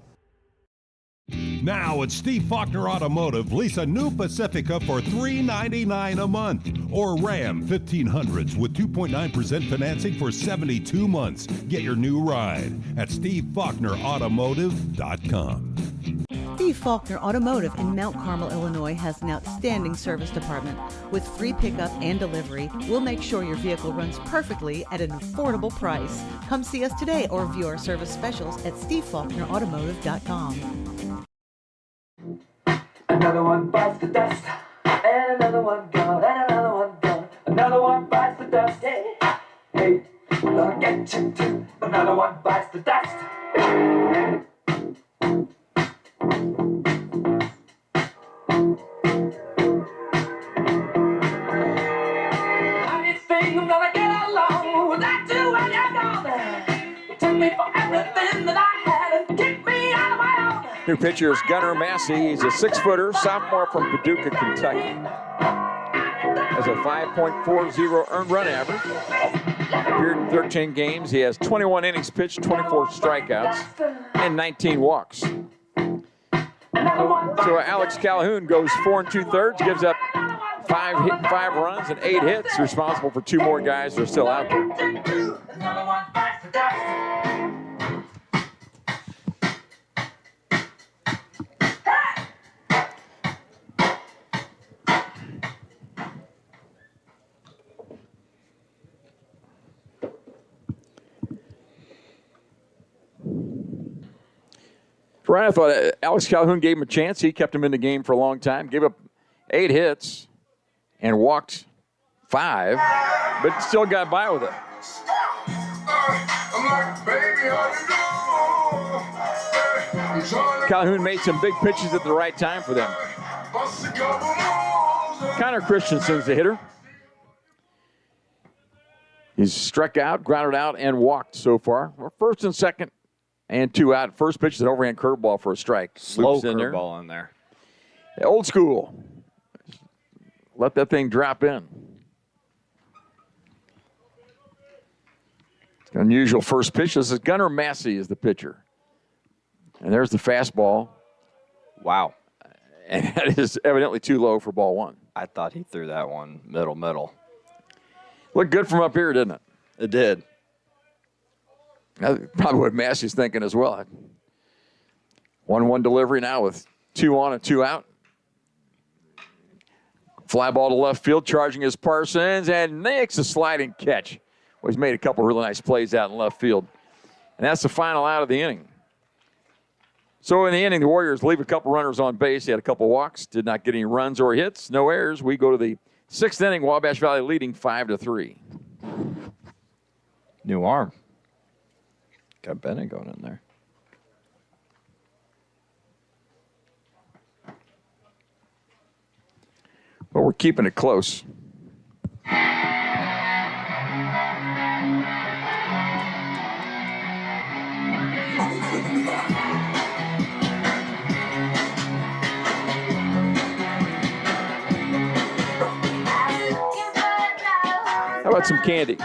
Now at Steve Faulkner Automotive, lease a new Pacifica for $399 a month or Ram 1500s with 2.9% financing for 72 months. Get your new ride at SteveFaulknerAutomotive.com. Steve Faulkner Automotive in Mount Carmel, Illinois has an outstanding service department. With free pickup and delivery, we'll make sure your vehicle runs perfectly at an affordable price. Come see us today or view our service specials at SteveFaulknerAutomotive.com. Another one bites the dust, and another one gone, and another one gone. Another one bites the dust, hey, hey, gonna get you too. Another one bites the dust. I just think I'm gonna get along without you when you're gone. You took me for everything that I had and kicked me out of my own. New pitcher is Gunnar Massey. He's a 6-footer, sophomore from Paducah, Kentucky. Has a 5.40 earned run average. Appeared in 13 games. He has 21 innings pitched, 24 strikeouts, and 19 walks. So Alex Calhoun goes 4 2/3, gives up 5 runs and 8 hits, responsible for 2 more guys that are still out there. Ryan, I thought Alex Calhoun gave him a chance. He kept him in the game for a long time. Gave up 8 hits and walked 5, but still got by with it. Calhoun made some big pitches at the right time for them. Connor Christensen's the hitter. He's struck out, grounded out, and walked so far. We're first and second. And 2 out. First pitch is an overhand curveball for a strike. Slow curveball in there. Old school. Let that thing drop in. It's an unusual first pitch. This is Gunnar Massey is the pitcher. And there's the fastball. Wow. And that is evidently too low for ball 1. I thought he threw that one middle. Looked good from up here, didn't it? It did. That's probably what Massey's thinking as well. 1-1 delivery now with 2 on and 2 out. Fly ball to left field, charging is Parsons, and makes a sliding catch. Well, he's made a couple really nice plays out in left field. And that's the final out of the inning. So in the inning, the Warriors leave a couple runners on base. They had a couple walks, did not get any runs or hits, no errors. We go to the 6th inning, Wabash Valley leading 5-3. New arm. Got Bennett going in there. Well, we're keeping it close. How about some candy?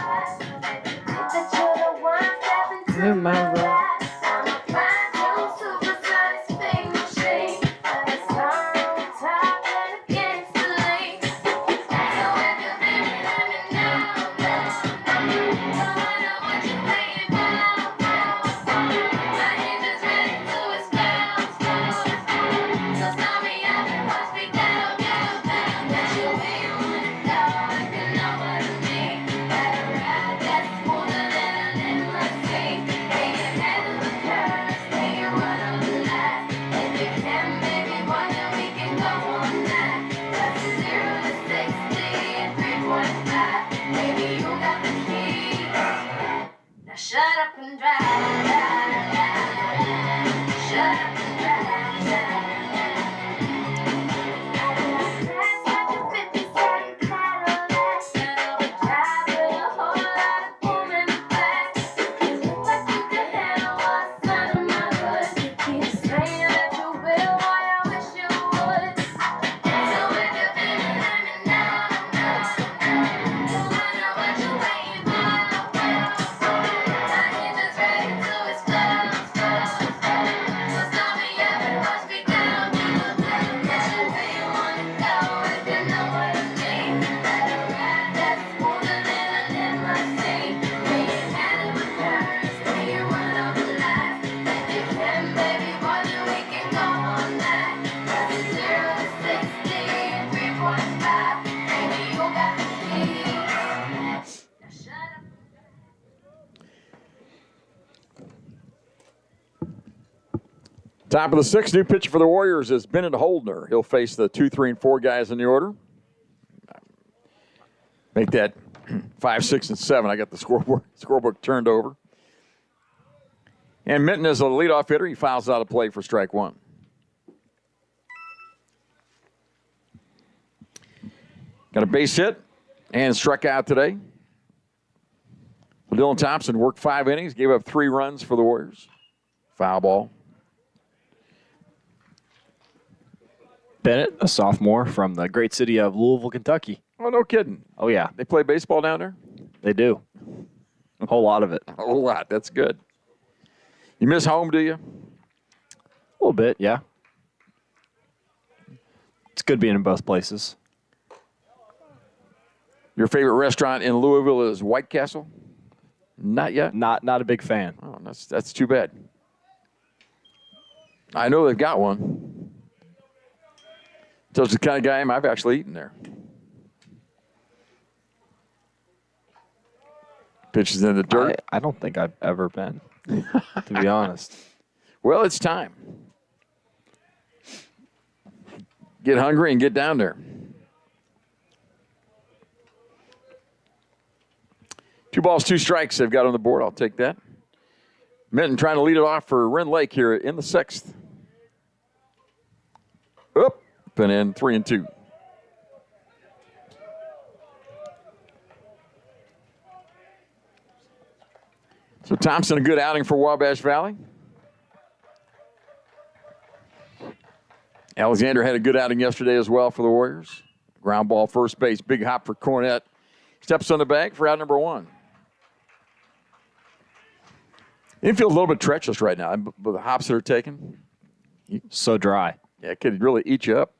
Top of the sixth, new pitcher for the Warriors is Bennett Holdner. He'll face the 2, 3, and 4 guys in the order. Make that 5, 6, and 7. I got the scorebook turned over. And Minton is a leadoff hitter. He fouls out of play for strike 1. Got a base hit and struck out today. Dylan Thompson worked 5 innings, gave up 3 runs for the Warriors. Foul ball. Bennett, a sophomore from the great city of Louisville, Kentucky. Oh, no kidding. Oh, yeah. They play baseball down there? They do. A whole lot of it. A whole lot. That's good. You miss home, do you? A little bit, yeah. It's good being in both places. Your favorite restaurant in Louisville is White Castle? Not yet? Not a big fan. Oh, that's too bad. I know they've got one. Those are the kind of guy I've actually eaten there. Pitches in the dirt. I don't think I've ever been, to be honest. Well, it's time. Get hungry and get down there. 2 balls, 2 strikes they've got on the board. I'll take that. Minton trying to lead it off for Rend Lake here in the 6th. Up and in 3 and 2. So Thompson, a good outing for Wabash Valley. Alexander had a good outing yesterday as well for the Warriors. Ground ball, first base, big hop for Cornett. Steps on the bag for out number 1. Infield a little bit treacherous right now, but the hops that are taken. So dry. Yeah, it could really eat you up.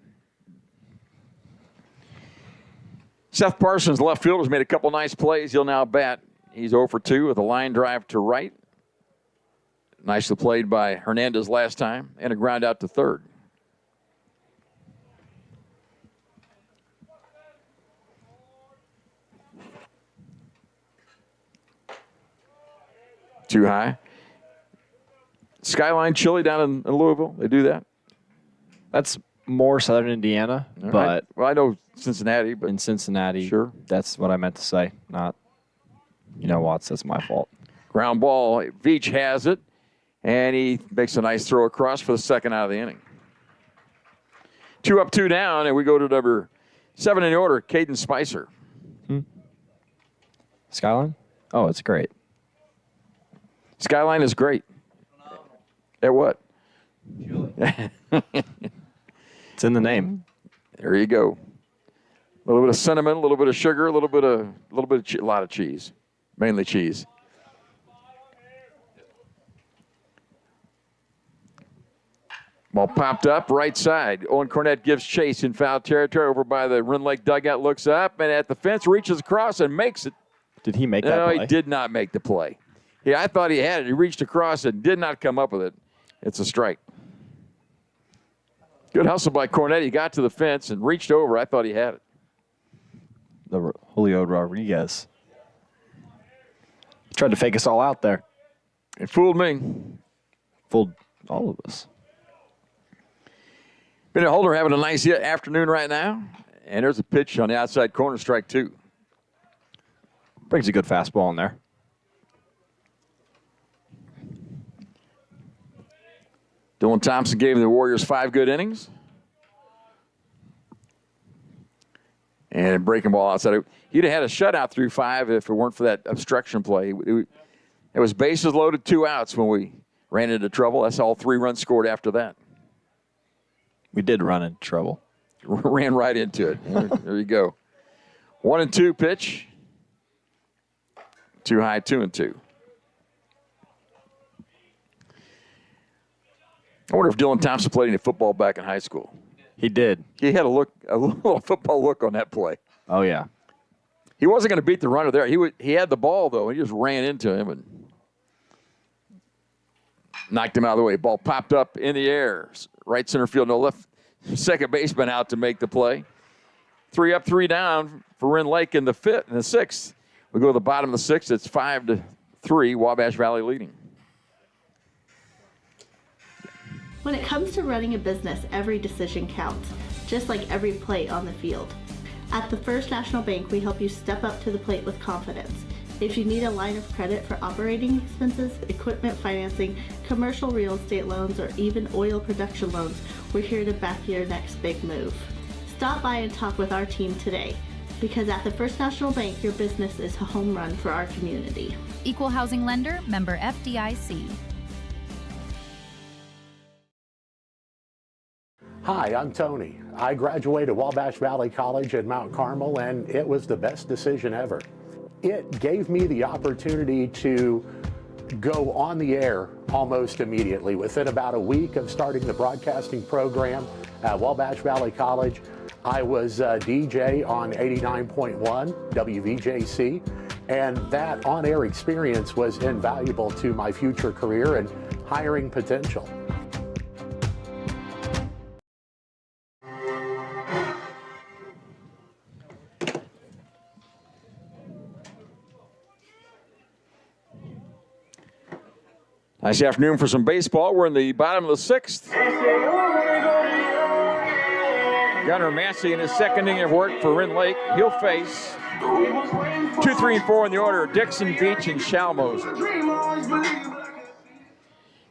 Seth Parsons, left fielder, has made a couple nice plays. He'll now bat. He's 0 for 2 with a line drive to right. Nicely played by Hernandez last time, and a ground out to third. Too high. Skyline Chili down in Louisville, they do that? That's more southern Indiana, but well, I know Cincinnati, but in Cincinnati, sure, that's what I meant to say. Not, Watts. That's my fault. Ground ball. Veach has it, and he makes a nice throw across for the second out of the inning. 2 up, 2 down, and we go to number 7 in the order, Caden Spicer. Skyline? Oh, it's great. Skyline is great. At what? It's in the name. There you go. A little bit of cinnamon, a little bit of sugar, a lot of cheese, mainly cheese. Ball popped up, right side. Owen Cornett gives chase in foul territory over by the Rend Lake dugout, looks up, and at the fence, reaches across and makes it. Did he make that play? No, he did not make the play. Yeah, I thought he had it. He reached across and did not come up with it. It's a strike. Good hustle by Cornett. He got to the fence and reached over. I thought he had it. The Julio Rodriguez. Tried to fake us all out there. It fooled me. Fooled all of us. Bennett Holder having a nice afternoon right now. And there's a pitch on the outside corner, strike 2. Brings a good fastball in there. Dylan Thompson gave the Warriors 5 good innings. And breaking ball outside. He'd have had a shutout through 5 if it weren't for that obstruction play. It was bases loaded, 2 outs when we ran into trouble. That's all 3 runs scored after that. We did run into trouble. Ran right into it. There you go. 1 and 2 pitch. Too high, 2 and 2. I wonder if Dylan Thompson played any football back in high school. He did. He had a little football look on that play. Oh, yeah. He wasn't going to beat the runner there. He had the ball, though. He just ran into him and knocked him out of the way. Ball popped up in the air. Right center field, no left. Second baseman out to make the play. 3 up, 3 down for Rend Lake in the 6th. We go to the bottom of the 6th. It's 5-3, Wabash Valley leading. When it comes to running a business, every decision counts, just like every play on the field. At the First National Bank, we help you step up to the plate with confidence. If you need a line of credit for operating expenses, equipment financing, commercial real estate loans, or even oil production loans, we're here to back your next big move. Stop by and talk with our team today, because at the First National Bank, your business is a home run for our community. Equal housing lender, member FDIC. Hi, I'm Tony. I graduated Wabash Valley College at Mount Carmel, and it was the best decision ever. It gave me the opportunity to go on the air almost immediately. Within about a week of starting the broadcasting program at Wabash Valley College, I was a DJ on 89.1 WVJC, and that on-air experience was invaluable to my future career and hiring potential. Nice afternoon for some baseball. We're in the bottom of the sixth. Gunnar Massey in his second inning of work for Rend Lake. He'll face 2, 3, and 4 in the order: Dixon, Beach, and Schalmoser.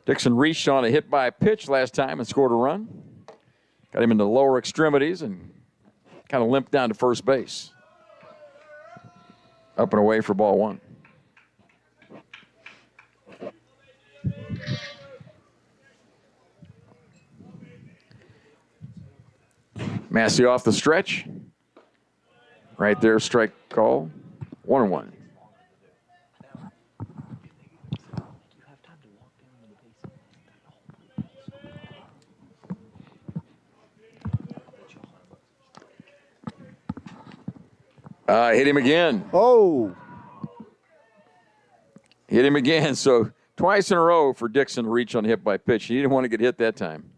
Dixon reached on a hit by a pitch last time and scored a run. Got him in the lower extremities and kind of limped down to first base. Up and away for ball one. Massey off the stretch. Right there, strike call. 1-1. Hit him again. Oh. Hit him again. So twice in a row for Dixon to reach on a hit by pitch. He didn't want to get hit that time.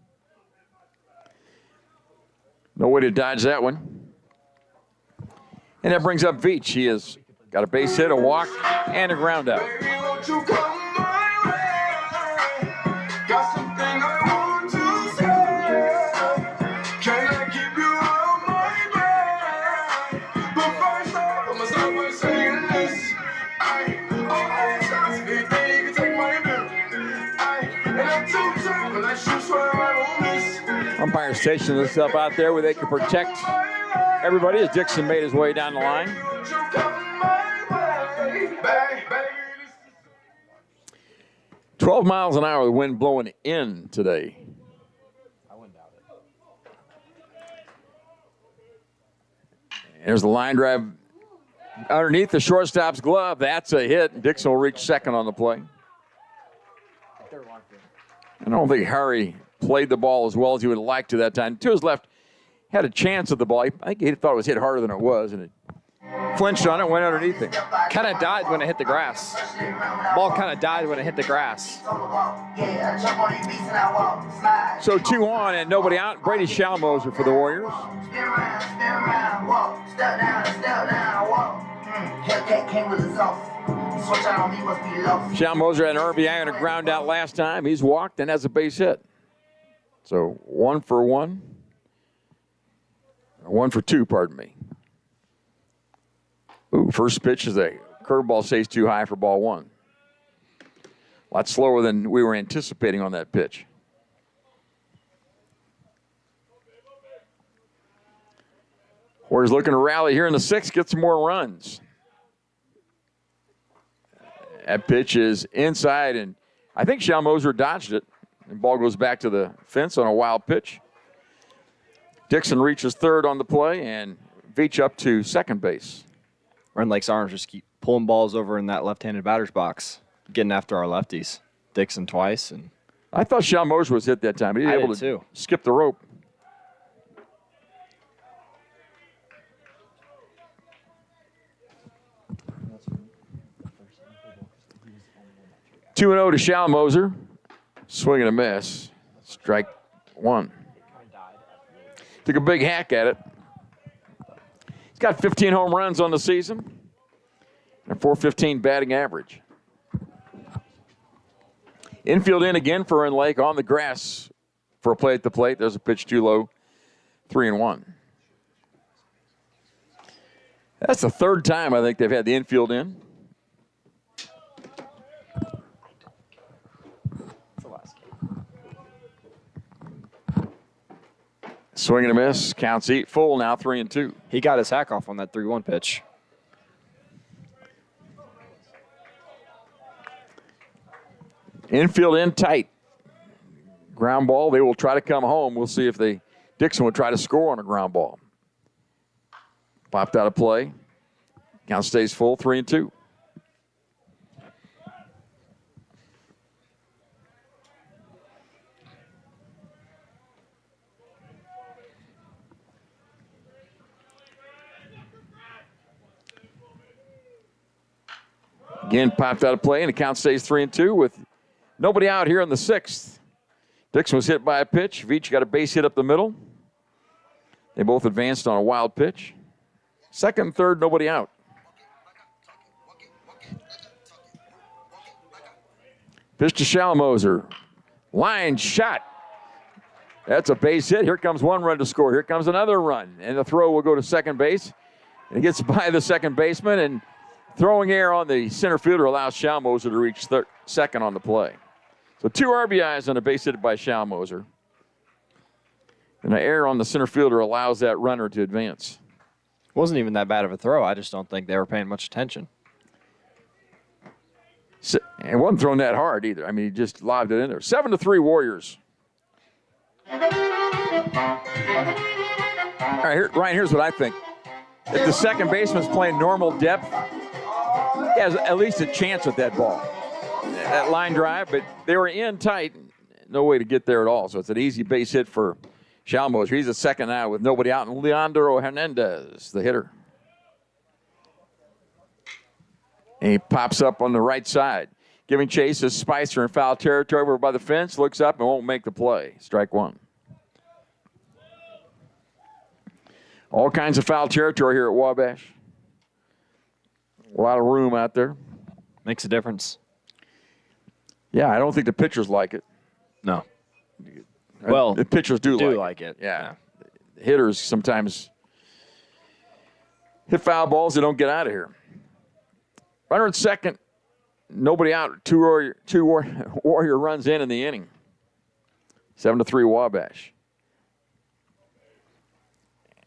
No way to dodge that one. And that brings up Veach. He has got a base hit, a walk, and a ground out. Umpires stationing themselves out there where they can protect everybody as Dixon made his way down the line. "12 miles an hour, the wind blowing in today." There's the line drive underneath the shortstop's glove. That's a hit. Dixon will reach second on the play. I don't think Harry played the ball as well as he would have liked to that time. To his left, had a chance at the ball. I think he thought it was hit harder than it was, and it flinched on it, went underneath him. Kind of died when it hit the grass. Ball kind of died when it hit the grass. So 2 on and nobody out. Brady Schalmoser for the Warriors. Schalmoser had an RBI and a ground out last time. He's walked and has a base hit. So 1 for 1. 1 for 2, pardon me. Ooh, first pitch is a curveball, stays too high for ball 1. A lot slower than we were anticipating on that pitch. Warriors looking to rally here in the 6th, get some more runs. That pitch is inside, and I think Schalmoser dodged it. And ball goes back to the fence on a wild pitch. Dixon reaches third on the play, and Veach up to second base. Rend Lake's arms just keep pulling balls over in that left-handed batter's box, getting after our lefties. Dixon twice. And I thought Schalmoser was hit that time. He was able to skip the rope. Two and 0 to Schalmoser. Swing and a miss. Strike 1. Took a big hack at it. He's got 15 home runs on the season and a .415 batting average. Infield in again for Rend Lake on the grass for a play at the plate. There's a pitch too low, 3-1. That's the third time I think they've had the infield in. Swing and a miss. Counts 8 full, now 3-2. He got his hack off on that 3-1 pitch. Infield in tight. Ground ball. They will try to come home. We'll see if Dixon will try to score on a ground ball. Popped out of play. Count stays full, 3-2. Again, popped out of play, and the count stays 3-2 with nobody out here in the 6th. Dixon was hit by a pitch. Veach got a base hit up the middle. They both advanced on a wild pitch. Second and third, nobody out. Pitch to Schalmoser. Line shot. That's a base hit. Here comes one run to score. Here comes another run. And the throw will go to second base. And it gets by the second baseman, and throwing air on the center fielder allows Schalmoser to reach second on the play. So 2 RBIs on a base hit by Schalmoser. And the air on the center fielder allows that runner to advance. Wasn't even that bad of a throw. I just don't think they were paying much attention. So, it wasn't thrown that hard either. I mean, he just lobbed it in there. 7-3 Warriors. All right, Ryan, here's what I think. If the second baseman's playing normal depth, he has at least a chance with that ball. That line drive, but they were in tight. No way to get there at all. So it's an easy base hit for Schalmoser. He's a second now with nobody out. And Leandro Hernandez, the hitter. And he pops up on the right side. Giving chase is Spicer in foul territory over by the fence. Looks up and won't make the play. Strike one. All kinds of foul territory here at Wabash. A lot of room out there. Makes a difference. Yeah, I don't think the pitchers like it. No. Well, the pitchers do like it. Yeah. Hitters sometimes hit foul balls. They don't get out of here. Runner at second. Nobody out. Two Warrior runs in the inning. 7-3 Wabash.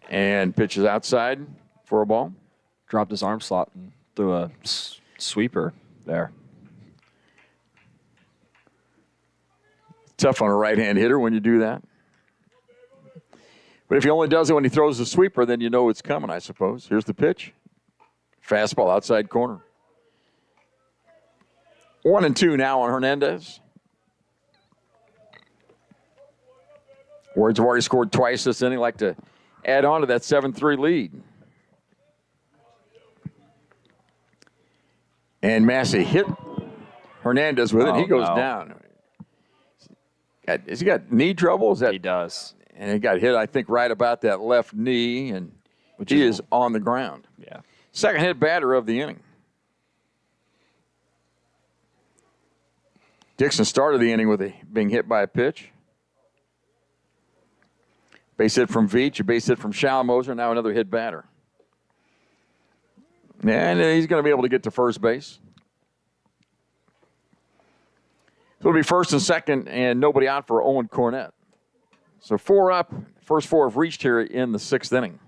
And pitches outside for a ball. Dropped his arm slot and threw a sweeper there. Tough on a right-hand hitter when you do that. But if he only does it when he throws the sweeper, then you know it's coming, I suppose. Here's the pitch. Fastball outside corner. 1-2 now on Hernandez. Warriors have already scored twice this inning. Like to add on to that 7-3 lead. And Massey hit Hernandez with it. He goes down. Has he got knee trouble? He does. And he got hit, I think, right about that left knee, and he is on the ground. Yeah. Second hit batter of the inning. Dixon started the inning with being hit by a pitch. Base hit from Veach, a base hit from Schalmoser, now another hit batter. And he's going to be able to get to first base. So it'll be first and second, and nobody out for Owen Cornett. So 4 up. First 4 have reached here in the 6th inning.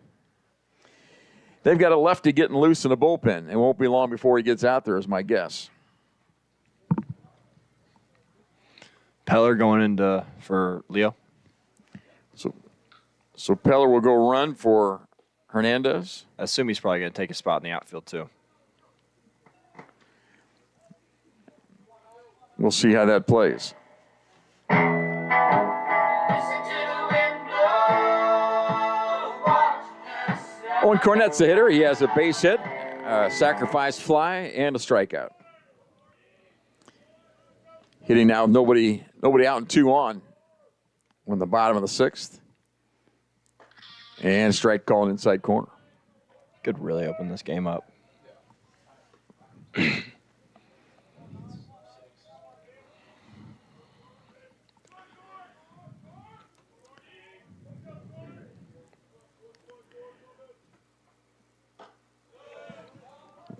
They've got a lefty getting loose in the bullpen. It won't be long before he gets out there, is my guess. Peller going into for Leo. So Peller will go run for Hernandez. I assume he's probably going to take a spot in the outfield, too. We'll see how that plays. Owen Cornett's the hitter. He has a base hit, a sacrifice fly, and a strikeout. Hitting now, nobody out and 2 on. We're in the bottom of the 6th. And strike called inside corner. Could really open this game up.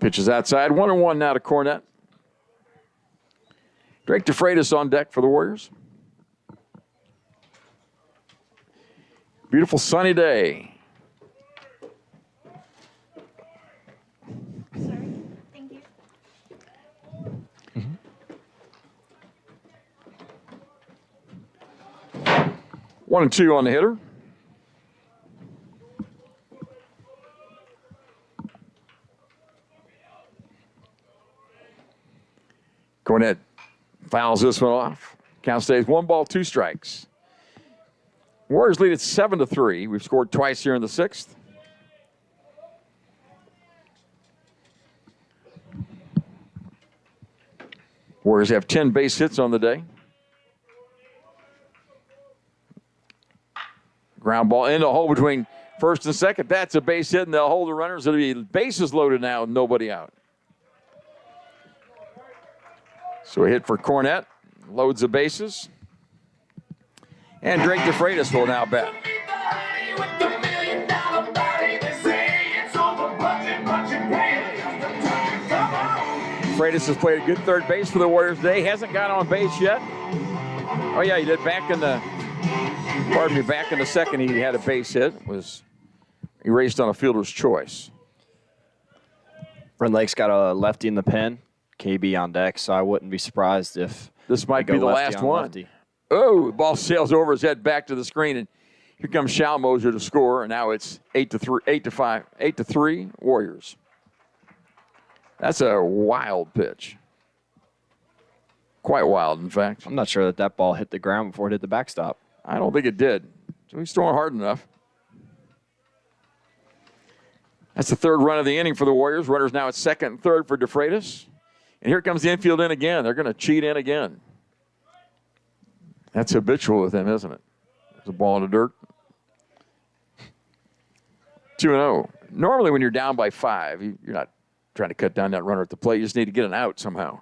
Pitches outside. 1-1 now to Cornett. Drake DeFreitas on deck for the Warriors. Beautiful sunny day. Sorry. Thank you. 1-2 on the hitter. Cornett fouls this one off. Count stays 1 ball, 2 strikes. Warriors lead at 7-3. We've scored twice here in the 6th. Warriors have 10 base hits on the day. Ground ball in the hole between first and second. That's a base hit, and they'll hold the runners. It'll be bases loaded now, nobody out. So a hit for Cornett. Loads the bases. And Drake DeFreitas will now bat. Freitas has played a good third base for the Warriors today. Hasn't got on base yet. Oh, yeah, he did. Back in the second, he had a base hit. He raced on a fielder's choice. Rend Lake's got a lefty in the pen, KB on deck, so I wouldn't be surprised if this might be the last one. Lefty. Oh, the ball sails over his head back to the screen, and here comes Schalmoser to score, and now it's 8-3 Warriors. That's a wild pitch. Quite wild, in fact. I'm not sure that ball hit the ground before it hit the backstop. I don't think it did. So he's throwing hard enough. That's the 3rd run of the inning for the Warriors. Runners now at 2nd and 3rd for DeFreitas. And here comes the infield in again. They're going to cheat in again. That's habitual with him, isn't it? There's a ball in the dirt. 2-0. Normally when you're down by 5, you're not trying to cut down that runner at the plate. You just need to get an out somehow.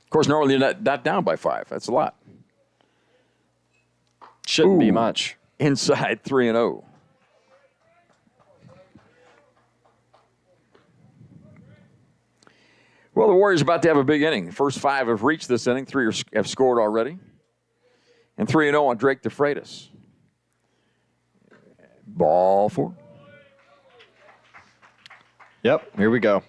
Of course, normally you're not down by 5. That's a lot. Shouldn't be much. Inside 3-0. Well, the Warriors are about to have a big inning. The first 5 have reached this inning. 3 have scored already. And 3-0 on Drake DeFreitas. Ball 4. Yep, here we go.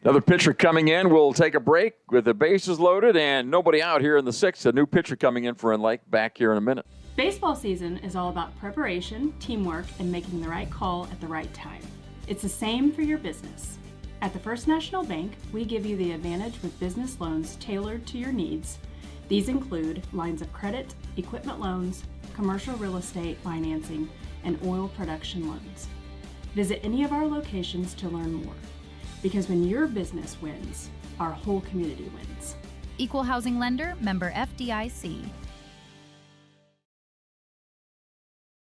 Another pitcher coming in. We'll take a break with the bases loaded and nobody out here in the 6th. A new pitcher coming in for Rend Lake. Back here in a minute. Baseball season is all about preparation, teamwork, and making the right call at the right time. It's the same for your business. At the First National Bank, we give you the advantage with business loans tailored to your needs. These include lines of credit, equipment loans, commercial real estate financing, and oil production loans. Visit any of our locations to learn more. Because when your business wins, our whole community wins. Equal housing lender, member FDIC.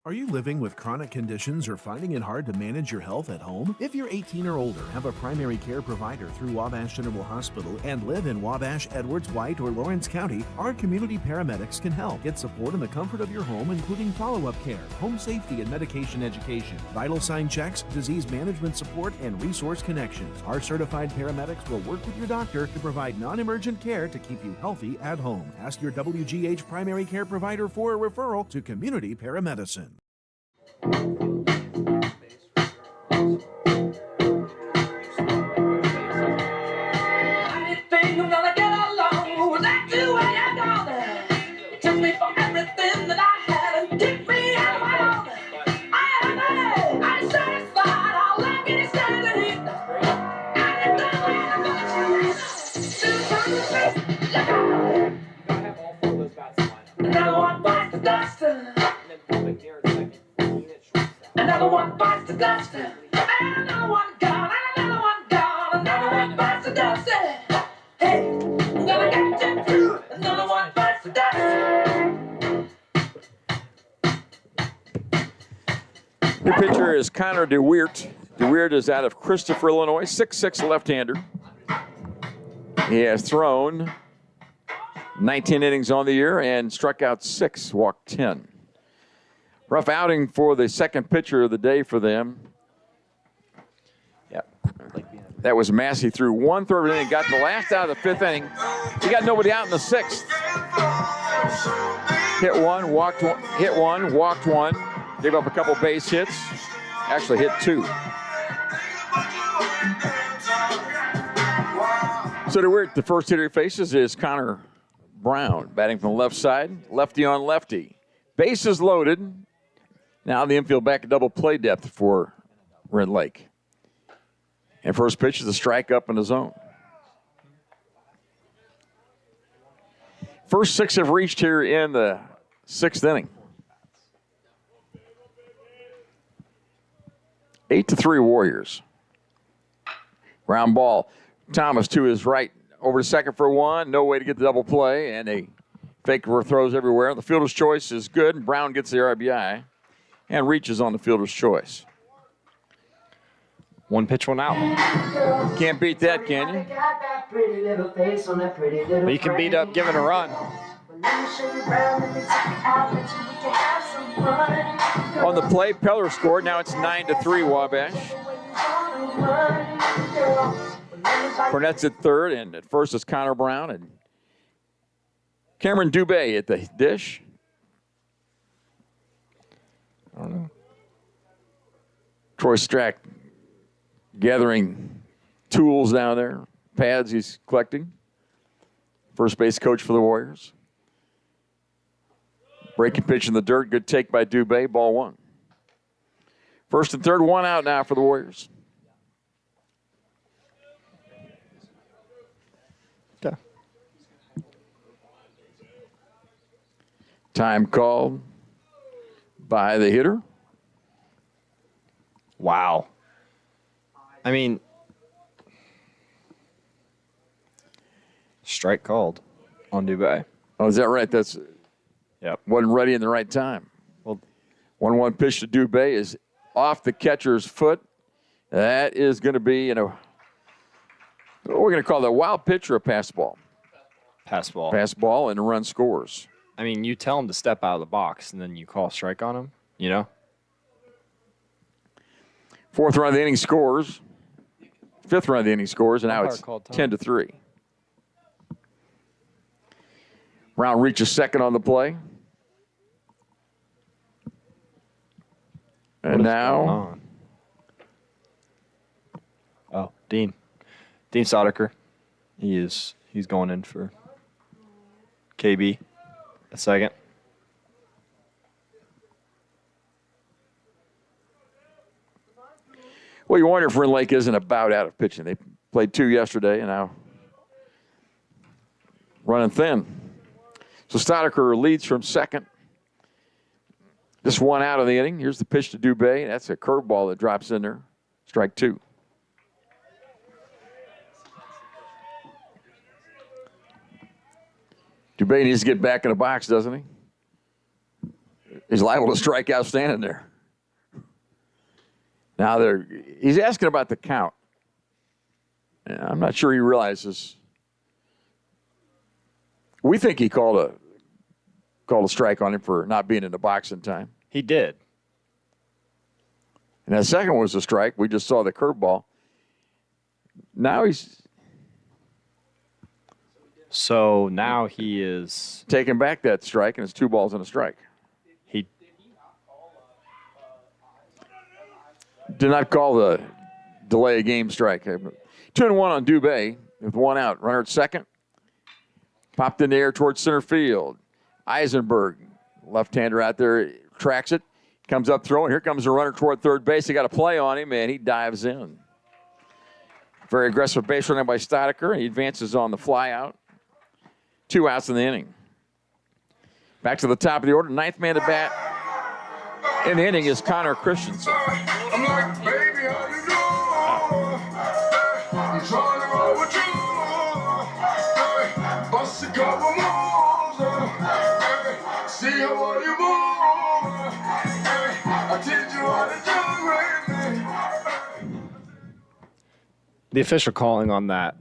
Are you living with chronic conditions or finding it hard to manage your health at home? If you're 18 or older, have a primary care provider through Wabash General Hospital, and live in Wabash, Edwards, White, or Lawrence County, our community paramedics can help. Get support in the comfort of your home, including follow-up care, home safety and medication education, vital sign checks, disease management support, and resource connections. Our certified paramedics will work with your doctor to provide non-emergent care to keep you healthy at home. Ask your WGH primary care provider for a referral to community paramedicine. Another one bites the dust. Another one gone. Another one gone. Another one bites the dust. Hey, I'm gonna get you. Another one bites the dust. New pitcher is Connor DeWeert. DeWeert is out of Christopher, Illinois, 6'6" left-hander. He has thrown 19 innings on the year and struck out 6, walked 10. Rough outing for the second pitcher of the day for them. Yep. That was Massey threw 1/3 of the inning, got the last out of the 5th inning. He got nobody out in the 6th. Hit one, walked one, gave up a couple base hits. Actually hit 2. So the first hitter he faces is Connor Brown, batting from the left side, lefty on lefty. Bases loaded. Now the infield back at double play depth for Rend Lake. And first pitch is a strike up in the zone. First 6 have reached here in the 6th inning. 8-3 Warriors. Ground ball. Thomas to his right, over to second for 1. No way to get the double play, and a fake for throws everywhere. The fielder's choice is good, and Brown gets the RBI and reaches on the fielder's choice. 1 pitch, 1 out. Can't beat that, can you? But you can beat up giving a run. On the play, Peller scored. Now it's 9-3 Wabash. Cornett's at third, and at first is Connor Brown and Cameron Dubé at the dish. I don't know. Troy Strack gathering tools down there, pads he's collecting. First base coach for the Warriors. Breaking pitch in the dirt, good take by Dubé, ball 1. First and third, 1 out now for the Warriors. Okay. Time called by the hitter. Wow. I mean, strike called on Dubé. Oh, is that right? That's wasn't ready in the right time. Well, 1-1 pitch to Dubé is off the catcher's foot. That is going to be, what we're going to call that, a wild pitch or a pass ball. Pass ball. Pass ball, and the run scores. I mean, you tell him to step out of the box, and then you call a strike on him, you know? 4th run of the inning scores. 5th run of the inning scores, and now it's Umpire called 10-3. Brown reaches second on the play. And now, Dean Soderker. He's going in for KB a second. well, you wonder if Rend Lake isn't about out of pitching. They played 2 yesterday, and now running thin. So Stoddard leads from second. Just 1 out of the inning. Here's the pitch to Dubé. That's a curveball that drops in there. Strike 2. Dubé needs to get back in the box, doesn't he? He's liable to strike out standing there. Now he's asking about the count. I'm not sure he realizes. We think he called a strike on him for not being in the box in time. He did. And that second was a strike. We just saw the curveball. Now he's So now he is taking back that strike, and it's 2 balls and a strike. He did not call the delay a game strike. 2-1 on Dubé with 1 out. Runner at second. Popped in the air towards center field. Eisenberg, left-hander out there, tracks it. Comes up throwing. Here comes the runner toward third base. They got a play on him, and he dives in. Very aggressive base running by Stoddard. He advances on the fly out. 2 outs in the inning. Back to the top of the order. 9th man to bat in the inning is Connor Christensen. I'm like, baby, how you doing? I'm trying to roll with you. Bust a couple moves. See how you move. I teach you how to do it. The official calling on that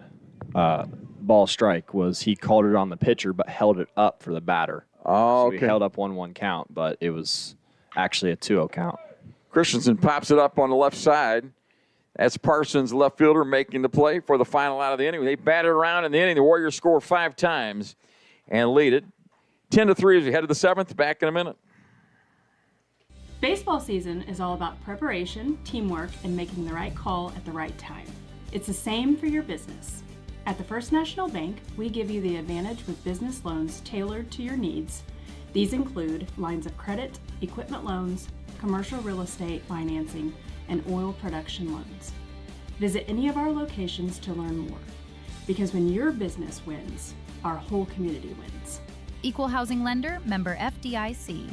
ball strike was he called it on the pitcher but held it up for the batter. Oh, so he held up 1-1 count, but it was actually a 2-0 count. Christensen pops it up on the left side. That's Parsons, the left fielder, making the play for the final out of the inning. They batted around in the inning. The Warriors score 5 times and lead it 10-3 as we head to the 7th. Back in a minute. Baseball season is all about preparation, teamwork, and making the right call at the right time. It's the same for your business. At the First National Bank, we give you the advantage with business loans tailored to your needs. These include lines of credit, equipment loans, commercial real estate financing, and oil production loans. Visit any of our locations to learn more. Because when your business wins, our whole community wins. Equal housing lender, member FDIC.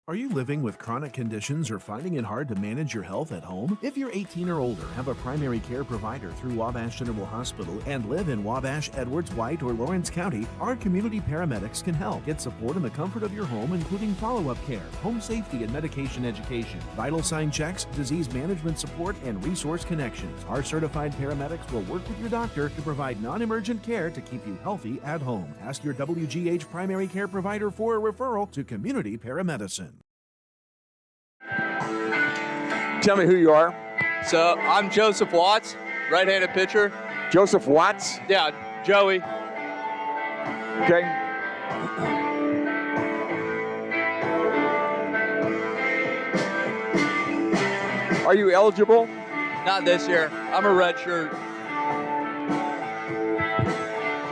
Are you living with chronic conditions or finding it hard to manage your health at home? If you're 18 or older, have a primary care provider through Wabash General Hospital, and live in Wabash, Edwards, White, or Lawrence County, our community paramedics can help. Get support in the comfort of your home, including follow-up care, home safety and medication education, vital sign checks, disease management support, and resource connections. Our certified paramedics will work with your doctor to provide non-emergent care to keep you healthy at home. Ask your WGH primary care provider for a referral to community paramedicine. Tell me who you are. So I'm Joseph Watts, right-handed pitcher. Joseph Watts? Yeah, Joey. Okay. Are you eligible? Not this year. I'm a redshirt.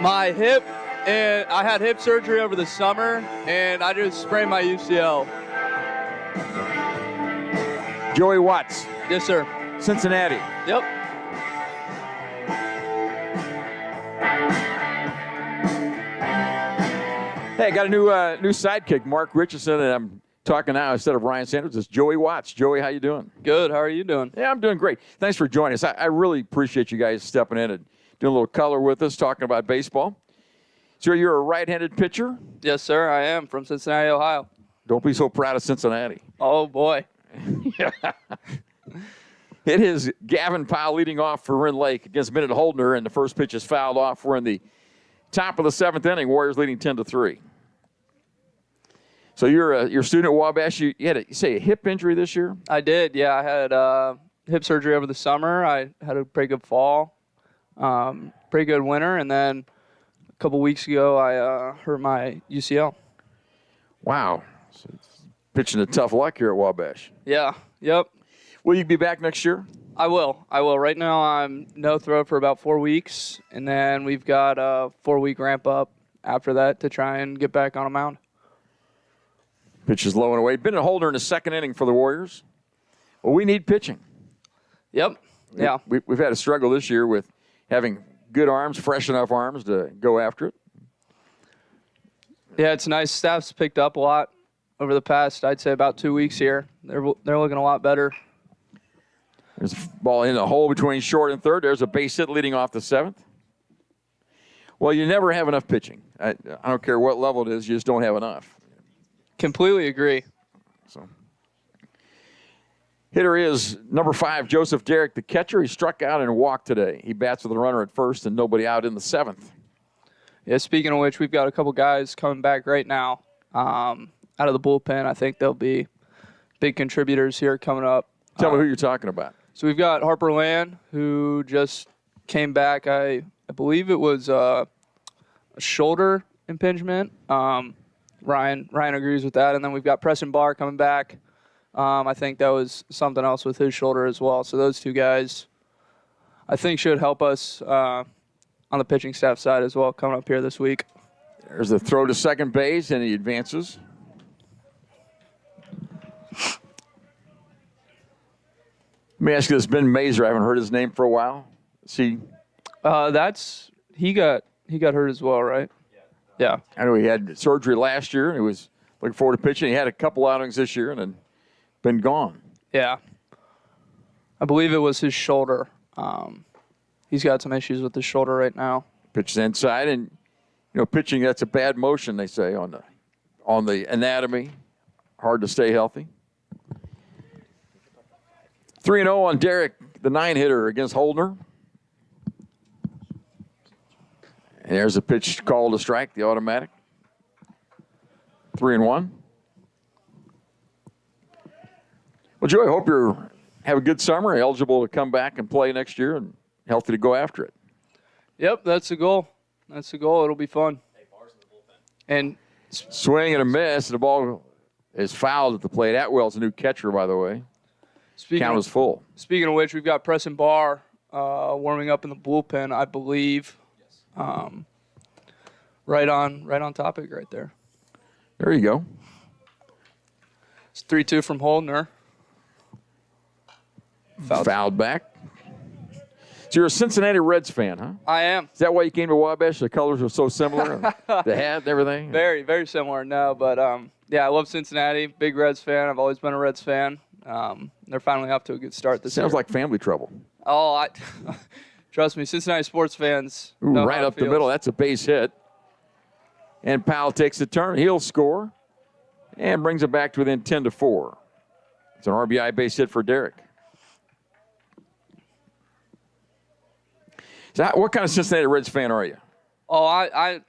My hip, and I had hip surgery over the summer, and I just sprained my UCL. Joey Watts. Yes, sir. Cincinnati. Yep. Hey, I got a new sidekick, Mark Richardson, and I'm talking now instead of Ryan Sanders. It's Joey Watts. Joey, how you doing? Good. How are you doing? Yeah, I'm doing great. Thanks for joining us. I really appreciate you guys stepping in and doing a little color with us, talking about baseball. So you're a right-handed pitcher? Yes, sir. I am from Cincinnati, Ohio. Don't be so proud of Cincinnati. Oh, boy. It is Gavin Powell leading off for Rend Lake against Minute Holdner, and the first pitch is fouled off. We're in the top of the 7th inning. Warriors leading 10-3. So you're a student at Wabash. You had a hip injury this year? I did, yeah. I had hip surgery over the summer. I had a pretty good fall, pretty good winter, and then a couple weeks ago I hurt my UCL. Wow. So pitching a tough luck here at Wabash. Yeah, yep. Will you be back next year? I will. Right now I'm no throw for about 4 weeks, and then we've got a 4-week ramp up after that to try and get back on a mound. Pitch is low and away. Been a holder in the 2nd inning for the Warriors. Well, we need pitching. Yep. Yeah. We've had a struggle this year with having good arms, fresh enough arms to go after it. Yeah, it's nice. Staff's picked up a lot over the past, I'd say, about 2 weeks here. They're looking a lot better. There's a ball in the hole between short and third. There's a base hit leading off the 7th. Well, you never have enough pitching. I don't care what level it is. You just don't have enough. Completely agree. So, hitter is number 5, Joseph Derrick, the catcher. He struck out and walked today. He bats with a runner at first and nobody out in the 7th. Yeah, speaking of which, we've got a couple guys coming back right now out of the bullpen. I think they'll be big contributors here coming up. Tell me who you're talking about. So we've got Harper Land, who just came back. I believe it was a shoulder impingement. Ryan agrees with that. And then we've got Preston Barr coming back. I think that was something else with his shoulder as well. So those 2 guys, I think, should help us on the pitching staff side as well coming up here this week. There's a throw to second base, and he advances. Let me ask you this, Ben Mazer, I haven't heard his name for a while. He got hurt as well, right? Yeah. I know he had surgery last year, and he was looking forward to pitching. He had a couple outings this year and then been gone. Yeah. I believe it was his shoulder. He's got some issues with his shoulder right now. Pitches inside, and pitching, that's a bad motion, they say, on the anatomy. Hard to stay healthy. 3-0 on Derrick, the 9-hitter against Holdner. And there's a pitch called a strike, the automatic. 3-1. Well, Joey, I hope you have a good summer, eligible to come back and play next year, and healthy to go after it. Yep, that's the goal. That's the goal. It'll be fun. And swing and a miss, and the ball is fouled at the plate. Atwell's a new catcher, by the way. Count is full. Speaking of which, we've got Preston Barr warming up in the bullpen, I believe. Right on topic right there. There you go. It's 3-2 from Holdner. Fouled back. So you're a Cincinnati Reds fan, huh? I am. Is that why you came to Wabash? The colors are so similar, the hat and everything? Very, very similar, no. But, yeah, I love Cincinnati. Big Reds fan. I've always been a Reds fan. They're finally off to a good start this year. Sounds like family trouble. Oh, trust me, Cincinnati sports fans Ooh, know right how it up the feels. middle. That's a base hit. And Powell takes a turn. He'll score and brings it back to within 10-4. It's an RBI base hit for Derek. So what kind of Cincinnati Reds fan are you? Oh, I'm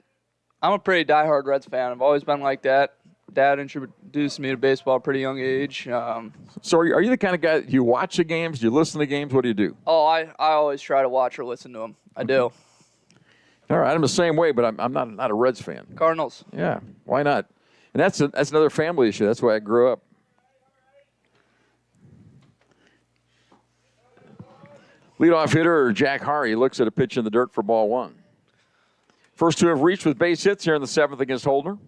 a pretty diehard Reds fan. I've always been like that. Dad introduced me to baseball at a pretty young age. So are you the kind of guy that you watch the games? Do you listen to the games? What do you do? Oh, I always try to watch or listen to them. I do. All right, I'm the same way, but I'm not a Reds fan. Cardinals. Yeah, why not? And that's another family issue. That's why I grew up. Leadoff hitter Jack Hari looks at a pitch in the dirt for ball one. First two have reached with base hits here in the seventh against Holdner.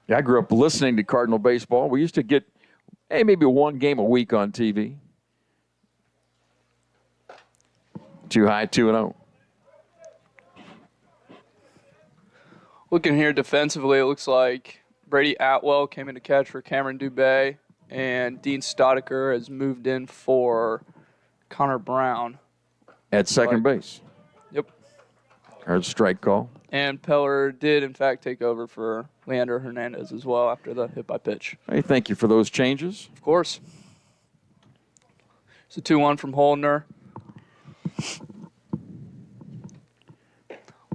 Yeah, I grew up listening to Cardinal baseball. We used to get maybe one game a week on TV. Too high, 2-0. Looking here defensively, it looks like Brady Atwell came in to catch for Cameron Dubé, and Dean Stodiker has moved in for Connor Brown. At second base. Yep. Heard strike call. And Peller did, in fact, take over for Leandro Hernandez as well after the hit by pitch. Hey, thank you for those changes. Of course. It's a 2-1 from Holdner.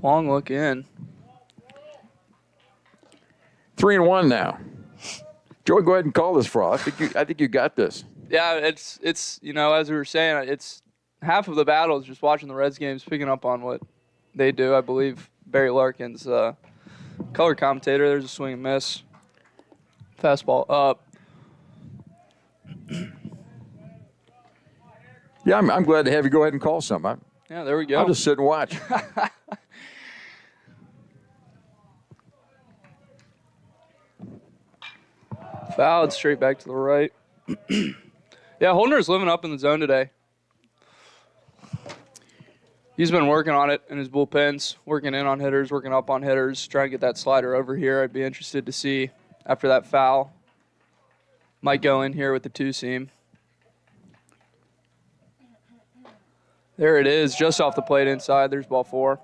Long look in. 3-1 now. Joey, go ahead and call this for all. I think you got this. Yeah, it's as we were saying, it's half of the battle is just watching the Reds games, picking up on what they do. I believe Barry Larkin's color commentator. There's a swing and miss. Fastball up. Yeah, I'm glad to have you go ahead and call some. Yeah, there we go. I'll just sit and watch. Fouled straight back to the right. Yeah, Holdner's living up in the zone today. He's been working on it in his bullpens, working in on hitters, working up on hitters, trying to get that slider over here. I'd be interested to see after that foul. Might go in here with the two-seam. There it is, just off the plate inside. There's ball four.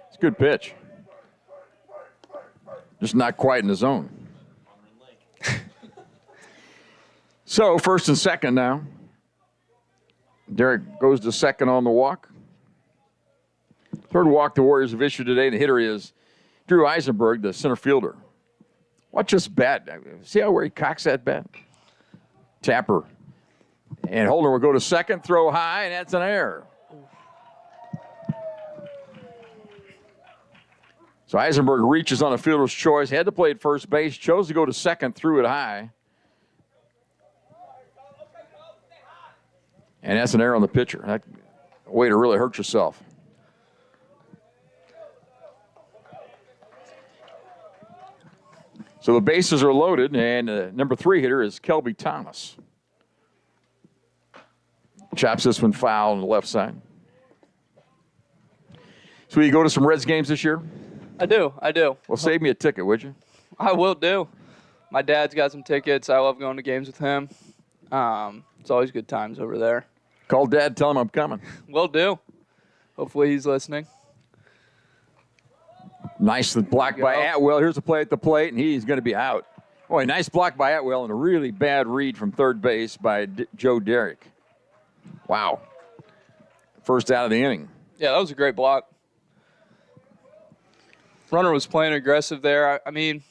It's a good pitch. Just not quite in the zone. So, first and second now. Derek goes to second on the walk. Third walk the Warriors have issued today. The hitter is Drew Eisenberg, the center fielder. Watch this bat. See where he cocks that bat? Tapper. And Holdner will go to second, throw high, and that's an error. So Eisenberg reaches on a fielder's choice, had to play at first base, chose to go to second, threw it high. And that's an error on the pitcher. That's a way to really hurt yourself. So the bases are loaded, and number 3 hitter is Kelby Thomas. Chops this one foul on the left side. So will you go to some Reds games this year? I do. Well, save me a ticket, would you? I will do. My dad's got some tickets. I love going to games with him. It's always good times over there. Call Dad, tell him I'm coming. Will do. Hopefully he's listening. Nice block by Atwell. Here's a play at the plate, and he's going to be out. Boy, nice block by Atwell and a really bad read from third base by Joe Derrick. Wow. First out of the inning. Yeah, that was a great block. runner was playing aggressive there. I mean,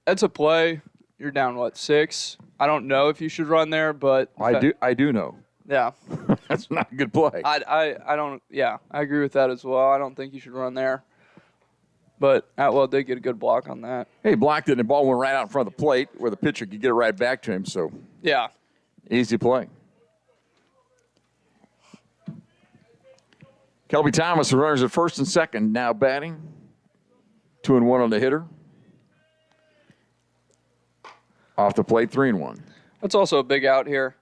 that's a play. You're down, 6? I don't know if you should run there, but I do know. Yeah. That's not a good play. I don't. Yeah, I agree with that as well. I don't think you should run there. But Atwell did get a good block on that. Hey, blocked it, and the ball went right out in front of the plate where the pitcher could get it right back to him. So yeah, easy play. Kelby Thomas, the runners at first and second, now batting. 2-1 on the hitter. Off the plate, 3-1. That's also a big out here.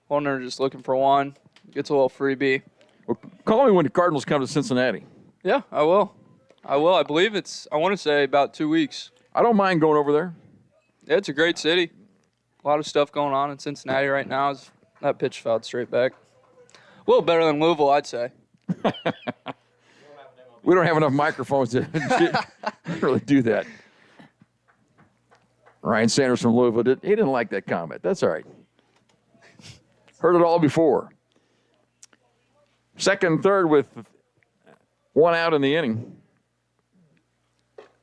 Fournier just looking for one. Gets a little freebie. Well, call me when the Cardinals come to Cincinnati. Yeah, I will. I believe I want to say about 2 weeks. I don't mind going over there. Yeah, it's a great city. A lot of stuff going on in Cincinnati right now. That pitch fouled straight back. A little better than Louisville, I'd say. We don't have enough microphones to really do that. Ryan Sanders from Louisville, he didn't like that comment. That's all right. Heard it all before. Second and third with one out in the inning.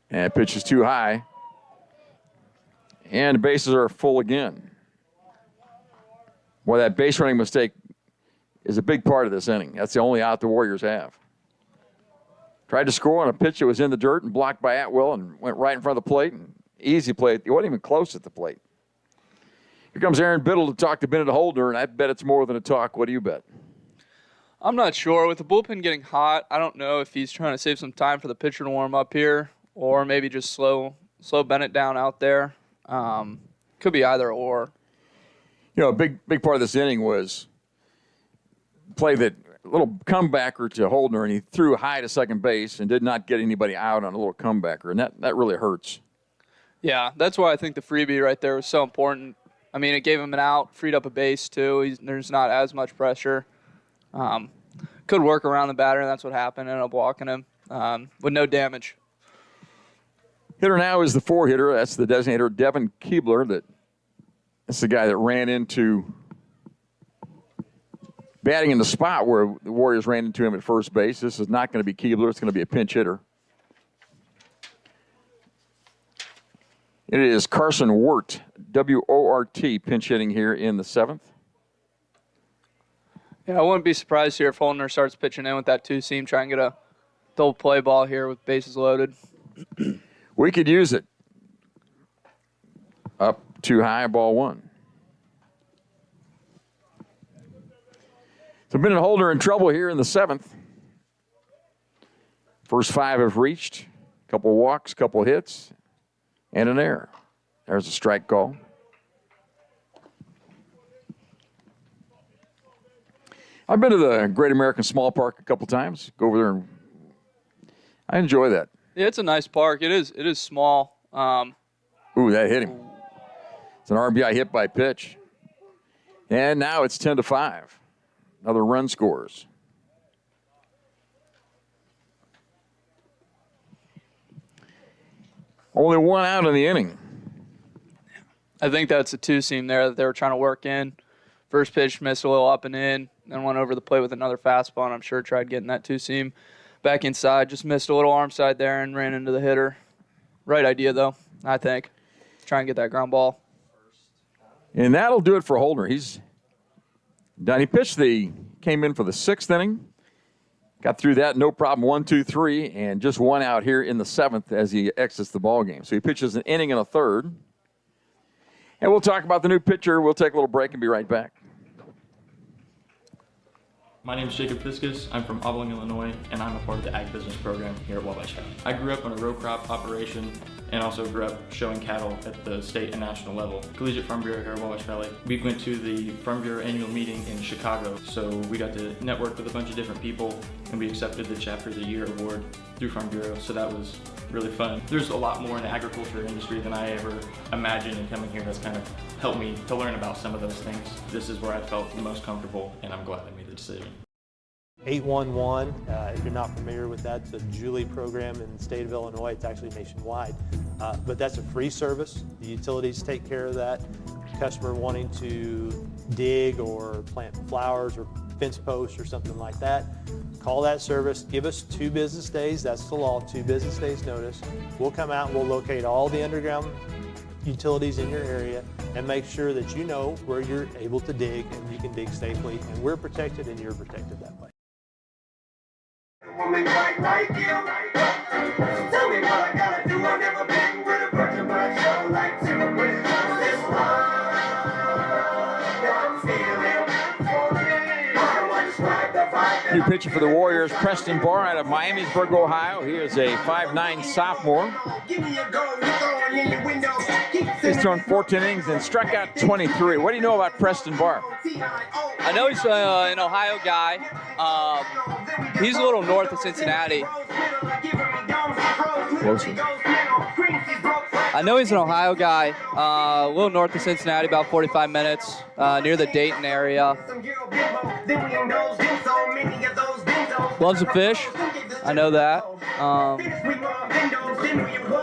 And pitch is too high. And the bases are full again. Well, that base running mistake is a big part of this inning. That's the only out the Warriors have. Tried to score on a pitch that was in the dirt and blocked by Atwell and went right in front of the plate. And easy play. He wasn't even close at the plate. Here comes Aaron Biddle to talk to Bennett Holdner, and I bet it's more than a talk. What do you bet? I'm not sure. With the bullpen getting hot, I don't know if he's trying to save some time for the pitcher to warm up here or maybe just slow Bennett down out there. Could be either or. You know, a big part of this inning was play that little comebacker to Holdner, and he threw high to second base and did not get anybody out on a little comebacker, and that really hurts. Yeah, that's why I think the freebie right there was so important. I mean, it gave him an out, freed up a base too. There's not as much pressure. Could work around the batter, and that's what happened. Ended up walking him with no damage. Hitter now is the 4 hitter. That's the designator, Devin Keebler. That's the guy that ran into batting in the spot where the Warriors ran into him at first base. This is not going to be Keebler. It's going to be a pinch hitter. It is Carson Wort, W-O-R-T, pinch hitting here in the 7th. Yeah, I wouldn't be surprised here if Fournier starts pitching in with that 2-seam, try and get a double play ball here with bases loaded. We could use it. Up too high, ball 1. So Bennett Holdner in trouble here in the 7th. First 5 have reached. Couple walks, couple hits, and an error. There's a strike call. I've been to the Great American Small Park a couple times. Go over there and I enjoy that. Yeah, it's a nice park. It is small. Ooh, that hit him. It's an RBI hit by pitch. And now it's 10-5. Another run scores. Only one out in the inning. I think that's a 2-seam there that they were trying to work in. First pitch missed a little up and in, then went over the plate with another fastball, and I'm sure tried getting that 2-seam back inside. Just missed a little arm side there and ran into the hitter. Right idea, though, I think. Try and get that ground ball. And that'll do it for Holdner. He's done. He came in for the 6th inning. Got through that, no problem, 1, 2, 3, and just one out here in the 7th as he exits the ball game. So he pitches an inning and a third. And we'll talk about the new pitcher. We'll take a little break and be right back. My name is Jacob Fiskus. I'm from Abilene, Illinois, and I'm a part of the Ag Business Program here at Wabash Valley. I grew up on a row crop operation and also grew up showing cattle at the state and national level. Collegiate Farm Bureau here at Wabash Valley. We went to the Farm Bureau annual meeting in Chicago, so we got to network with a bunch of different people, and we accepted the Chapter of the Year award through Farm Bureau, so that was really fun. There's a lot more in the agriculture industry than I ever imagined, and coming here has kind of helped me to learn about some of those things. This is where I felt the most comfortable, and I'm glad I made the decision. 811, if you're not familiar with that, it's a Julie program in the state of Illinois. It's actually nationwide, but that's a free service. The utilities take care of that. Customer wanting to dig or plant flowers or fence post or something like that, call that service, give us 2 business days, that's the law, 2 business days notice. We'll come out and we'll locate all the underground utilities in your area and make sure that you know where you're able to dig and you can dig safely, and we're protected and you're protected that way. Woman quite like you. Tell me what I gotta do. I've never been with a virgin, but I sure like to. With this love that I'm feeling, how do I describe the vibe? New pitcher for the Warriors, Preston Barr out of Miamisburg, Ohio. He is a 5'9" sophomore. He's thrown 14 innings and struck out 23. What do you know about Preston Barr? I know he's an Ohio guy. He's a little north of Cincinnati. Closer. I know he's an Ohio guy, a little north of Cincinnati, about 45 minutes, near the Dayton area. Loves to fish. I know that.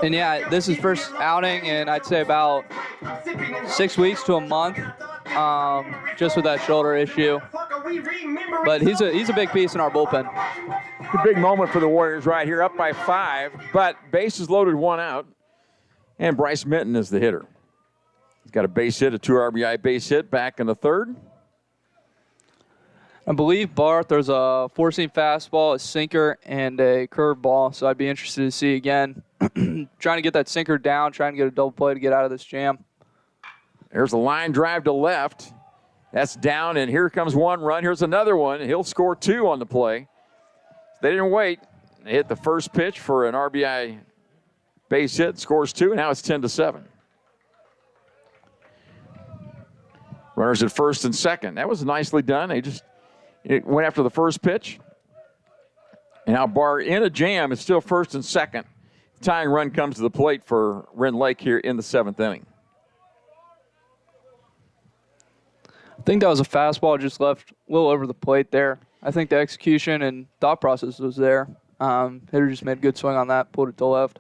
And yeah, this is first outing in I'd say about 6 weeks to a month, just with that shoulder issue. But he's a big piece in our bullpen. A big moment for the Warriors right here, up by 5, but bases loaded, 1 out. And Bryce Minton is the hitter. He's got a base hit, a 2 RBI base hit back in the 3rd. I believe Barr throws a 4-seam fastball, a sinker, and a curveball. So I'd be interested to see again. Trying to get that sinker down, trying to get a double play to get out of this jam. There's a line drive to left. That's down, and here comes 1 run. Here's another one. He'll score 2 on the play. They didn't wait. They hit the first pitch for an RBI base hit, scores 2, and now it's 10-7. Runners at first and second. That was nicely done. It went after the first pitch. And now Barr in a jam is still first and second. Tying run comes to the plate for Rend Lake here in the 7th inning. I think that was a fastball just left a little over the plate there. I think the execution and thought process was there. Hitter just made a good swing on that, pulled it to left.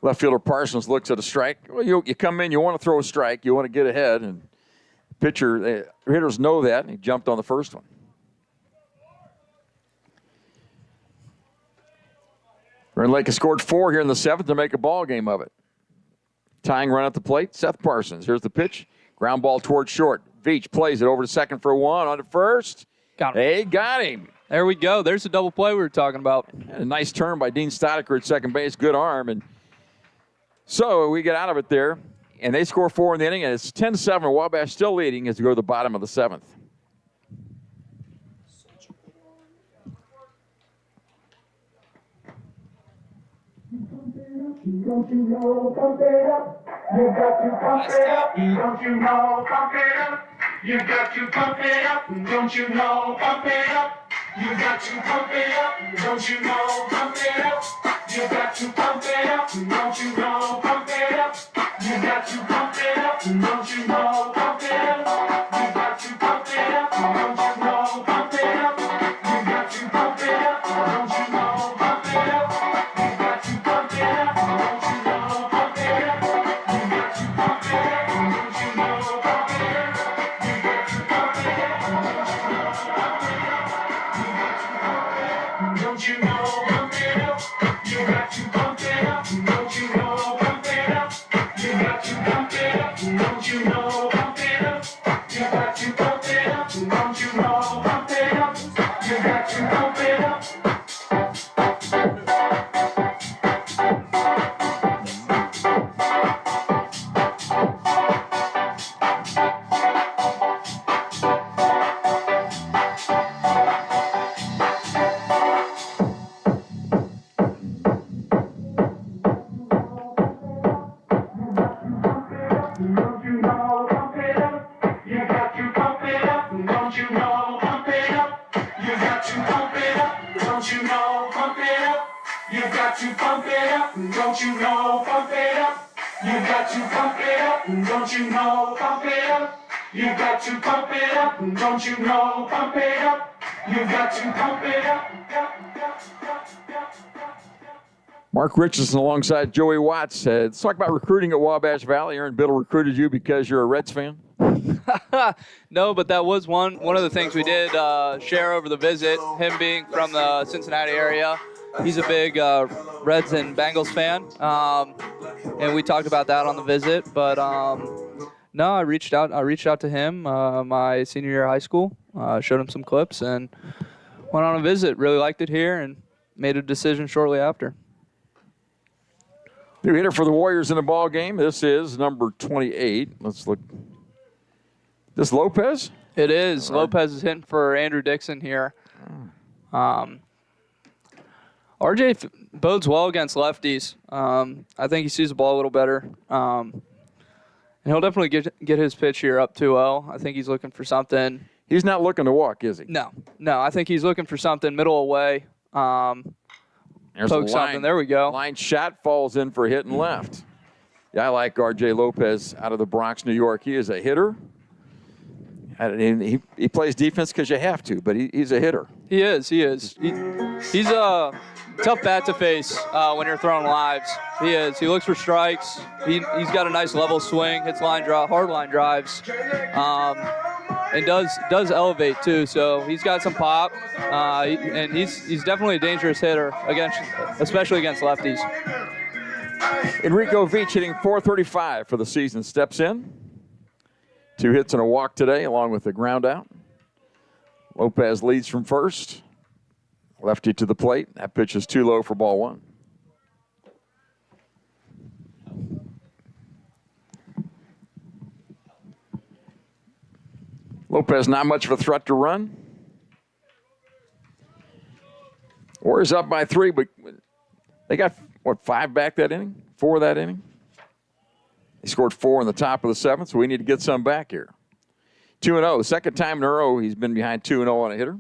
Left fielder Parsons looks at a strike. Well, you come in, you want to throw a strike, you want to get ahead, and hitters know that, and he jumped on the first one. Rend Lake has scored 4 here in the 7th to make a ball game of it. Tying run at the plate, Seth Parsons. Here's the pitch. Ground ball towards short. Veach plays it over to second for 1, on to first. Got him. They got him. There we go. There's the double play we were talking about. And a nice turn by Dean Stodiker at second base. Good arm. And so we get out of it there. And they score 4 in the inning, and it's 10-7. Wabash still leading as we go to the bottom of the 7th. Don't you know, pump it up. You got to pump it up. Don't you know, pump it up. You got to pump it up. Don't you know, pump it up. You got to pump it up. Don't you know, pump it up. You got to pump it up. Don't you know, pump it up. You got to pump it up. Don't you know, pump it up. You got to pump it up. Don't you know, pump it up. You got to pump it up. Don't you know, pump it up. You got to pump it up. Don't you know, pump it up. You got to pump it up. Don't you know, pump it up. You got to pump it up. Don't you know, pump it up. You got to pump it up. Don't you know, pump it up. You got to pump it up. Don't you know, pump it up. You got to pump it up. Don't you know, pump it up. You got to pump it up. Don't you know, pump it up. You got to pump it up. Don't you know, pump it up. You got to pump it up. Don't you know, pump it up. You got to pump it up. Don't you know, pump it up. You got to pump it up. Don't you know, pump it up. You got to pump it up. Don't you know, pump it up. You got to pump it up. Mark Richardson alongside Joey Watts. Let's talk about recruiting at Wabash Valley. Aaron Biddle recruited you because you're a Reds fan. No, but that was one of the things we did share over the visit. Him being from the Cincinnati area, he's a big Reds and Bengals fan, and we talked about that on the visit. But no, I reached out to him my senior year of high school, showed him some clips, and went on a visit. Really liked it here, and made a decision shortly after. New hitter for the Warriors in the ball game. This is number 28. Let's look. This Lopez? It is. Lopez is hitting for Andrew Dixon here. RJ bodes well against lefties. I think he sees the ball a little better. And he'll definitely get his pitch here up 2-0. I think he's looking for something. He's not looking to walk, is he? No. I think he's looking for something middle away. There's poke a something. There we go. Line shot falls in for hitting left. Yeah, I like RJ Lopez out of the Bronx, New York. He is a hitter. He plays defense because you have to, but he's a hitter. He is. He's a tough bat to face when you're throwing lives. He is. He looks for strikes. He's got a nice level swing. Hits hard line drives, and does elevate too. So he's got some pop, and he's definitely a dangerous hitter especially against lefties. Enrico Veach hitting .435 for the season. Steps in. 2 hits and a walk today, along with the ground out. Lopez leads from first. Lefty to the plate. That pitch is too low for ball 1. Lopez not much of a threat to run. Warriors up by 3, but they got, 5 back that inning? 4 that inning? He scored 4 in the top of the 7th, so we need to get some back here. 2-0. The second time in a row he's been behind 2-0 on a hitter.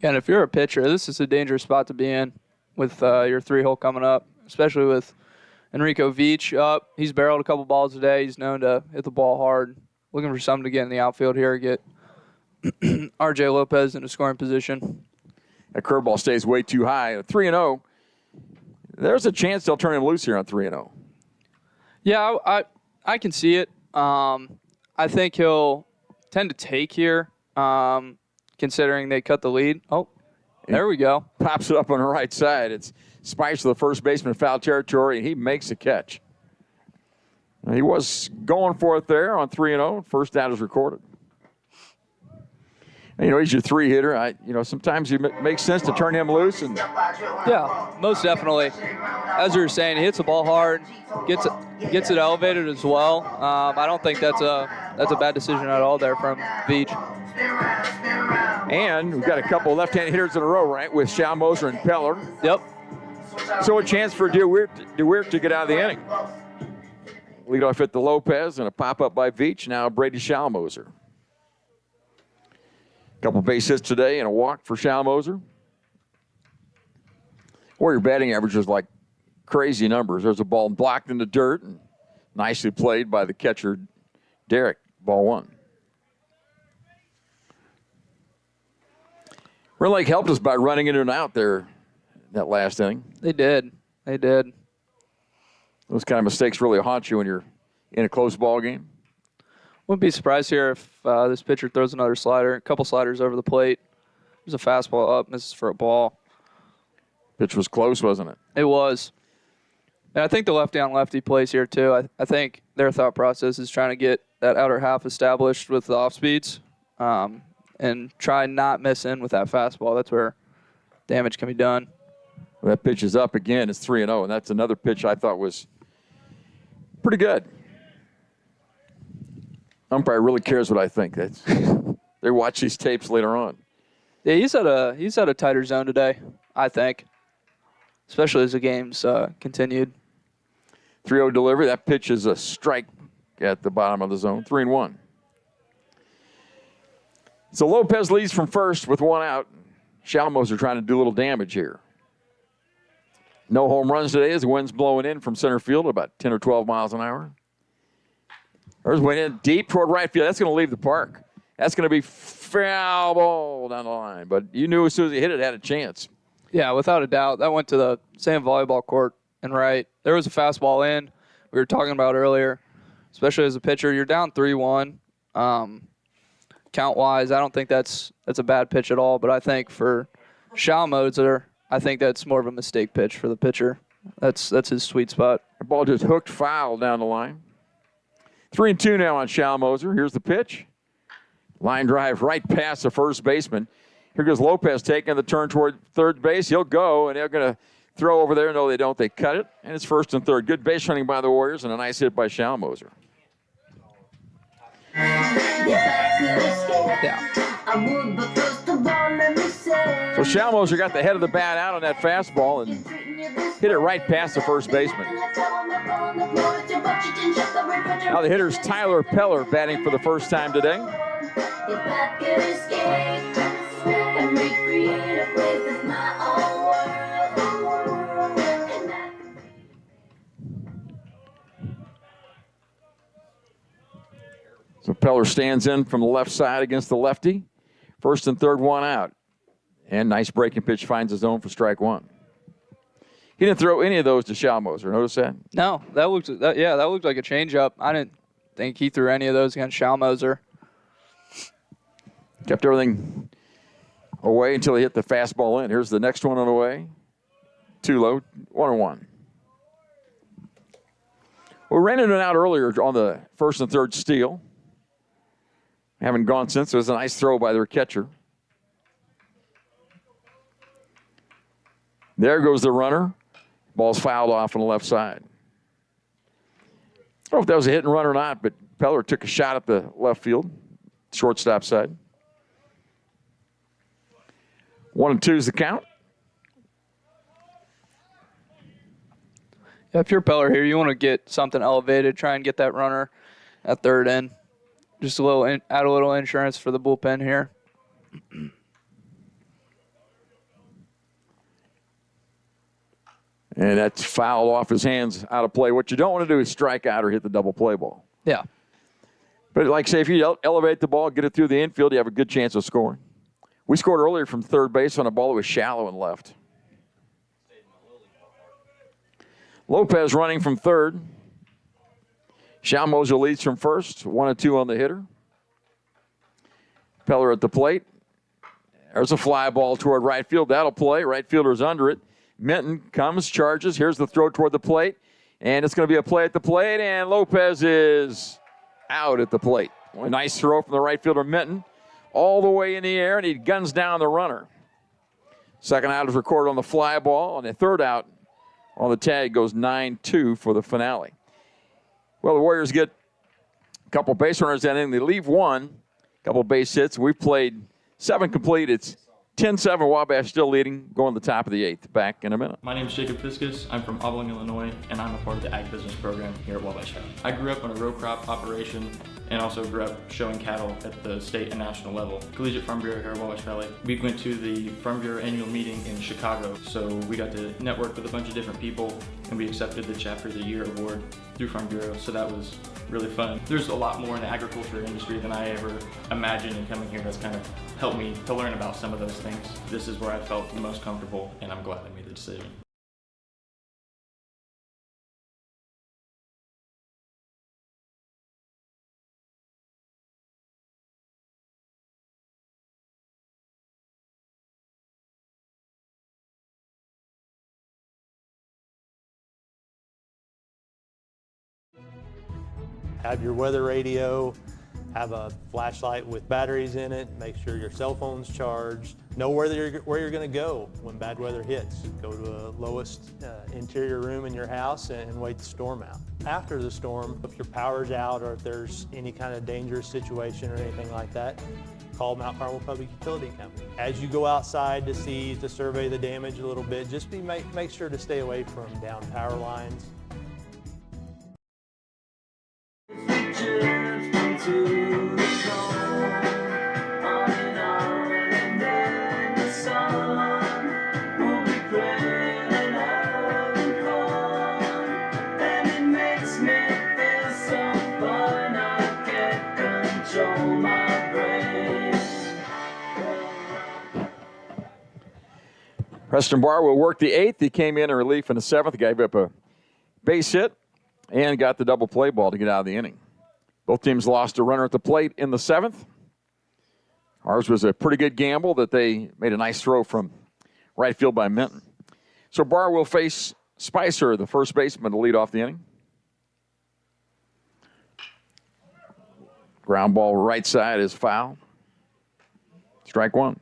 And if you're a pitcher, this is a dangerous spot to be in with your 3-hole coming up, especially with Enrico Veach up. He's barreled a couple balls today. He's known to hit the ball hard. Looking for something to get in the outfield here, get RJ Lopez in a scoring position. That curveball stays way too high. 3-0. There's a chance they'll turn him loose here on 3-0. Yeah, I can see it. I think he'll tend to take here, considering they cut the lead. Oh, there we go. Pops it up on the right side. It's Spice to the first baseman in foul territory, and he makes the catch. He was going for it there on 3-0. First out is recorded. And, he's your 3-hitter. Sometimes it makes sense to turn him loose. Yeah, most definitely. As you were saying, he hits the ball hard, gets it elevated as well. I don't think that's a bad decision at all there from Veach. And we've got a couple of left-handed hitters in a row, right, with Schalmoser and Peller. Yep. So a chance for DeWeert to get out of the inning. Leadoff hit the Lopez and a pop-up by Veach. Now Brady Schalmoser. Couple base hits today and a walk for Schalmoser. Warrior batting average is like crazy numbers. There's a ball blocked in the dirt and nicely played by the catcher, Derek. Ball 1. Red Lake helped us by running in and out there that last inning. They did. Those kind of mistakes really haunt you when you're in a close ball game. Wouldn't be surprised here if this pitcher throws another slider, a couple sliders over the plate. There's a fastball up, misses for a ball. Pitch was close, wasn't it? It was. And I think the lefty-on-lefty plays here, too. I think their thought process is trying to get that outer half established with the off-speeds and try not miss in with that fastball. That's where damage can be done. Well, that pitch is up again. It's 3-0, and that's another pitch I thought was pretty good. Umpire really cares what I think. They watch these tapes later on. Yeah, he's at a tighter zone today, I think, especially as the game's continued. 3-0 delivery. That pitch is a strike at the bottom of the zone. 3-1. So Lopez leads from first with 1 out. Schalmoser trying to do a little damage here. No home runs today as the wind's blowing in from center field about 10 or 12 miles an hour. There's went in deep toward right field. That's going to leave the park. That's going to be foul ball down the line. But you knew as soon as he hit it, it had a chance. Yeah, without a doubt. That went to the sand volleyball court and right. There was a fastball in we were talking about earlier. especially as a pitcher. You're down 3-1. Count-wise, I don't think that's a bad pitch at all, but I think for Schalmoser, I think that's more of a mistake pitch for the pitcher. That's his sweet spot. The ball just hooked foul down the line. 3-2 now on Schalmoser. Here's the pitch. Line drive right past the first baseman. Here goes Lopez taking the turn toward third base. He'll go, and they're going to throw over there. No, they don't. They cut it, and it's first and third. Good base running by the Warriors, and a nice hit by Schalmoser. Yeah. So Schalmoser got the head of the bat out on that fastball and hit it right past the first baseman. Now the hitter's Tyler Peller batting for the first time today. So Peller stands in from the left side against the lefty. First and third, one out. And nice breaking pitch finds his own for strike one. He didn't throw any of those to Schalmoser. Notice that? No, that looked like a changeup. I didn't think he threw any of those against Schalmoser. Kept everything away until he hit the fastball in. Here's the next one on the way. Too low, 1-1. We ran it out earlier on the first and third steal. Haven't gone since. It was a nice throw by their catcher. There goes the runner. Ball's fouled off on the left side. I don't know if that was a hit and run or not, but Peller took a shot at the left field, shortstop side. 1-2 is the count. Yeah, if you're Peller here, you want to get something elevated, try and get that runner at third in. Just add a little insurance for the bullpen here. And that's fouled off his hands, out of play. What you don't want to do is strike out or hit the double play ball. Yeah. But like say, if you elevate the ball, get it through the infield, you have a good chance of scoring. We scored earlier from third base on a ball that was shallow and left. Lopez running from third. Schalmoser leads from first. 1-2 on the hitter. Peller at the plate. There's a fly ball toward right field. That'll play. Right fielder's under it. Minton comes, charges. Here's the throw toward the plate. And it's going to be a play at the plate. And Lopez is out at the plate. A nice throw from the right fielder, Minton. All the way in the air, and he guns down the runner. Second out is recorded on the fly ball. And the third out on the tag goes 9-2 for the finale. Well, the Warriors get a couple base runners in, and they leave one. A couple base hits. We've played 7 complete. It's 10-7, Wabash still leading, going to the top of the 8th. Back in a minute. My name is Jacob Fiskus. I'm from Abilene, Illinois, and I'm a part of the Ag Business Program here at Wabash. I grew up on a row crop operation and also grew up showing cattle at the state and national level. Collegiate Farm Bureau here at Wabash Valley. We went to the Farm Bureau annual meeting in Chicago, so we got to network with a bunch of different people, and we accepted the Chapter of the Year award through Farm Bureau, so that was really fun. There's a lot more in the agriculture industry than I ever imagined, and coming here has kind of helped me to learn about some of those things. This is where I felt the most comfortable, and I'm glad I made the decision. Have your weather radio, have a flashlight with batteries in it, make sure your cell phone's charged, know where you're going to go when bad weather hits. Go to the lowest interior room in your house and wait the storm out. After the storm, if your power's out or if there's any kind of dangerous situation or anything like that, call Mount Carmel Public Utility Company. As you go outside to survey the damage a little bit, just make sure to stay away from down power lines. Preston Barr will work the 8th. He came in relief in the 7th, gave up a base hit, and got the double play ball to get out of the inning. Both teams lost a runner at the plate in the 7th. Ours was a pretty good gamble that they made a nice throw from right field by Minton. So Barr will face Spicer, the first baseman, to lead off the inning. Ground ball right side is foul. Strike one.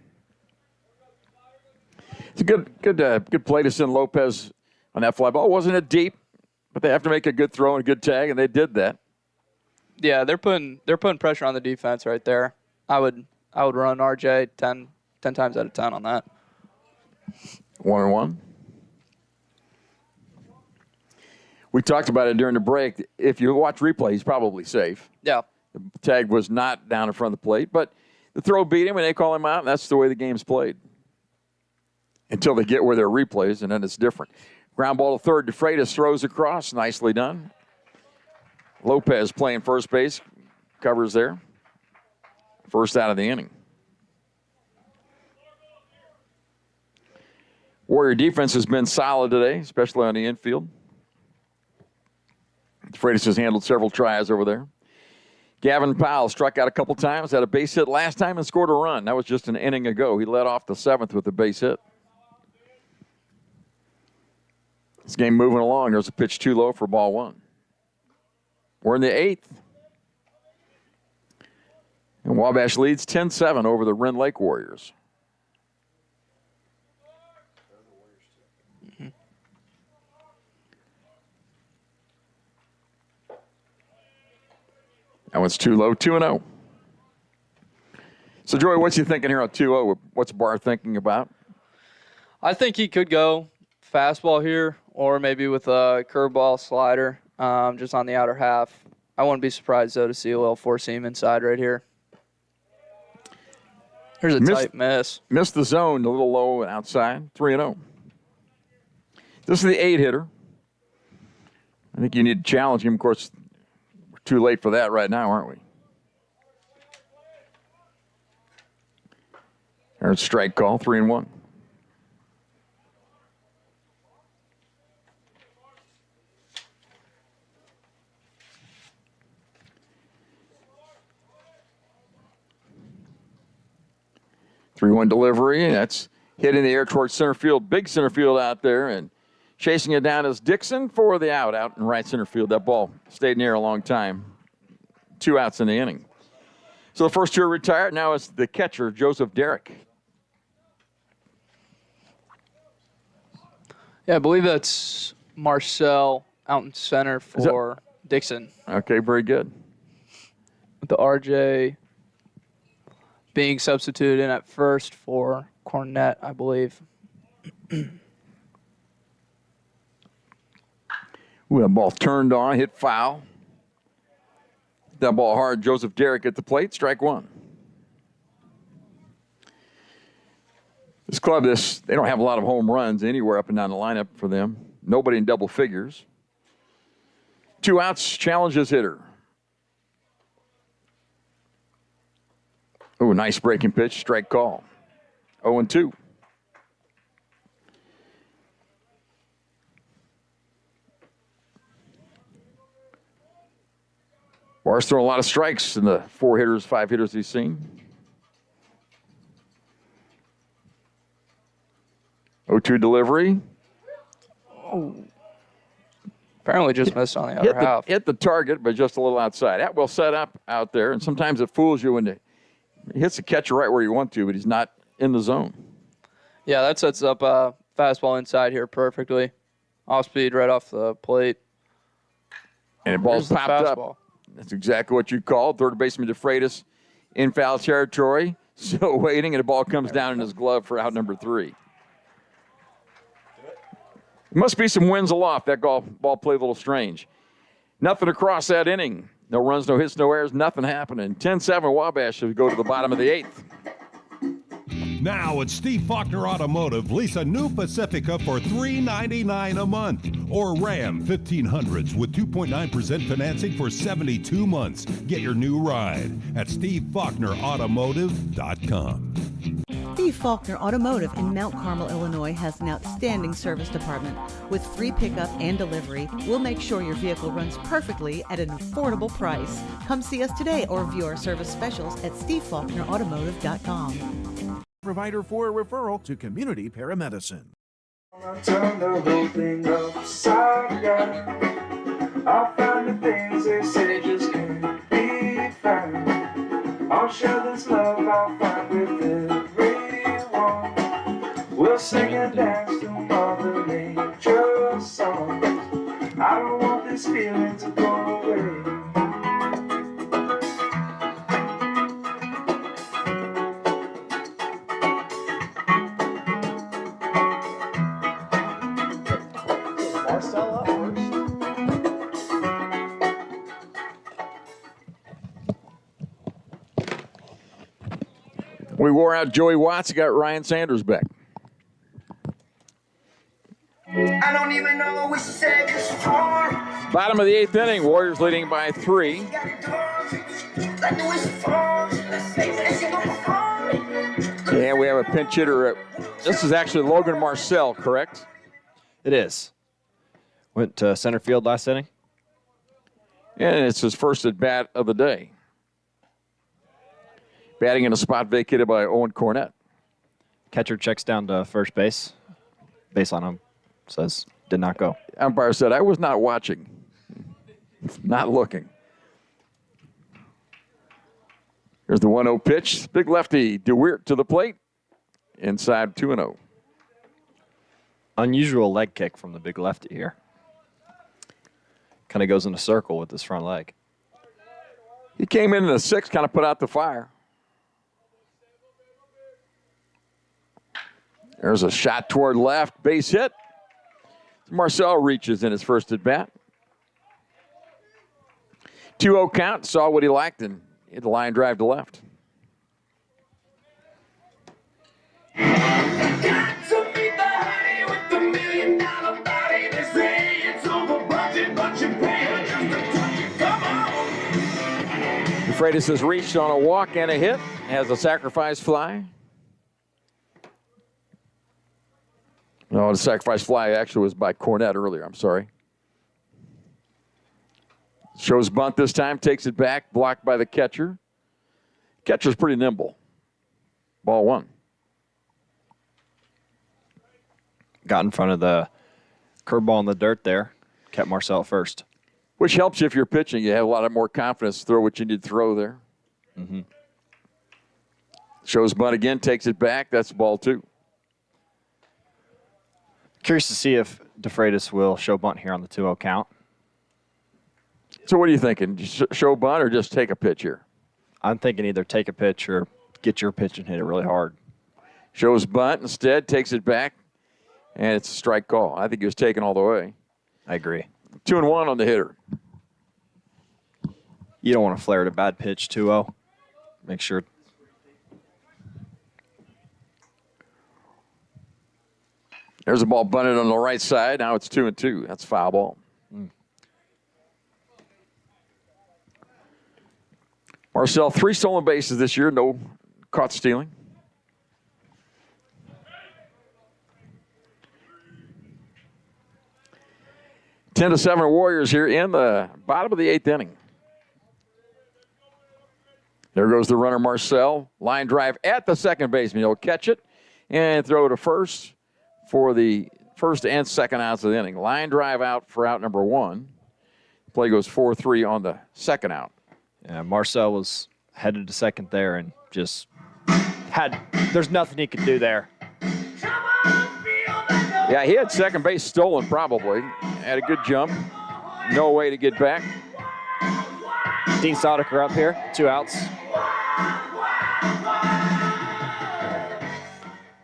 It's a good play to send Lopez on that fly ball. Wasn't it deep? But they have to make a good throw and a good tag, and they did that. Yeah, they're putting pressure on the defense right there. I would run RJ 10 times out of 10 on that. 1-1. We talked about it during the break. If you watch replay, he's probably safe. Yeah. The tag was not down in front of the plate, but the throw beat him, and they call him out, and that's the way the game's played. Until they get where there are replays, and then it's different. Ground ball to third. DeFreitas throws across. Nicely done. Lopez playing first base. Covers there. First out of the inning. Warrior defense has been solid today, especially on the infield. DeFreitas has handled several tries over there. Gavin Powell struck out a couple times, had a base hit last time and scored a run. That was just an inning ago. He led off the 7th with a base hit. This game moving along. There's a pitch too low for ball one. We're in the 8th. And Wabash leads 10-7 over the Rend Lake Warriors. That one's too low, 2-0. So, Joey, what's you thinking here on 2-0? What's Barr thinking about? I think he could go fastball here or maybe with a curveball slider just on the outer half. I wouldn't be surprised, though, to see a little four-seam inside right here. Here's a tight miss. Missed the zone, a little low and outside, 3-0. This is the 8-hitter. I think you need to challenge him. Of course, we're too late for that right now, aren't we? There's a strike call, 3-1. Three-one delivery, and that's hit in the air towards center field. Big center field out there, and chasing it down is Dixon for the out in right center field. That ball stayed in the air a long time. 2 outs in the inning. So the first two are retired. Now it's the catcher, Joseph Derrick. Yeah, I believe that's Marcel out in center for Dixon. Okay, very good. With the RJ being substituted in at first for Cornette, I believe. Ooh, that ball turned on, hit foul. That ball hard. Joseph Derrick at the plate, strike one. This club, they don't have a lot of home runs anywhere up and down the lineup for them. Nobody in double figures. 2 outs, challenges hitter. Oh, nice breaking pitch, strike call. 0-2. Barr's thrown a lot of strikes in the 4 hitters, 5 hitters he's seen. 0-2 delivery. Oh. Apparently just missed on the other half. Hit the target, but just a little outside. That will set up out there, and sometimes it fools you when he hits the catcher right where you want to, but he's not in the zone. Yeah, that sets up a fastball inside here perfectly. Off speed right off the plate. And the ball's popped up. That's exactly what you called. Third baseman DeFreitas in foul territory. Still waiting, and the ball comes down in his glove for out number 3. Must be some winds aloft. That ball played a little strange. Nothing across that inning. No runs, no hits, no errors, nothing happening. 10-7 Wabash should go to the bottom of the 8th. Now at Steve Faulkner Automotive, lease a new Pacifica for $399 a month or Ram 1500s with 2.9% financing for 72 months. Get your new ride at SteveFaulknerAutomotive.com. Steve Faulkner Automotive in Mount Carmel, Illinois has an outstanding service department. With free pickup and delivery, we'll make sure your vehicle runs perfectly at an affordable price. Come see us today or view our service specials at stevefaulknerautomotive.com. Provider for a referral to community paramedicine. Turn the whole thing upside down. I'll find the things they say just can't be found. I'll share this love I'll find with everyone. We'll sing and dance to Mother Nature's songs. I don't want this feeling to go away. Marcel up first. We wore out Joey Watts, got Ryan Sanders back. I don't even know what she said, 'cause she's torn. Bottom of the 8th inning, Warriors leading by 3. Like the way she falls, and she gon' perform. And we have a pinch hitter. This is actually Logan Marcel, correct? It is. Went to center field last inning. And it's his first at bat of the day. Batting in a spot vacated by Owen Cornett. Catcher checks down to first base. Base on him says did not go. Umpire said, I was not watching. Not looking. Here's the 1-0 pitch. Big lefty, DeWeert to the plate. Inside 2-0. Unusual leg kick from the big lefty here. Kind of goes in a circle with his front leg. He came in the 6th, kind of put out the fire. There's a shot toward left, base hit. Marcel reaches in his first at bat. 2-0 count, saw what he liked and hit the line drive to left. Got to meet the honey with the $1 million body. They say it's over budget, but you pay her just to touch it. Come on. Freitas has reached on a walk and a hit, has a sacrifice fly. No, the sacrifice fly actually was by Cornett earlier. I'm sorry. Shows bunt this time, takes it back, blocked by the catcher. Catcher's pretty nimble. Ball 1. Got in front of the curveball in the dirt there. Kept Marcel at first. Which helps you if you're pitching. You have a lot of more confidence to throw what you need to throw there. Mm-hmm. Shows bunt again, takes it back. That's ball 2. Curious to see if DeFreitas will show bunt here on the 2-0 count. So what are you thinking? Show bunt or just take a pitch here? I'm thinking either take a pitch or get your pitch and hit it really hard. Shows bunt instead, takes it back, and it's a strike call. I think he was taken all the way. I agree. 2-1 on the hitter. You don't want to flare at a bad pitch, 2-0. Make sure. There's a ball bunted on the right side. Now it's 2-2. That's foul ball. Marcel, 3 stolen bases this year. No caught stealing. Ten to 7 Warriors here in the bottom of the 8th inning. There goes the runner, Marcel. Line drive at the second baseman. He'll catch it and throw to first for the first and second outs of the inning. Line drive out for out number 1. Play goes 4-3 on the second out. Yeah, Marcel was headed to second there and just there's nothing he could do there. Yeah, he had second base stolen probably. Had a good jump. No way to get back. Dean Stodiker up here, 2 outs.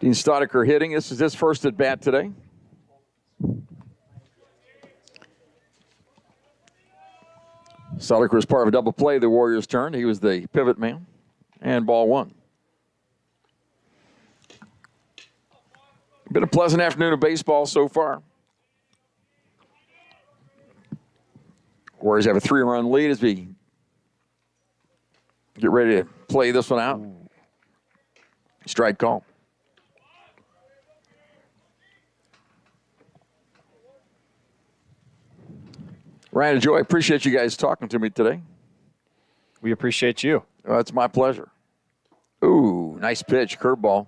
Dean Stodiker hitting. This is his first at bat today. Stodiker was part of a double play the Warriors turned. He was the pivot man. And ball 1. Been a pleasant afternoon of baseball so far. Warriors have a 3-run lead as we get ready to play this one out. Strike call. Ryan and Joy, I appreciate you guys talking to me today. We appreciate you. Well, it's my pleasure. Ooh, nice pitch, curveball.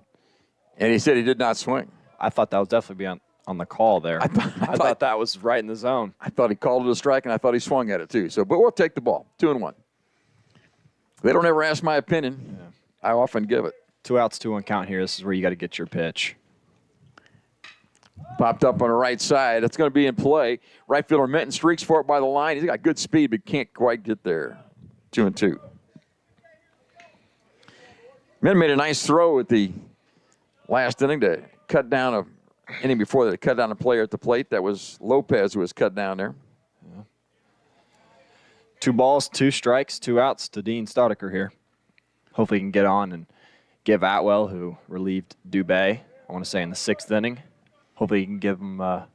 And he said he did not swing. I thought that was definitely on the call there. I thought that was right in the zone. I thought he called it a strike, and I thought he swung at it too. So, but we'll take the ball. 2-1. They don't ever ask my opinion. Yeah. I often give it. 2 outs, 2-1 count here. This is where you got to get your pitch. Popped up on the right side. It's going to be in play. Right fielder Minton streaks for it by the line. He's got good speed, but can't quite get there. 2-2. Minton made a nice throw at the last inning to cut down a inning before that, cut down a player at the plate. That was Lopez who was cut down there. Yeah. 2 balls, 2 strikes, 2 outs to Dean Staudiker here. Hopefully he can get on and give Atwell, who relieved Dubé, I want to say in the 6th inning. Hopefully he can give him a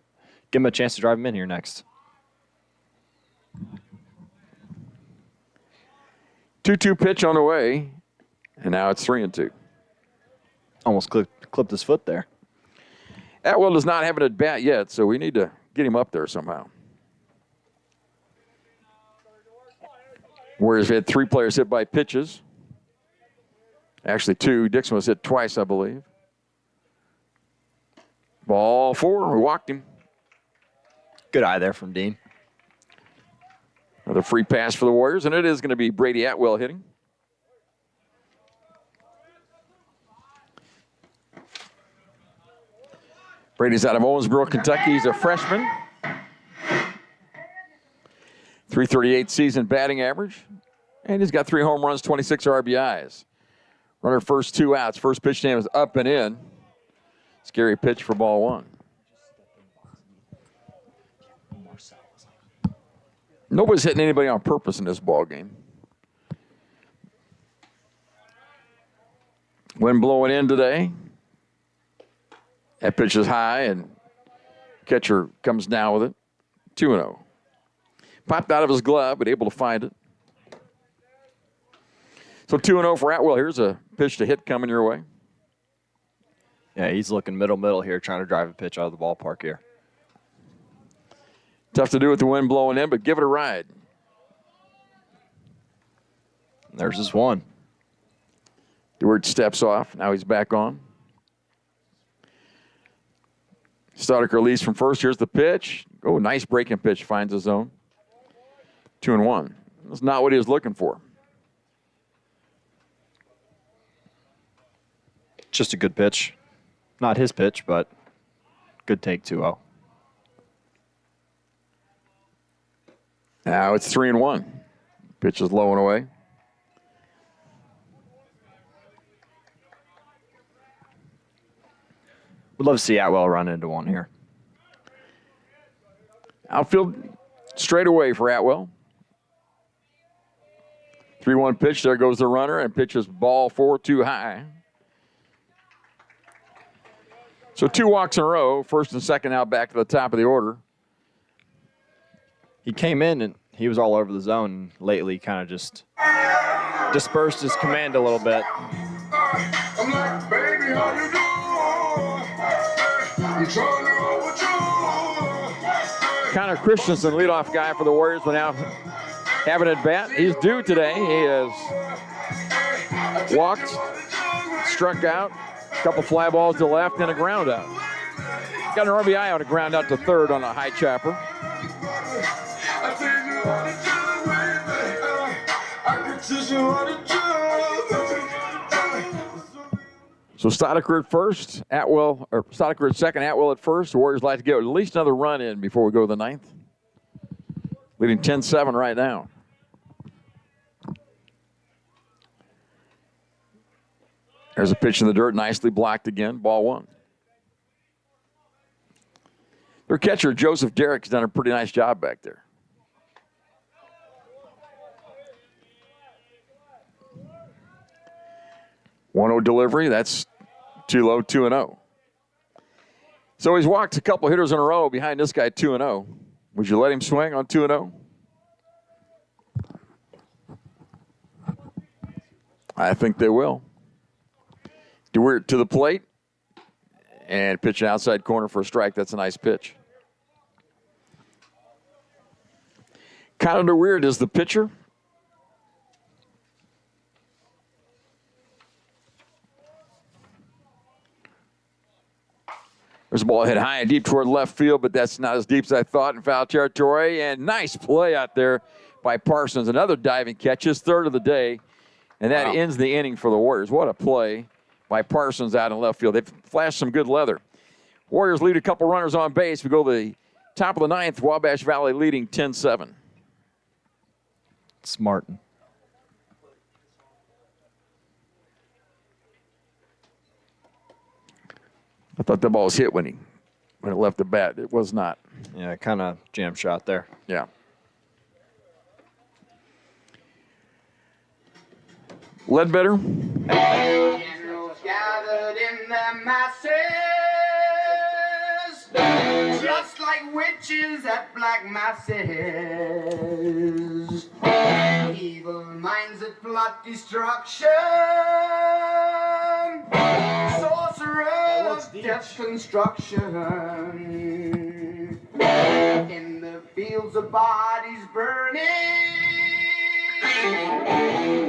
chance to drive him in here next. 2-2 pitch on the way, and now it's 3-2. Almost clipped his foot there. Atwell does not have an at-bat yet, so we need to get him up there somehow. Warriors had 3 players hit by pitches. Actually 2. Dixon was hit twice, I believe. Ball 4. We walked him. Good eye there from Dean. Another free pass for the Warriors, and it is going to be Brady Atwell hitting. Brady's out of Owensboro, Kentucky. He's a freshman. .338 season batting average. And he's got 3 home runs, 26 RBIs. Runner first 2 outs. First pitch to him is up and in. Scary pitch for ball 1. Nobody's hitting anybody on purpose in this ball game. Wind blowing in today. That pitch is high, and catcher comes down with it. 2-0. Popped out of his glove, but able to find it. So 2-0 for Atwell. Here's a pitch to hit coming your way. Yeah, he's looking middle here, trying to drive a pitch out of the ballpark here. Tough to do with the wind blowing in, but give it a ride. There's his one. Dewart steps off. Now he's back on. Staudiker release from first. Here's the pitch. Oh, nice breaking pitch. Finds his zone. 2-1. That's not what he was looking for. Just a good pitch. Not his pitch, but good take 2-0. Now it's 3-1. Pitch is low and away. We'd love to see Atwell run into one here. Outfield straight away for Atwell. 3-1 pitch. There goes the runner, and pitches ball 4 too high. So 2 walks in a row. First and second out back to the top of the order. He came in and he was all over the zone. And lately, kind of just dispersed his command a little bit. I'm like, baby, how you doing? Connor Christensen, leadoff guy for the Warriors, will now have an at-bat. He's due today. He has walked, struck out, a couple fly balls to left, and a ground out. Got an RBI on a ground out to third on a high chopper. So Staudiker at first, Staudiker at second, Atwell at first. The Warriors like to get at least another run in before we go to the 9th. Leading 10-7 right now. There's a pitch in the dirt, nicely blocked again, ball 1. Their catcher, Joseph Derrick, has done a pretty nice job back there. One-0 delivery, that's too low, 2-0. So he's walked a couple hitters in a row behind this guy, 2-0. Would you let him swing on 2-0? I think they will. DeWeert to the plate and pitch an outside corner for a strike. That's a nice pitch. Connor Weird is the pitcher. There's a ball hit high and deep toward left field, but that's not as deep as I thought in foul territory. And nice play out there by Parsons. Another diving catch, his third of the day. And that ends the inning for the Warriors. What a play by Parsons out in left field. They've flashed some good leather. Warriors lead a couple runners on base. We go to the top of the ninth. Wabash Valley leading 10-7. It's Martin. I thought the ball was hit when it left the bat. It was not. Yeah, kind of jam shot there. Yeah. Ledbetter. Generals gathered in their masses, just like witches at black masses. Evil minds that plot destruction, sorcerers, death construction. In the fields of bodies burning,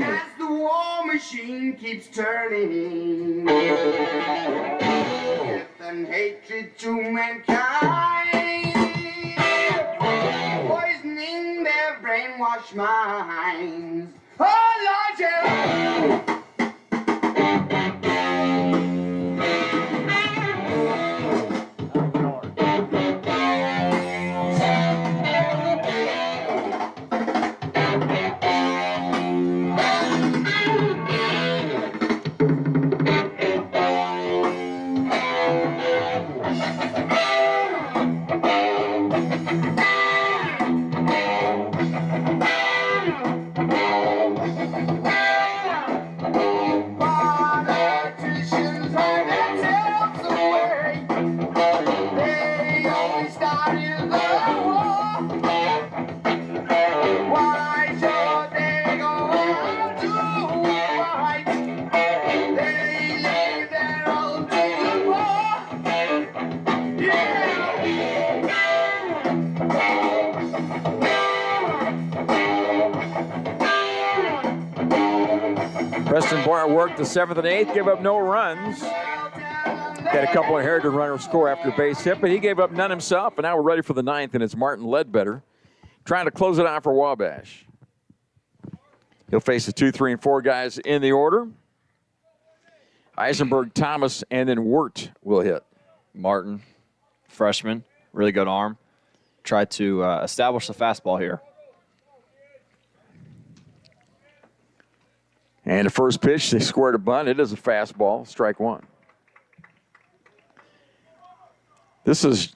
as the war machine keeps turning, death and hatred to mankind, poisoning their brainwashed minds. Oh Lord, yeah. Preston Barr worked the 7th and 8th, gave up no runs. Had a couple of Heritage runners score after base hit, but he gave up none himself. And now we're ready for the 9th, and it's Martin Ledbetter trying to close it out for Wabash. He'll face the 2, 3, and 4 guys in the order. Eisenberg, Thomas, and then Wirt will hit. Martin, freshman, really good arm. Tried to establish the fastball here. And the first pitch, they squared a bunt. It is a fastball, strike one. This is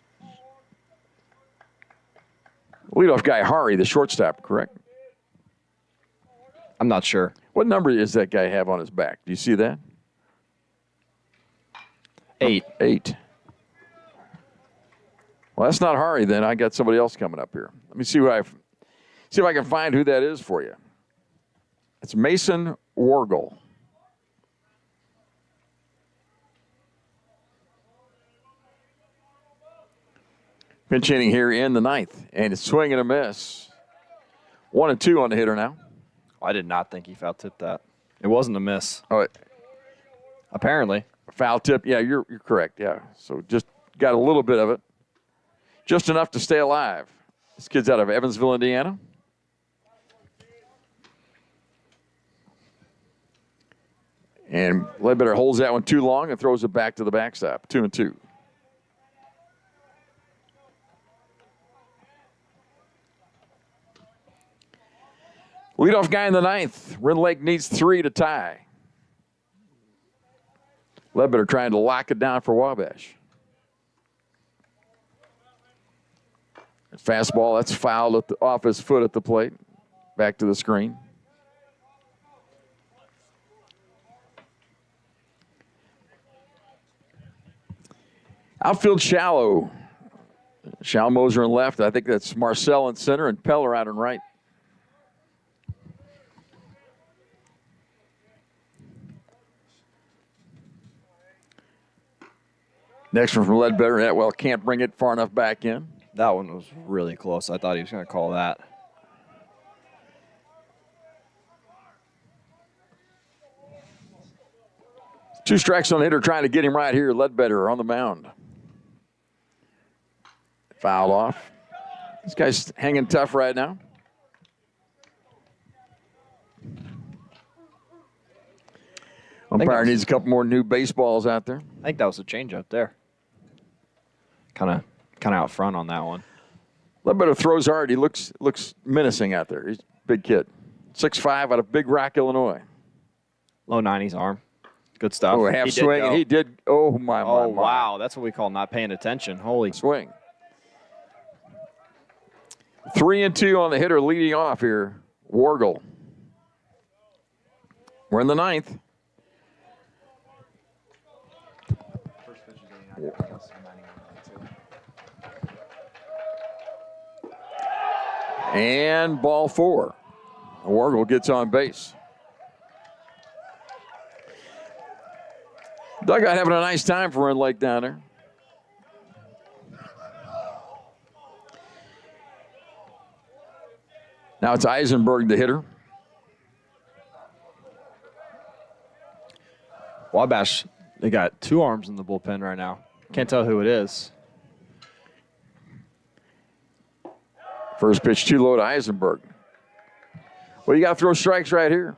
leadoff guy Hari, the shortstop, correct? I'm not sure. What number does that guy have on his back? Do you see that? 8. 8. Well, that's not Hari then. I got somebody else coming up here. Let me see if I can find who that is for you. It's Mason Wargel. Pinch hitting here in the 9th, and it's swing and a miss. 1 and 2 on the hitter now. I did not think he foul tipped that. It wasn't a miss. Oh, apparently. Foul tip. Yeah, you're correct. Yeah, so just got a little bit of it, just enough to stay alive. This kid's out of Evansville, Indiana. And Ledbetter holds that one too long and throws it back to the backstop. 2 and 2. Leadoff guy in the 9th. Rend Lake needs 3 to tie. Ledbetter trying to lock it down for Wabash. Fastball, that's fouled off his foot at the plate. Back to the screen. Outfield shallow. Shallow Moser in left. I think that's Marcel in center and Peller out in right. Next one from Ledbetter. Atwell can't bring it far enough back in. That one was really close. I thought he was going to call that. 2 strikes on the hitter trying to get him right here. Ledbetter on the mound. Fouled off. This guy's hanging tough right now. Umpire needs a couple more new baseballs out there. I think that was a changeup there. Kind of out front on that one. Ledbetter throws hard. He looks menacing out there. He's a big kid. 6'5" out of Big Rock, Illinois. Low 90s arm. Good stuff. Oh, half swing, and he did. Oh, my. Wow. That's what we call not paying attention. Holy swing. 3-2 on the hitter leading off here. Wargle. We're in the 9th. And ball 4. Wargle gets on base. Dugout having a nice time for Rend Lake down there. Now it's Eisenberg, the hitter. Wabash, they got 2 arms in the bullpen right now. Can't tell who it is. First pitch too low to Eisenberg. Well, you got to throw strikes right here.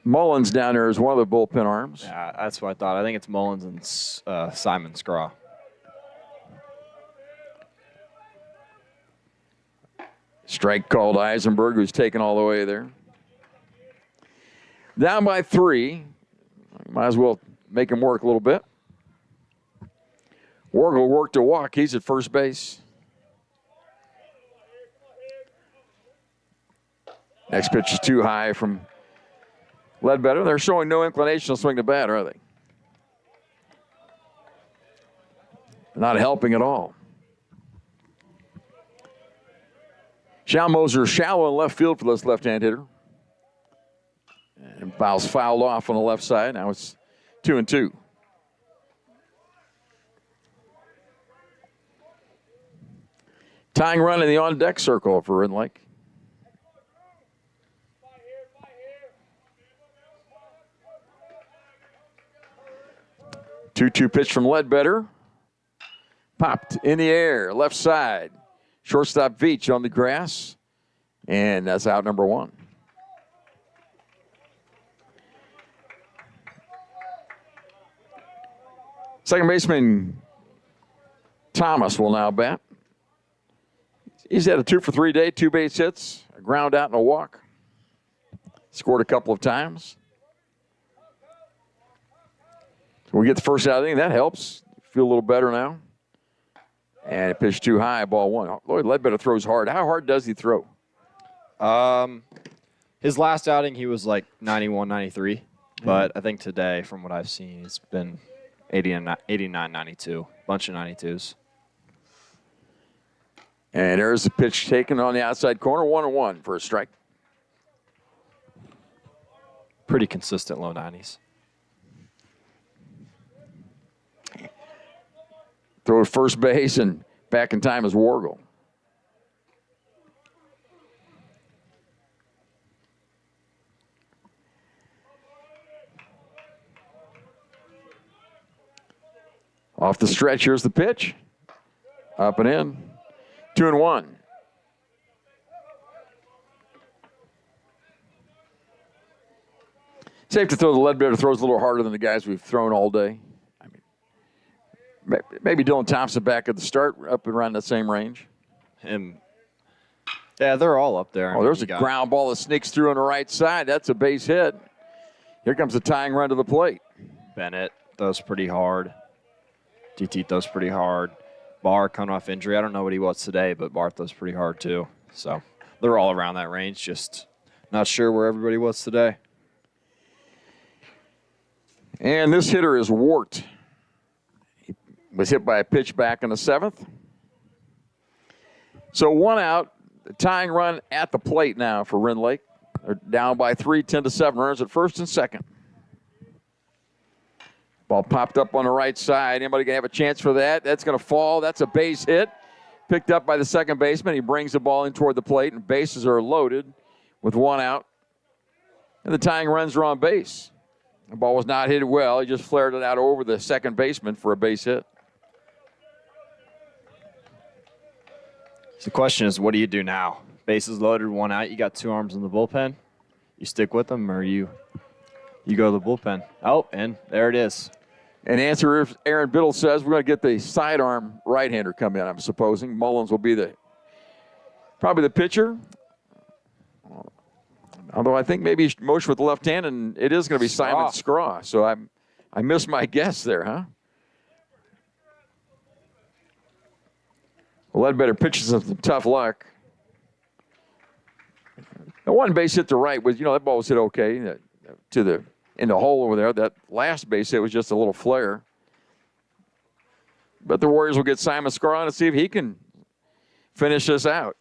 Mullins down there is one of the bullpen arms. Yeah, that's what I thought. I think it's Mullins and Simon Scraw. Strike called Eisenberg, who's taken all the way there. Down by 3. Might as well make him work a little bit. Wargle worked a walk. He's at first base. Next pitch is too high from Ledbetter. They're showing no inclination to swing the bat, are they? Not helping at all. Schalmoser shallow in left field for this left-hand hitter. And ball's fouled off on the left side. Now it's 2-2. Tying run in the on-deck circle for Rend Lake. Two-two pitch from Ledbetter. Popped in the air, left side. Shortstop Veach on the grass. And that's out number 1. Second baseman Thomas will now bat. He's had a 2-for-3 day, 2 base hits, a ground out and a walk. Scored a couple of times. So we get the first out inning. That helps. Feel a little better now. And it pitched too high, ball 1. Lloyd Ledbetter throws hard. How hard does he throw? His last outing, he was like 91, 93. But I think today, from what I've seen, it's been 89, 92. Bunch of 92s. And there's the pitch taken on the outside corner. 1-1 for a strike. Pretty consistent low 90s. Throw to first base, and back in time is Wargle. Off the stretch, here's the pitch. Up and in. 2-1. Safe to throw the Ledbetter throws a little harder than the guys we've thrown all day. I mean, maybe Dylan Thompson back at the start, up around that same range. Yeah, they're all up there. Oh, there's a ground ball that sneaks through on the right side. That's a base hit. Here comes the tying run to the plate. Bennett throws pretty hard. DT throws pretty hard. Barr coming off injury. I don't know what he was today, but Barr throws pretty hard too. So they're all around that range. Just not sure where everybody was today. And this hitter is Wart. He was hit by a pitch back in the 7th. So 1 out. The tying run at the plate now for Rend Lake. They're down by 3, 10-7. Runners at first and second. Ball popped up on the right side. Anybody going to have a chance for that? That's going to fall. That's a base hit. Picked up by the second baseman. He brings the ball in toward the plate, and bases are loaded with 1 out. And the tying runs are on base. The ball was not hit well. He just flared it out over the second baseman for a base hit. So the question is, what do you do now? Bases loaded, 1 out. You got 2 arms in the bullpen. You stick with them, or you go to the bullpen. Oh, and there it is. And the answer is Aaron Biddle says we're going to get the sidearm right-hander come in, I'm supposing. Mullins will be probably the pitcher. Although I think maybe he motion with the left hand, and it is going to be Simon Scraw. So I missed my guess there, huh? Well, Ledbetter pitches some tough luck. The one base hit to right was, that ball was hit okay in the hole over there. That last base hit was just a little flare. But the Warriors will get Simon Scraw on and see if he can finish this out.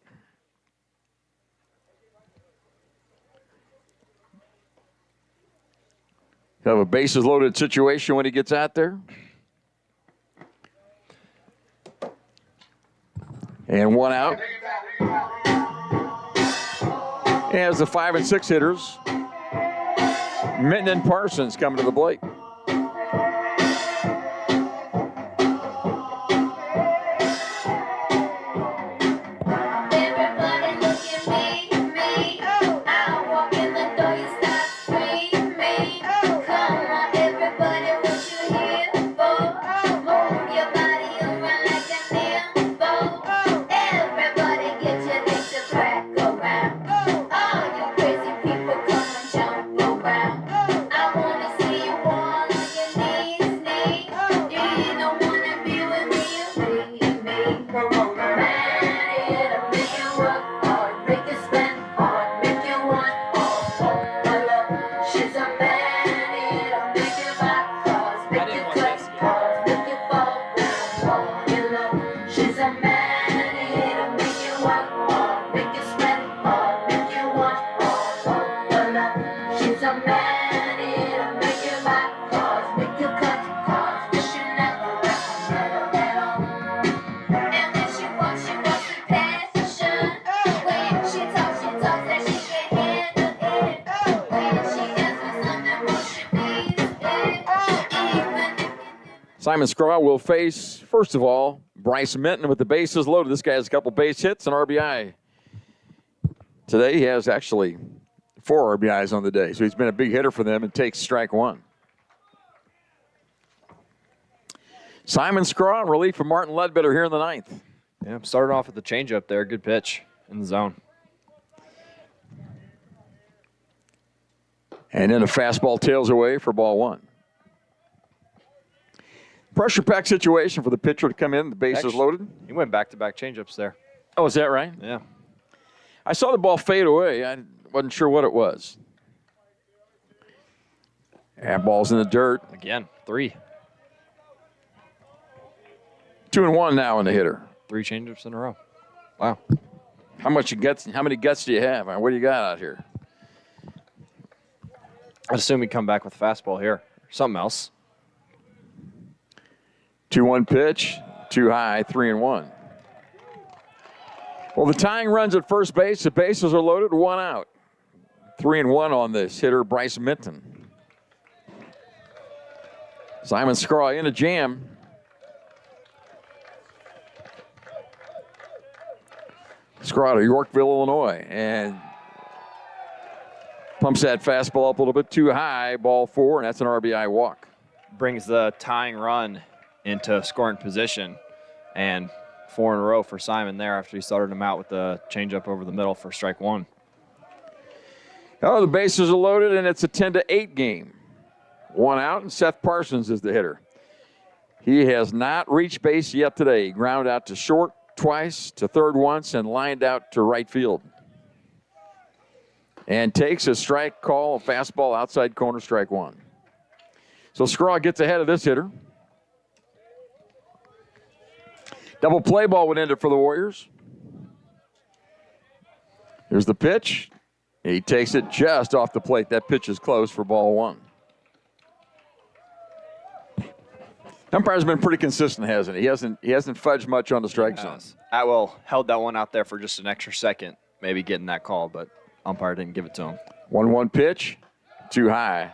He'll have a bases loaded situation when he gets out there. And 1 out. As the 5 and 6 hitters, Minton and Parsons coming to the plate. Simon Scraw will face, first of all, Bryce Minton with the bases loaded. This guy has a couple base hits and RBI. Today he has actually 4 RBIs on the day, so he's been a big hitter for them and takes strike 1. Simon Scraw in relief from Martin Ledbetter here in the 9th. Yeah, started off with the changeup there. Good pitch in the zone. And then a fastball tails away for ball 1. Pressure pack situation for the pitcher to come in. The bases loaded. He went back-to-back changeups there. Oh, is that right? Yeah. I saw the ball fade away. I wasn't sure what it was. And ball's in the dirt. Again, 3. 2-1 now in the hitter. 3 changeups in a row. Wow. How many guts do you have? What do you got out here? I'd assume he'd come back with a fastball here. Something else. 2-1 pitch, too high, 3-1. Well, the tying runs at first base. The bases are loaded, 1 out. 3-1 on this hitter, Bryce Minton. Simon Scraw in a jam. Scraw to Yorkville, Illinois, and pumps that fastball up a little bit too high, ball 4, and that's an RBI walk. Brings the tying run into scoring position, and 4 in a row for Simon there after he started him out with the changeup over the middle for strike 1. Oh, the bases are loaded, and it's a 10-8 game. 1 out, and Seth Parsons is the hitter. He has not reached base yet today. He grounded out to short twice, to third once, and lined out to right field. And takes a strike call, a fastball outside corner, strike 1. So Scraw gets ahead of this hitter. Double play ball would end it for the Warriors. Here's the pitch. He takes it just off the plate. That pitch is close for ball 1. Umpire's been pretty consistent, hasn't he? He hasn't fudged much on the strike zone. Atwell held that one out there for just an extra second, maybe getting that call, but umpire didn't give it to him. 1-1 pitch. too high.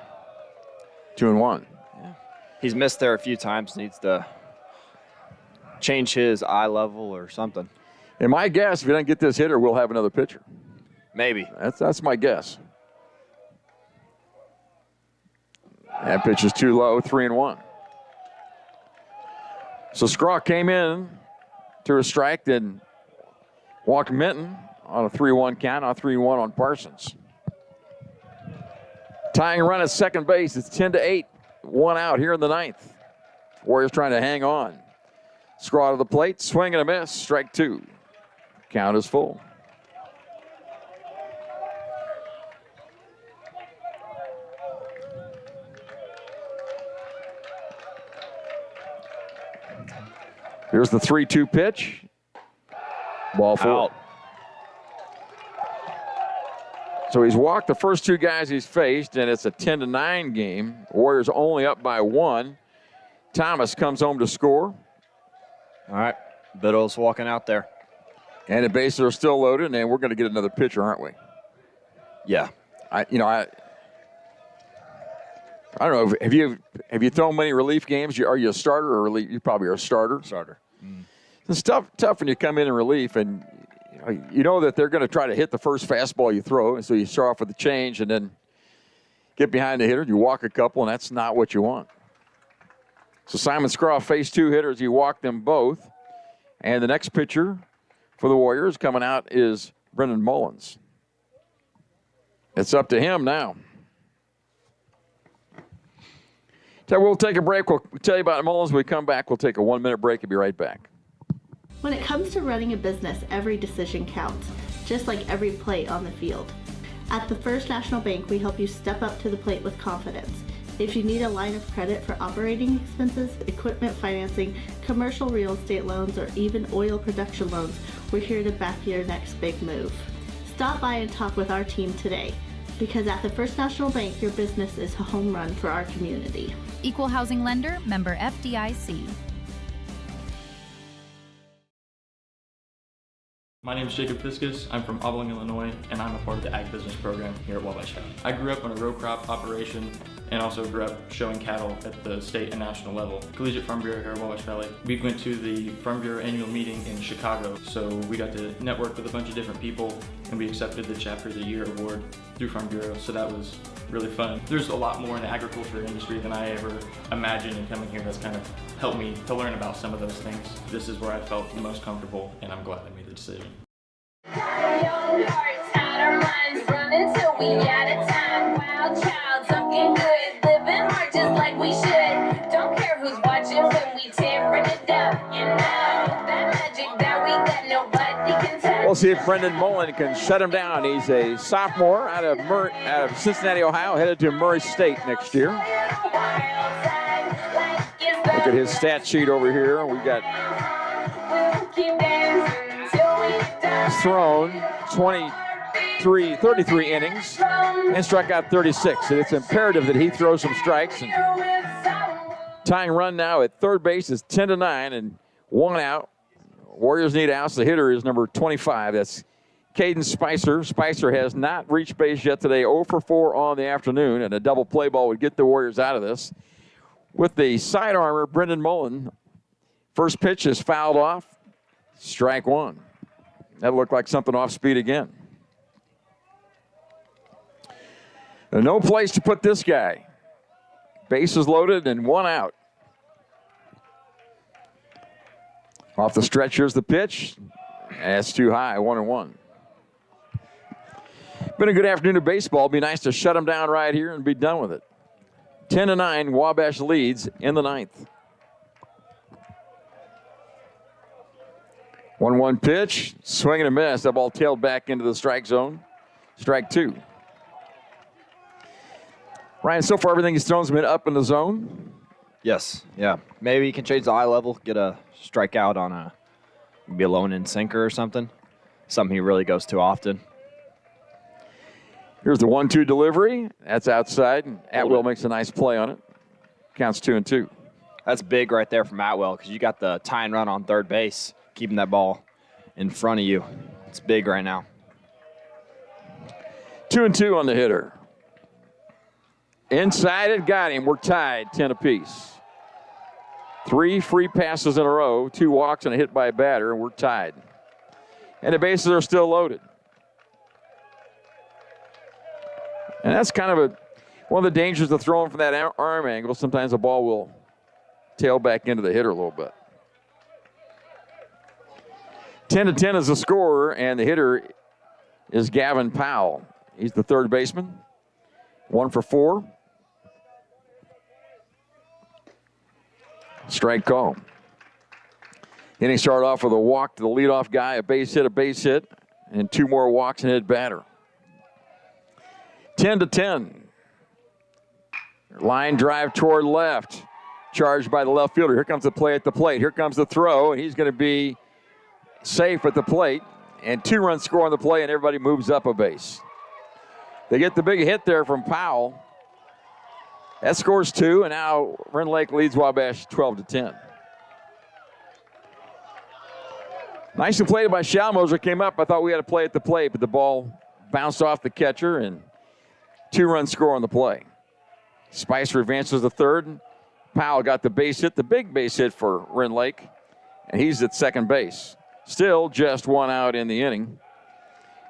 2-1. He's missed there a few times. Needs to change his eye level or something. And my guess, if he doesn't get this hitter, we'll have another pitcher. Maybe. That's my guess. That pitch is too low, 3-1. So Scraw came in to a strike, then walked Minton on a 3-1 count, on 3-1 on Parsons. Tying run at second base. It's 10-8. 1 out here in the ninth. Warriors trying to hang on. Scraw to the plate, swing and a miss, strike 2. Count is full. Here's the 3-2 pitch. Ball 4. Out. So he's walked the first 2 guys he's faced, and it's a 10-9 game. Warriors only up by 1. Thomas comes home to score. All right. Biddle's walking out there. And the bases are still loaded, and we're going to get another pitcher, aren't we? Yeah. I don't know. Have you thrown many relief games? Are you a starter or relief? You probably are a starter. Starter. It's tough when you come in relief, and you know that they're going to try to hit the first fastball you throw, and so you start off with the change and then get behind the hitter. You walk a couple, and that's not what you want. So Simon Scraw faced 2 hitters. He walked them both. And the next pitcher for the Warriors coming out is Brendan Mullins. It's up to him now. So we'll take a break. We'll tell you about Mullins. When we come back, we'll take a 1-minute break and be right back. When it comes to running a business, every decision counts, just like every play on the field. At the First National Bank, we help you step up to the plate with confidence. If you need a line of credit for operating expenses, equipment financing, commercial real estate loans, or even oil production loans, we're here to back your next big move. Stop by and talk with our team today, because at the First National Bank, your business is a home run for our community. Equal housing lender, member FDIC. My name is Jacob Fiskus. I'm from Abilene, Illinois, and I'm a part of the Ag Business Program here at Wabash Valley. I grew up on a row crop operation and also grew up showing cattle at the state and national level. Collegiate Farm Bureau here at Wabash Valley. We went to the Farm Bureau annual meeting in Chicago, so we got to network with a bunch of different people, and we accepted the Chapter of the Year award through Farm Bureau, so that was really fun. There's a lot more in the agriculture industry than I ever imagined, and coming here has kind of helped me to learn about some of those things. This is where I felt the most comfortable, and I'm glad I made the decision. Young hearts, out our minds, running till we out of time. Wild child, something good, living hard just like we should. Don't care who's watching when we tearing it down. You know that magic that we got, nobody can touch. We'll see if Brendan Mullen can shut him down. He's a sophomore out of Cincinnati, Ohio, headed to Murray State next year. Look at his stat sheet over here. We got thrown 33 innings and struck out 36. And it's imperative that he throws some strikes. And tying run now at third base is 10-9 and 1 out. Warriors need outs. The hitter is number 25. That's Caden Spicer. Spicer has not reached base yet today, 0 for 4 on the afternoon, and a double play ball would get the Warriors out of this. With the side armor, Brendan Mullen, first pitch is fouled off, strike 1. That looked like something off speed again. There's no place to put this guy. Bases loaded and 1 out. Off the stretch, here's the pitch. That's too high, 1-1. Been a good afternoon of baseball. Be nice to shut them down right here and be done with it. 10-9, Wabash leads in the ninth. 1-1 pitch, swing and a miss. That ball tailed back into the strike zone. Strike 2. Ryan, so far everything he's thrown's been up in the zone. Yes, yeah. Maybe he can change the eye level, get a strikeout on maybe a lone in sinker or something. Something he really goes to often. Here's the 1-2 delivery. That's outside. And Atwell makes a nice play on it. Counts 2-2. That's big right there from Atwell because you got the tying run on third base, keeping that ball in front of you. It's big right now. 2-2 on the hitter. Inside it, got him. We're tied, 10 apiece. 3 free passes in a row, 2 walks and a hit by a batter, and we're tied. And the bases are still loaded. And that's kind of one of the dangers of throwing from that arm angle. Sometimes the ball will tail back into the hitter a little bit. 10-10 is the scorer, and the hitter is Gavin Powell. He's the third baseman. 1 for 4. Strike call. Inning started off with a walk to the leadoff guy, a base hit, and 2 more walks and a hit batter. 10-10. Line drive toward left. Charged by the left fielder. Here comes the play at the plate. Here comes the throw, and he's going to be safe at the plate. And 2-run score on the play, and everybody moves up a base. They get the big hit there from Powell. That scores 2, and now Rend Lake leads Wabash 12-10. Nicely played by Schalmoser. Came up. I thought we had a play at the plate, but the ball bounced off the catcher, and 2-run score on the play. Spicer advances to third. Powell got the base hit, the big base hit for Rend Lake, and he's at second base. Still just 1 out in the inning.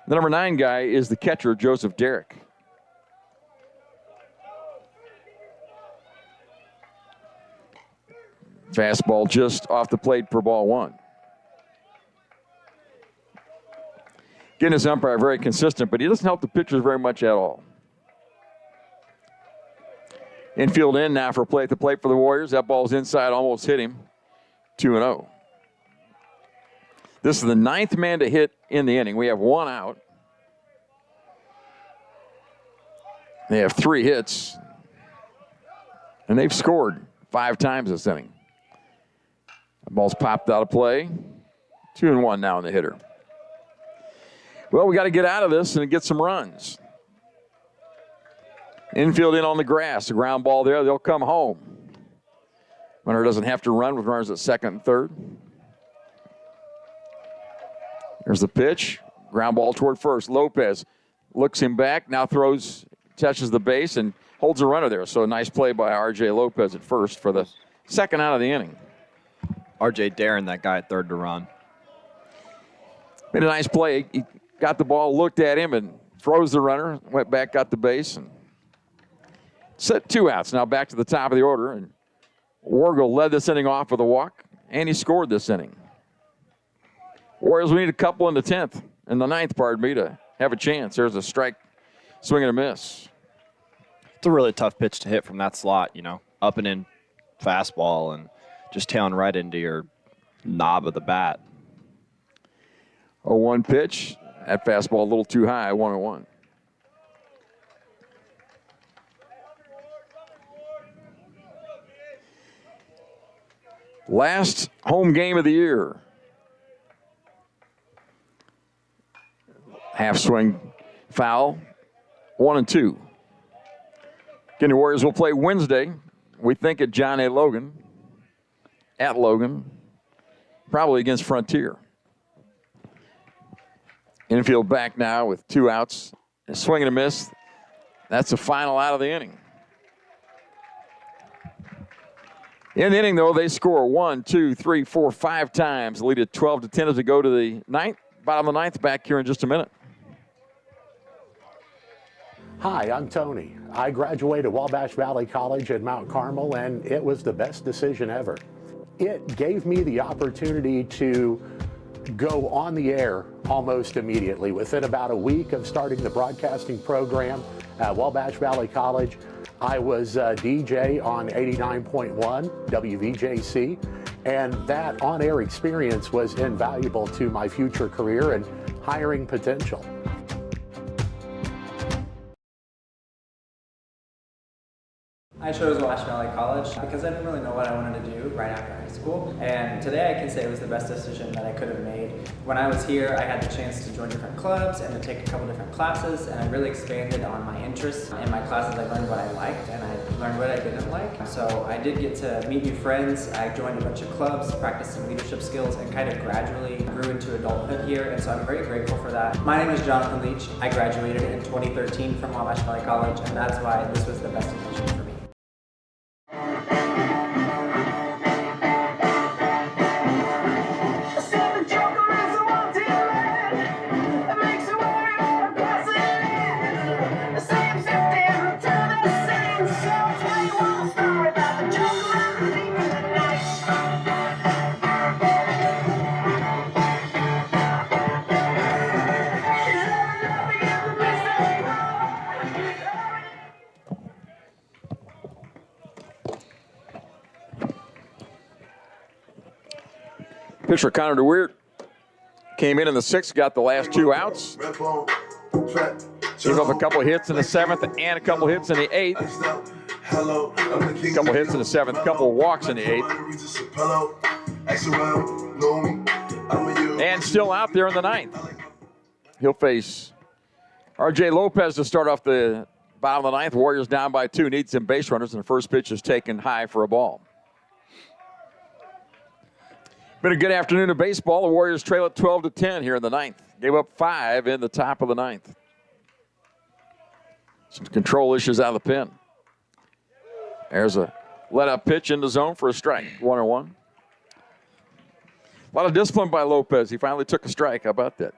The number 9 guy is the catcher, Joseph Derrick. Fastball just off the plate for ball 1. Again, this umpire very consistent, but he doesn't help the pitchers very much at all. Infield in now for play at the plate for the Warriors. That ball's inside, almost hit him. 2-0. This is the 9th man to hit in the inning. We have 1 out. They have 3 hits. And they've scored 5 times this inning. The ball's popped out of play. 2-1 now in the hitter. Well, we got to get out of this and get some runs. Infield in on the grass. The ground ball there. They'll come home. Runner doesn't have to run with runners at second and third. There's the pitch. Ground ball toward first. Lopez looks him back. Now throws, touches the base, and holds a runner there. So a nice play by R.J. Lopez at first for the second out of the inning. R.J. daring that guy at third to run. Made a nice play. He got the ball, looked at him, and froze the runner. Went back, got the base, and set 2 outs. Now back to the top of the order, and Wargo led this inning off with a walk, and he scored this inning. Warriors, we need a couple in the 10th, in the 9th, pardon me, to have a chance. There's a strike, swing and a miss. It's a really tough pitch to hit from that slot, you know, up and in fastball and just tailing right into your knob of the bat. 0-1 pitch. That fastball a little too high, 1-1. Last home game of the year. Half swing foul, 1-2. Again, the Warriors will play Wednesday, we think at John A. Logan, at Logan, probably against Frontier. Infield back now with 2 outs. A swing and a miss. That's the final out of the inning. In the inning, though, they score 1, 2, 3, 4, 5 times. Lead at 12-10 as they go to the 9th. Bottom of the 9th, back here in just a minute. Hi, I'm Tony. I graduated Wabash Valley College in Mount Carmel, and it was the best decision ever. It gave me the opportunity to go on the air almost immediately. Within about a week of starting the broadcasting program at Wabash Valley College, I was a DJ on 89.1 WVJC, and that on-air experience was invaluable to my future career and hiring potential. I chose Wabash Valley College because I didn't really know what I wanted to do right after high school. And today I can say it was the best decision that I could have made. When I was here, I had the chance to join different clubs and to take a couple different classes, and I really expanded on my interests. In my classes, I learned what I liked and I learned what I didn't like. So I did get to meet new friends. I joined a bunch of clubs, practiced some leadership skills, and kind of gradually grew into adulthood here. And so I'm very grateful for that. My name is Jonathan Leach. I graduated in 2013 from Wabash Valley College, and that's why this was the best decision for me. Pitcher Connor DeWeert came in the sixth, got the last 2 outs. Gave up a couple hits in the seventh and a couple hits in the eighth. A couple hits in the seventh, a couple walks in the eighth. And still out there in the ninth. He'll face R.J. Lopez to start off the bottom of the ninth. Warriors down by 2, need some base runners, and the first pitch is taken high for a ball. Been a good afternoon of baseball. The Warriors trail at 12-10 here in the ninth. Gave up 5 in the top of the ninth. Some control issues out of the pen. There's a let-up pitch in the zone for a strike. 1-1. A lot of discipline by Lopez. He finally took a strike. How about that?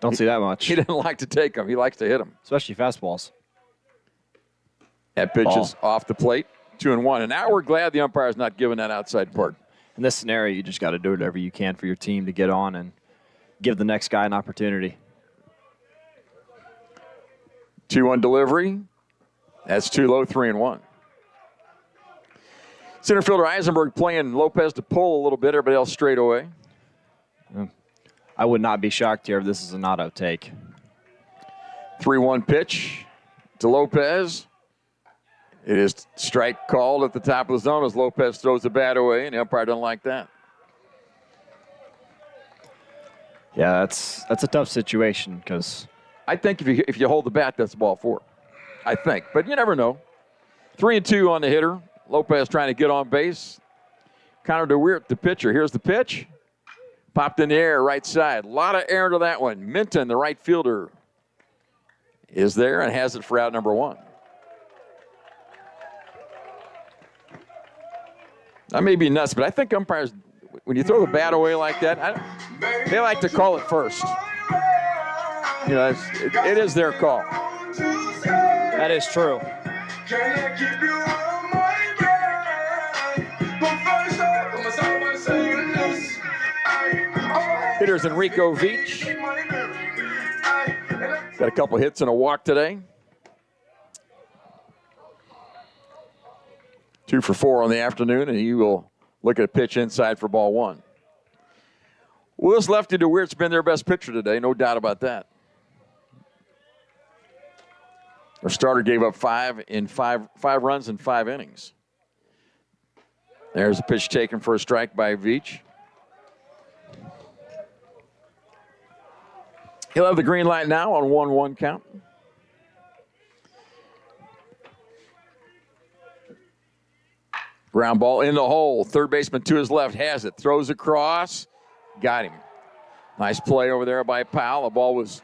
Don't see that much. He didn't like to take them. He likes to hit them. Especially fastballs. That pitch is off the plate. 2-1. And now we're glad the umpire's not giving that outside part. In this scenario, you just got to do whatever you can for your team to get on and give the next guy an opportunity. 2-1 delivery. That's too low, 3-1. Center fielder Eisenberg playing Lopez to pull a little bit. Everybody else straight away. I would not be shocked here if this is an auto take. 3-1 pitch to Lopez. It is strike called at the top of the zone as Lopez throws the bat away, and the umpire doesn't like that. Yeah, that's a tough situation because I think if you hold the bat, that's ball 4. I think, but you never know. 3-2 on the hitter. Lopez trying to get on base. Connor DeWeert, the pitcher. Here's the pitch. Popped in the air, right side. A lot of air to that one. Minton, the right fielder, is there and has it for out number 1. I may be nuts, but I think umpires, when you throw the bat away like that, they like to call it first. You know, it is their call. That is true. Hitter's Enrico Veach. Got a couple hits and a walk today. 2 for 4 on the afternoon, and he will look at a pitch inside for ball 1. Well, this lefty DeWeert's been their best pitcher today, no doubt about that. Their starter gave up 5 runs in 5 innings. There's a pitch taken for a strike by Veach. He'll have the green light now on 1-1 count. Ground ball in the hole. Third baseman to his left has it. Throws across. Got him. Nice play over there by Powell. The ball was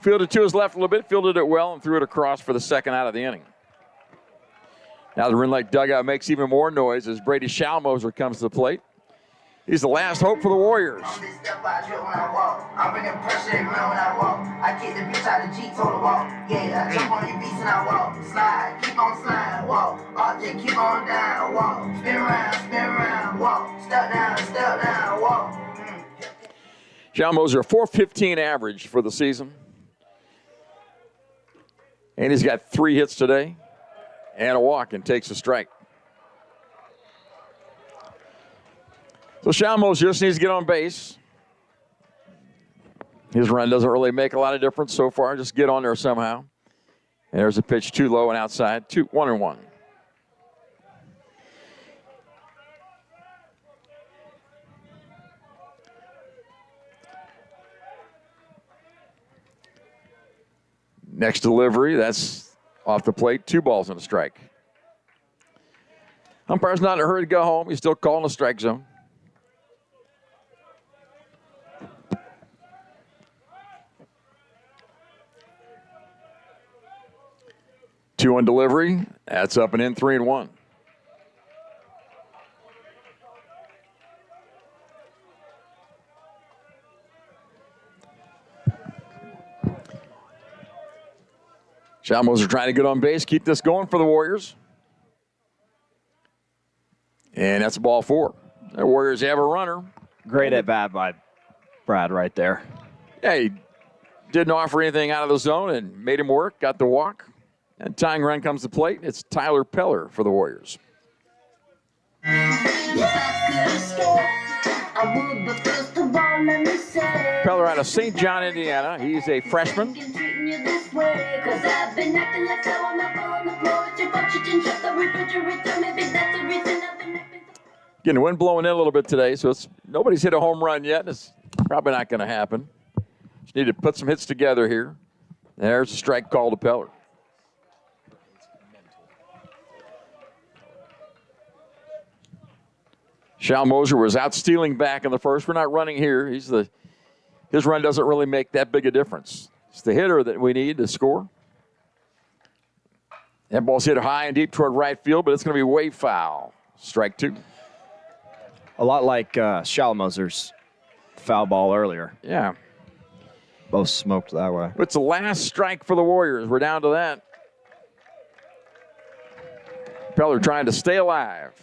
fielded to his left a little bit. Fielded it well and threw it across for the second out of the inning. Now the Rend Lake dugout makes even more noise as Brady Schalmoser comes to the plate. He's the last hope for the Warriors. I'm bringing pressure everywhere when I walk. I kick the bitch out of Jeep, told her walk. Yeah, I jump on your beats and I walk. Slide, keep on sliding, walk. Object, keep on down, walk. Spin around, walk. Step down, walk. Schalmoser, a .415 average for the season. And he's got 3 hits today and a walk and takes a strike. So Schalmoser just needs to get on base. His run doesn't really make a lot of difference so far. Just get on there somehow. And there's a pitch too low and outside. 1-1. Next delivery, that's off the plate, 2 balls and a strike. Umpire's not in a hurry to go home. He's still calling a strike zone. Two on delivery. That's up and in, 3-1. Shalmos are trying to get on base, keep this going for the Warriors. And that's ball 4. The Warriors have a runner. Great at bat by Brad right there. Yeah, he didn't offer anything out of the zone and made him work, got the walk. And tying run comes to plate. It's Tyler Peller for the Warriors. Peller out of St. John, Indiana. He's a freshman. Getting the wind blowing in a little bit today, so nobody's hit a home run yet. It's probably not going to happen. Just need to put some hits together here. There's a strike call to Peller. Shal Moser was out stealing back in the first. We're not running here. His run doesn't really make that big a difference. It's the hitter that we need to score. That ball's hit high and deep toward right field, but it's going to be way foul. Strike 2. A lot like Shal Moser's foul ball earlier. Yeah. Both smoked that way. It's the last strike for the Warriors. We're down to that. Peller trying to stay alive.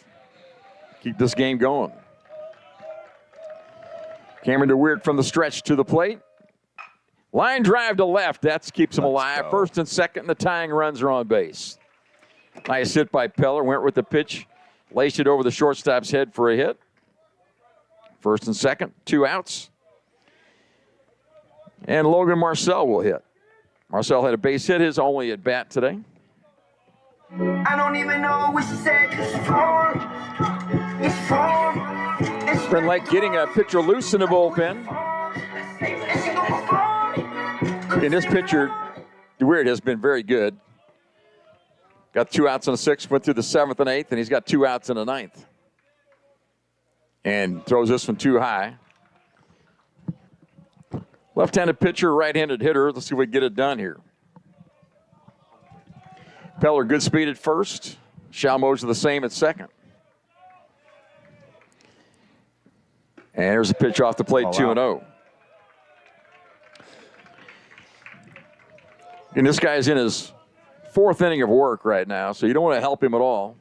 Keep this game going. Cameron DeWeert from the stretch to the plate. Line drive to left. That keeps him alive. Go. First and second, the tying runs are on base. Nice hit by Peller. Went with the pitch. Laced it over the shortstop's head for a hit. First and second, 2 outs. And Logan Marcel will hit. Marcel had a base hit, his only at bat today. I don't even know what she said, 'cause it's wrong. It's wrong. Brent Lake getting a pitcher loose in the bullpen. And this pitcher, DeWeert, has been very good. Got 2 outs in the 6th, went through the 7th and 8th, and he's got 2 outs in the 9th. And throws this one too high. Left-handed pitcher, right-handed hitter. Let's see if we can get it done here. Peller, good speed at first. Shal Moser the same at second. And there's a pitch off the plate, 2-0. And this guy's in his 4th inning of work right now, so you don't want to help him at all.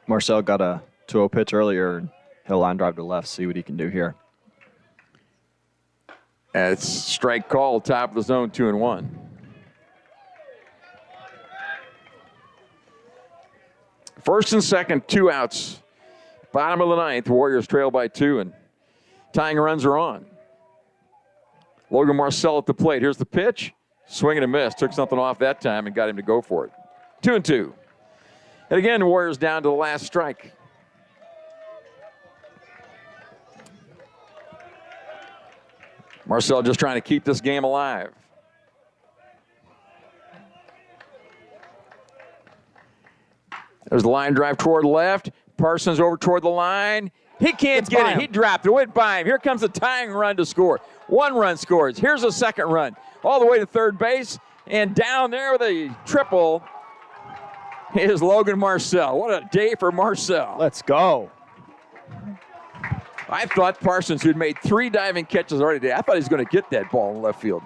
Marcel got a 2-0 pitch earlier. He'll line drive to left, see what he can do here. And it's strike call, top of the zone, 2-1. First and second, 2 outs. Bottom of the 9th, Warriors trail by 2, and tying runs are on. Logan Marcel at the plate. Here's the pitch. Swing and a miss. Took something off that time and got him to go for it. 2-2. And again, the Warriors down to the last strike. Marcel just trying to keep this game alive. There's the line drive toward left. Parsons over toward the line. He can't get it. He dropped it. It went by him. Here comes a tying run to score. 1 run scores. Here's a second run. All the way to third base. And down there with a triple is Logan Marcel. What a day for Marcel. Let's go. I thought Parsons, who'd made 3 diving catches already today, I thought he was going to get that ball in left field.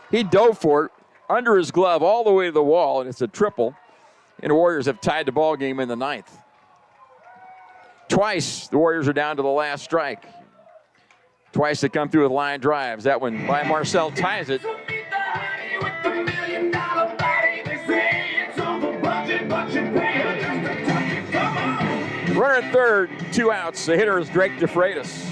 He dove for it under his glove all the way to the wall, and it's a triple. And the Warriors have tied the ball game in the 9th. Twice, the Warriors are down to the last strike. Twice they come through with line drives. That one by Marcel ties it. Runner at third, 2 outs. The hitter is Drake DeFreitas.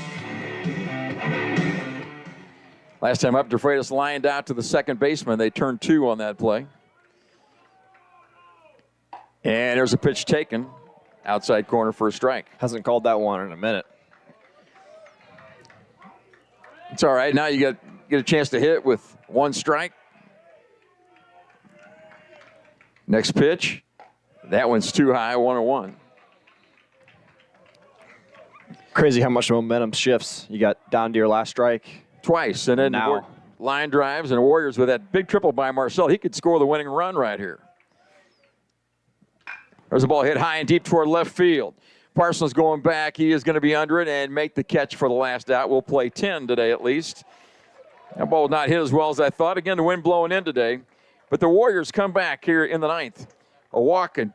Last time up, DeFreitas lined out to the second baseman. They turned 2 on that play. And there's a pitch taken. Outside corner for a strike. Hasn't called that one in a minute. It's all right. Now you get a chance to hit with 1 strike. Next pitch, that one's too high, 1-1. Crazy how much the momentum shifts. You got down to your last strike. Twice, and then now line drives, and the Warriors with that big triple by Marcel. He could score the winning run right here. There's a ball hit high and deep toward left field. Parsons going back. He is going to be under it and make the catch for the last out. We'll play 10 today at least. That ball not hit as well as I thought. Again, the wind blowing in today. But the Warriors come back here in the ninth. A walk, and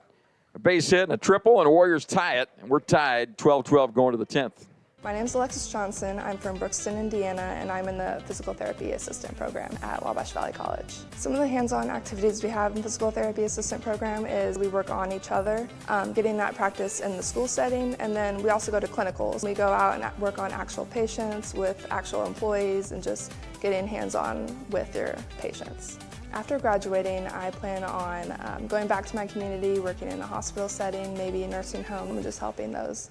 a base hit, and a triple, and the Warriors tie it. And we're tied 12-12 going to the 10th. My name is Alexis Johnson. I'm from Brookston, Indiana, and I'm in the physical therapy assistant program at Wabash Valley College. Some of the hands-on activities we have in the physical therapy assistant program is we work on each other, getting that practice in the school setting, and then we also go to clinicals. We go out and work on actual patients with actual employees and just getting hands-on with your patients. After graduating, I plan on going back to my community, working in a hospital setting, maybe a nursing home, and just helping those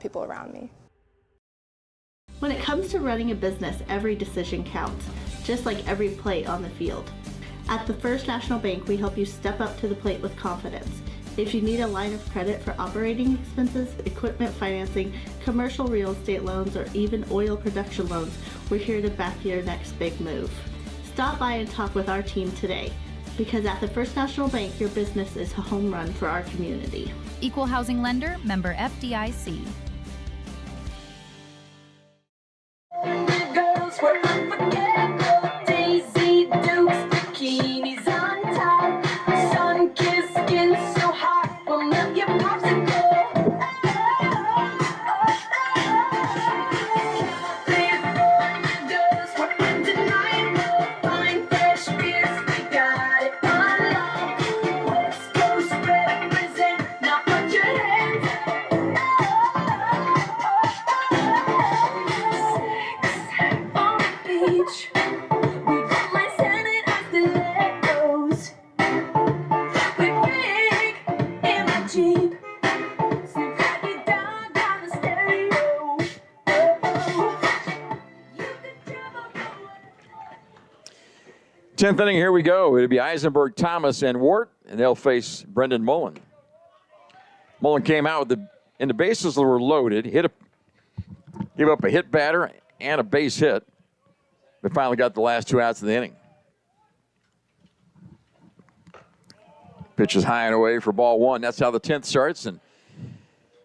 people around me. When it comes to running a business, every decision counts, just like every play on the field. At the First National Bank, we help you step up to the plate with confidence. If you need a line of credit for operating expenses, equipment financing, commercial real estate loans, or even oil production loans, we're here to back your next big move. Stop by and talk with our team today, because at the First National Bank, your business is a home run for our community. Equal housing lender, member FDIC. Girls were unforgettable. Daisy Dukes, bikinis on top. Sun-kissed skin so hot, will melt your popsicle. Girls were undeniable. Fine, fresh beers, we got it on lock. West Coast represent, now put your hands beach. We got my Senate as stilettos. We rig in my Jeep. Snoop Doggy Dogg on the stereo. You could travel. 10th inning, here we go. It'll be Eisenberg, Thomas, and Wart, and they'll face Brendan Mullen. Mullen came out with and the bases were loaded, gave up a hit batter and a base hit. They finally got the last 2 outs of the inning. Pitch is high and away for ball 1. That's how the 10th starts. And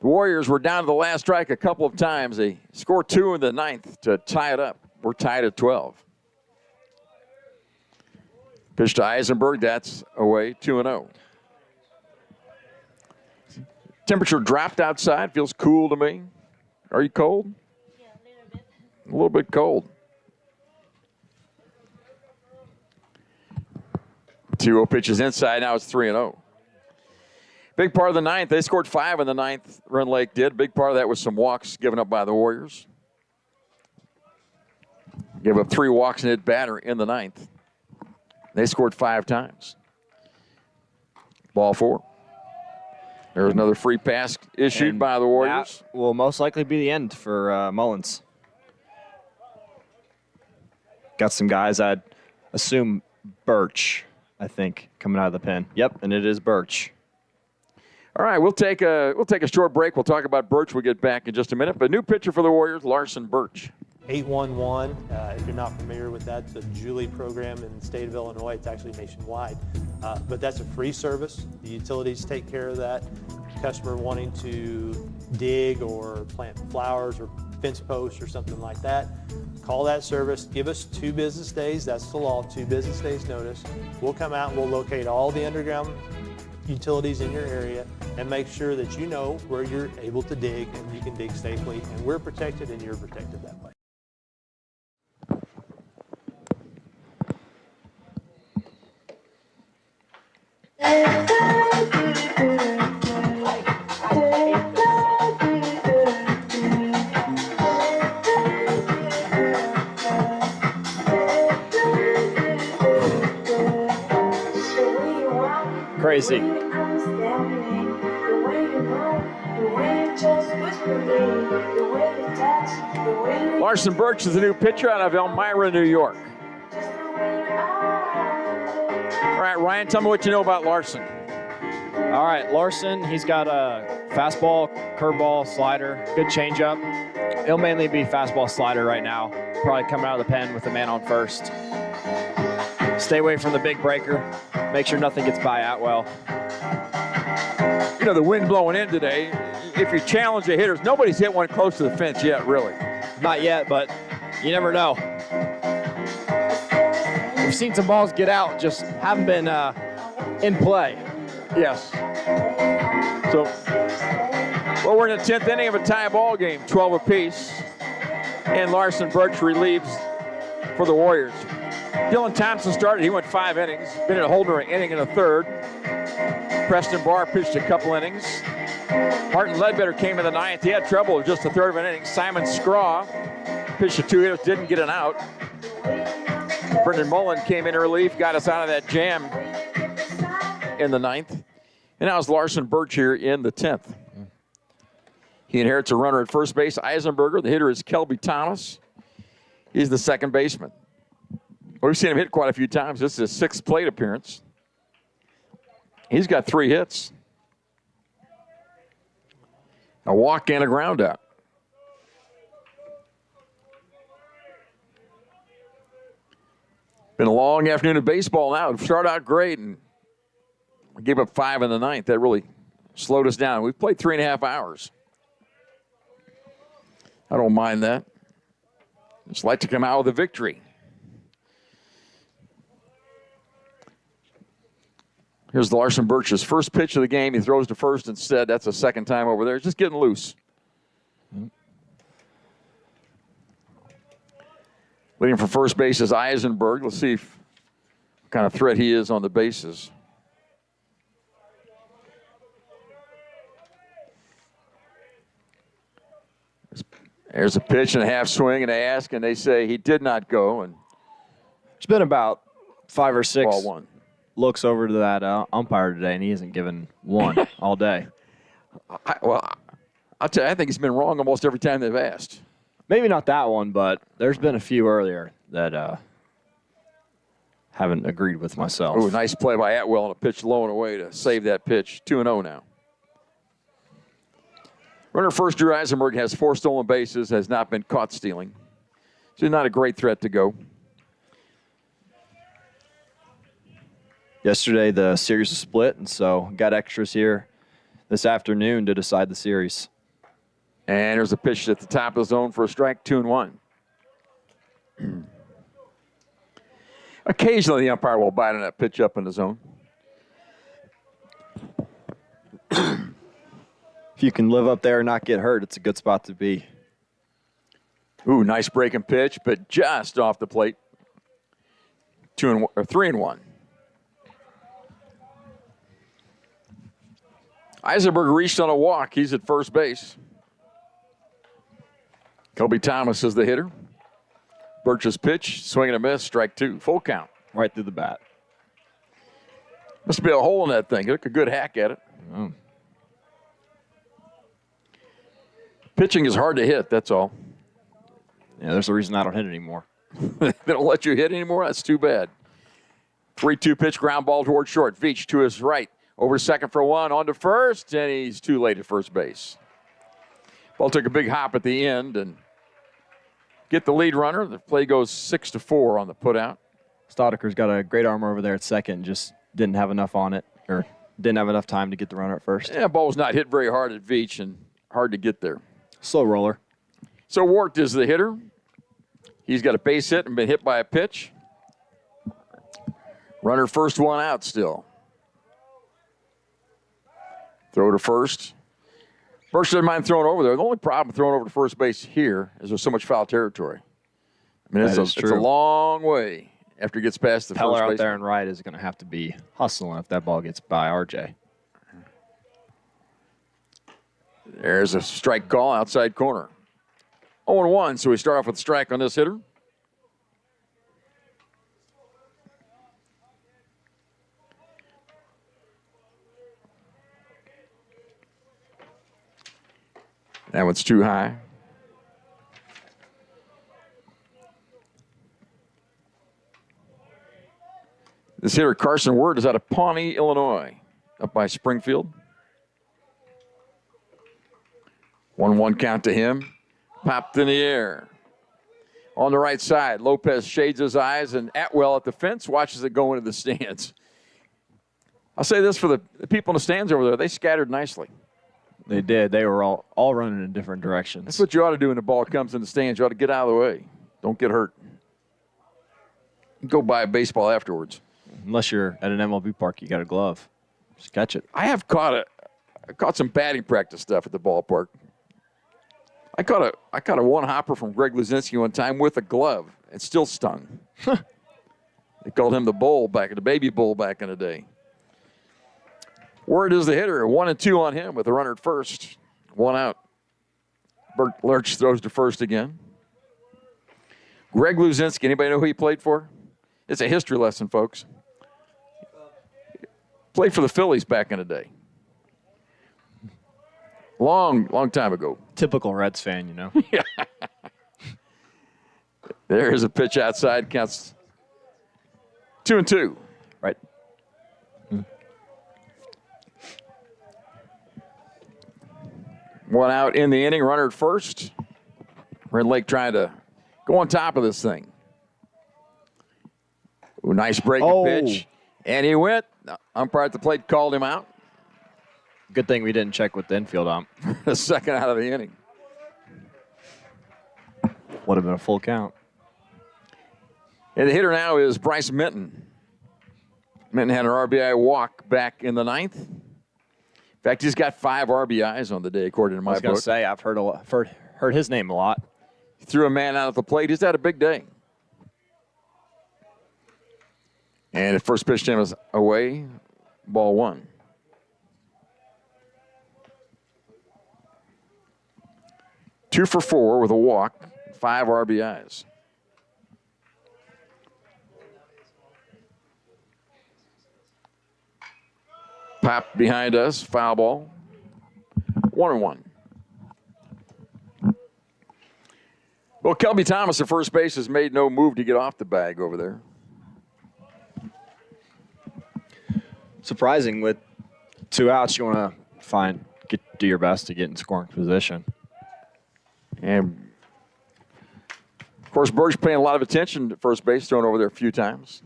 the Warriors were down to the last strike a couple of times. They scored 2 in the 9th to tie it up. We're tied at 12. Pitch to Eisenberg. That's away, 2-0. Temperature dropped outside. Feels cool to me. Are you cold? Yeah, a little bit. A little bit cold. 2-0 pitches inside. Now it's 3-0. Big part of the 9th. They scored 5 in the 9th. Rend Lake did. Big part of that was some walks given up by the Warriors. Gave up 3 walks and hit batter in the 9th. They scored 5 times. Ball 4. There's another free pass issued by the Warriors. That will most likely be the end for Mullins. Got some guys, I'd assume Birch, I think, coming out of the pen. Yep, and it is Birch. All right, we'll take a short break. We'll talk about Birch. We'll get back in just a minute. But new pitcher for the Warriors, Larson Birch. 811, if you're not familiar with that, it's a Julie program in the state of Illinois. It's actually nationwide. But that's a free service. The utilities take care of that. Customer wanting to dig or plant flowers or fence posts or something like that, call that service. Give us 2 business days. That's the law, 2 business days notice. We'll come out and we'll locate all the underground utilities in your area and make sure that you know where you're able to dig and you can dig safely. And we're protected and you're protected that way. Crazy. Larson Birch is a new pitcher out of Elmira, New York. All right, Ryan, tell me what you know about Larson. All right, Larson, he's got a fastball, curveball, slider, good changeup. It'll mainly be fastball, slider right now. Probably coming out of the pen with the man on first. Stay away from the big breaker. Make sure nothing gets by Atwell. You know, the wind blowing in today, if you challenge the hitters, nobody's hit one close to the fence yet, really. Not yet, but you never know. We've seen some balls get out, just haven't been in play. Yes. So, well, we're in the 10th inning of a tie ball game, 12 apiece. And Larson Birch relieves for the Warriors. Dylan Thompson started. He went 5 innings. Bennett Holder an inning and a third. Preston Barr pitched a couple innings. Martin Ledbetter came in the 9th. He had trouble with just a third of an inning. Simon Scraw pitched a 2 hitters, didn't get an out. Brendan Mullen came in relief, got us out of that jam in the 9th. And now it's Larson Birch here in the 10th. He inherits a runner at first base, Eisenberger. The hitter is Kelby Thomas. He's the second baseman. We've seen him hit quite a few times. This is his 6th plate appearance. He's got 3 hits. A walk and a ground out. Been a long afternoon of baseball now. It started out great, and we gave up 5 in the 9th. That really slowed us down. We've played 3.5 hours. I don't mind that. Just like to come out with a victory. Here's Larson Birch's first pitch of the game. He throws to first instead. That's the second time over there. Just getting loose. Leading for first base is Eisenberg. Let's see what kind of threat he is on the bases. There's a pitch and a half swing, and they ask, and they say he did not go. And it's been about 5 or 6 ball 1. Looks over to that umpire today, and he hasn't given one all day. I'll tell you, I think he's been wrong almost every time they've asked. Maybe not that one, but there's been a few earlier that haven't agreed with myself. Ooh, nice play by Atwell on a pitch low and away to save that pitch. 2-0 now. Runner first, Drew Eisenberg has 4 stolen bases, has not been caught stealing. So not a great threat to go. Yesterday, the series was split, and so got extras here this afternoon to decide the series. And there's a pitch at the top of the zone for a strike, 2-1. Occasionally, the umpire will bite on that pitch up in the zone. If you can live up there and not get hurt, it's a good spot to be. Ooh, nice breaking pitch, but just off the plate. 3-1. Eisenberg reached on a walk. He's at first base. Kelby Thomas is the hitter. Birch's pitch, swing and a miss, strike 2. Full count. Right through the bat. Must be a hole in that thing. He took a good hack at it. Oh. Pitching is hard to hit, that's all. Yeah, there's a reason I don't hit anymore. They don't let you hit anymore? That's too bad. 3-2 pitch, ground ball toward short. Veach to his right. Over to second for 1, on to first, and he's too late at first base. Ball took a big hop at the end and get the lead runner. The play goes 6-4 on the putout. Stoddicker's got a great arm over there at second, just didn't have enough on it, or didn't have enough time to get the runner at first. Yeah, ball was not hit very hard at Veach and hard to get there. Slow roller. So Wart is the hitter. He's got a base hit and been hit by a pitch. Runner first, 1 out still. Throw to first. Birch doesn't mind throwing over there. The only problem with throwing over to first base here is there's so much foul territory. I mean, it's a long way after he gets past the Peller first base. out there and right is going to have to be hustling if that ball gets by RJ. There's a strike call outside corner. 0-1, so we start off with a strike on this hitter. That one's too high. This hitter, Carson Word, is out of Pawnee, Illinois. up by Springfield. 1-1 count to him. Popped in the air. On the right side, Lopez shades his eyes, and Atwell at the fence watches it go into the stands. I'll say this for the people in the stands over there. They scattered nicely. They did. They were all running in different directions. That's what you ought to do when the ball comes in the stands. You ought to get out of the way. Don't get hurt. Go buy a baseball afterwards. Unless you're at an MLB park, you got a glove. Just catch it. I caught some batting practice stuff at the ballpark. I caught a one hopper from Greg Luzinski one time with a glove. It still stung. They called him the baby bull back in the day. Word is the hitter. 1-2 on him with a runner at first. 1 out. Bert Lurch throws to first again. Greg Luzinski, anybody know who he played for? It's a history lesson, folks. Played for the Phillies back in the day. Long time ago. Typical Reds fan, you know. Yeah. There's a pitch outside. Counts 2-2. Right. One out in the inning. Runner at first. Red Lake trying to go on top of this thing. Ooh, nice breaking pitch. And he went. Umpire at the plate called him out. Good thing we didn't check with the infield ump. The second out of the inning. Would have been a full count. And the hitter now is Bryce Minton. Minton had an RBI walk back in the 9th. In fact, he's got 5 RBIs on the day, according to my book. I was going to say, I've heard his name a lot. He threw a man out at the plate. He's had a big day. And the first pitch to him was away, ball 1. Two for 4 with a walk, 5 RBIs. Pop behind us, foul ball. 1-1. Well, Kelby Thomas at first base has made no move to get off the bag over there. Surprising, with 2 outs, you want to do your best to get in scoring position. And, of course, Berg's paying a lot of attention at first base, thrown over there a few times.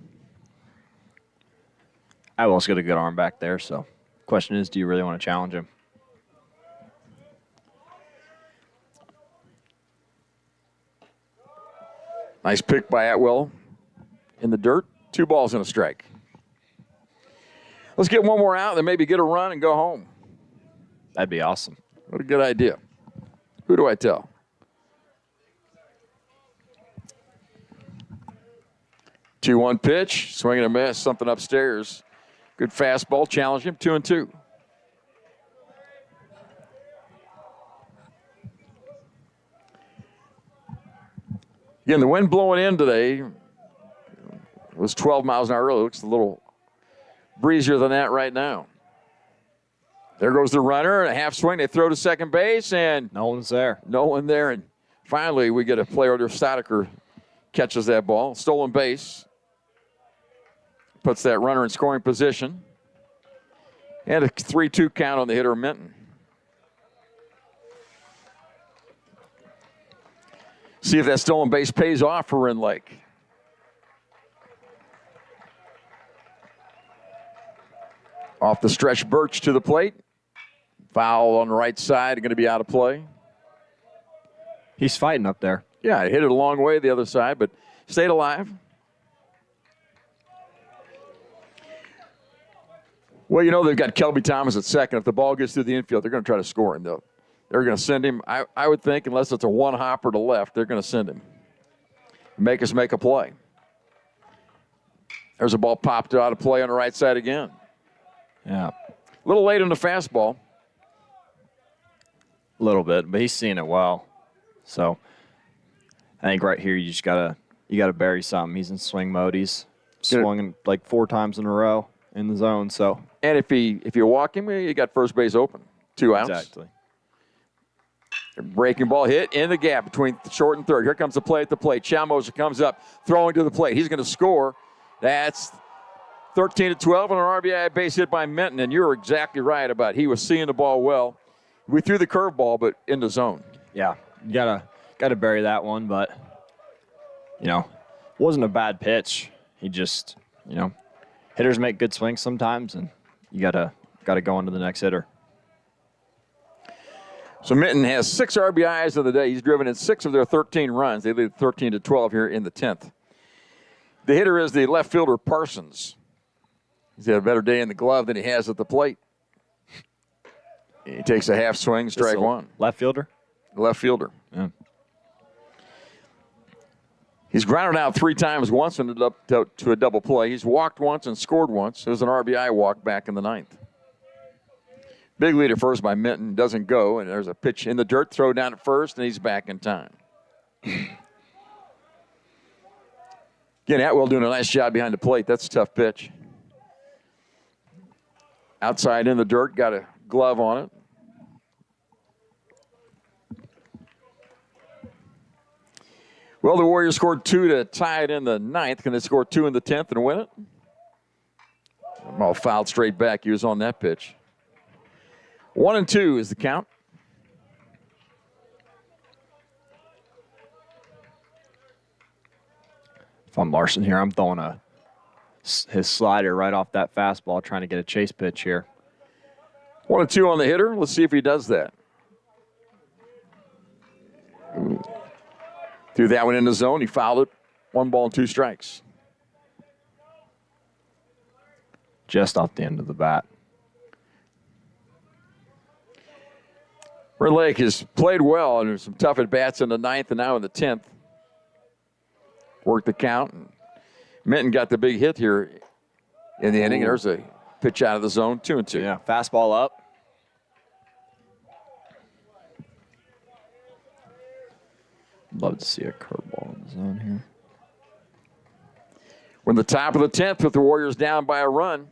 Atwell's got a good arm back there, so the question is, do you really want to challenge him? Nice pick by Atwell in the dirt. 2 balls and a strike. Let's get one more out, then maybe get a run and go home. That'd be awesome. What a good idea. Who do I tell? Two-one pitch, swing and a miss, something upstairs. Good fastball, challenge him, 2-2. Again, the wind blowing in today was 12 miles an hour. It looks a little breezier than that right now. There goes the runner, a half swing. They throw to second base, and no one's there. No one there, and finally we get a player there. Statiker catches that ball. Stolen base. Puts that runner in scoring position. And a 3-2 count on the hitter, Minton. See if that stolen base pays off for Rend Lake. Off the stretch, Birch to the plate. Foul on the right side, going to be out of play. He's fighting up there. Yeah, he hit it a long way the other side, but stayed alive. Well, you know, they've got Kelby Thomas at second. If the ball gets through the infield, they're going to try to score him, though. They're going to send him, I would think, unless it's a one-hopper to left, they're going to send him. Make us make a play. There's a ball popped out of play on the right side again. Yeah. A little late on the fastball. A little bit, but he's seeing it well. So I think right here you just gotta bury something. He's in swing mode. He's swung like 4 times in a row in the zone. So and if you walk him, you got first base open. 2 outs. Exactly. Breaking ball hit in the gap between short and third. Here comes the play at the plate. Chalmoser comes up, throwing to the plate. He's going to score. That's 13-12 on an RBI base hit by Minton, and you're exactly right about he was seeing the ball well. We threw the curveball, but in the zone. Yeah, you gotta bury that one, but wasn't a bad pitch. He just, hitters make good swings sometimes, and you gotta go on to the next hitter. So Minton has 6 RBIs of the day. He's driven in 6 of their 13 runs. They lead 13-12 here in the 10th. The hitter is the left fielder Parsons. He's had a better day in the glove than he has at the plate. He takes a half swing, strike one. Left fielder? Left fielder. Yeah. He's grounded out 3 times, once ended up to a double play. He's walked once and scored once. It was an RBI walk back in the 9th. Big lead at first by Minton, doesn't go, and there's a pitch in the dirt, throw down at first, and he's back in time. Again, Atwell doing a nice job behind the plate. That's a tough pitch. Outside in the dirt, got a glove on it. Well, the Warriors scored 2 to tie it in the 9th. Can they score 2 in the 10th and win it? Ball fouled straight back. He was on that pitch. 1-2 is the count. If I'm Larson here, I'm throwing his slider right off that fastball, trying to get a chase pitch here. 1-2 on the hitter. Let's see if he does that. Threw that one in the zone. He fouled it. 1 ball and 2 strikes. Just off the end of the bat. Rend Lake has played well, and there's some tough at-bats in the 9th and now in the 10th. Worked the count. And Minton got the big hit here in the inning. There's a pitch out of the zone, 2-2. Yeah, fastball up. Love to see a curveball in the zone here. We're in the top of the 10th with the Warriors down by a run.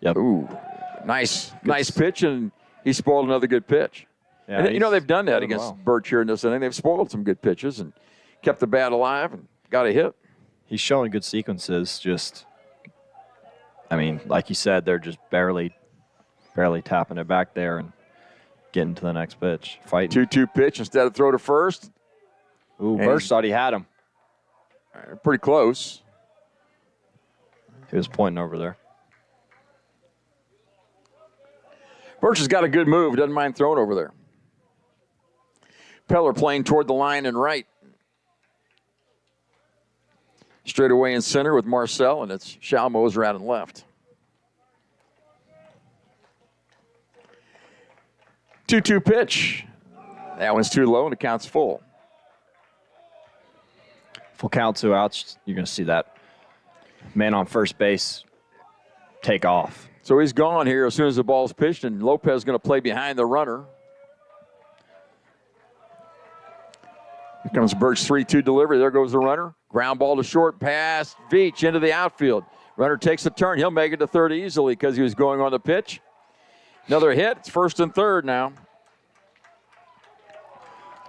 Yep. Ooh, nice pitch, and he spoiled another good pitch. Yeah, and, they've done that against Birch here in this inning. They've spoiled some good pitches and kept the bat alive and got a hit. He's showing good sequences. Just, like you said, they're just barely tapping it back there and getting to the next pitch. Fighting. 2-2 pitch instead of throw to first. Ooh, Birch thought he had him. Pretty close. He was pointing over there. Birch has got a good move. Doesn't mind throwing over there. Peller playing toward the line and right. Straight away in center with Marcel, and it's Shalmoser out and left. 2-2 pitch. That one's too low, and it counts full. Full count, 2 outs. You're going to see that man on first base take off. So he's gone here as soon as the ball's pitched, and Lopez is going to play behind the runner. Here comes Birch's 3-2 delivery. There goes the runner. Ground ball to short, pass, Veach into the outfield. Runner takes a turn. He'll make it to third easily because he was going on the pitch. Another hit. It's first and third now.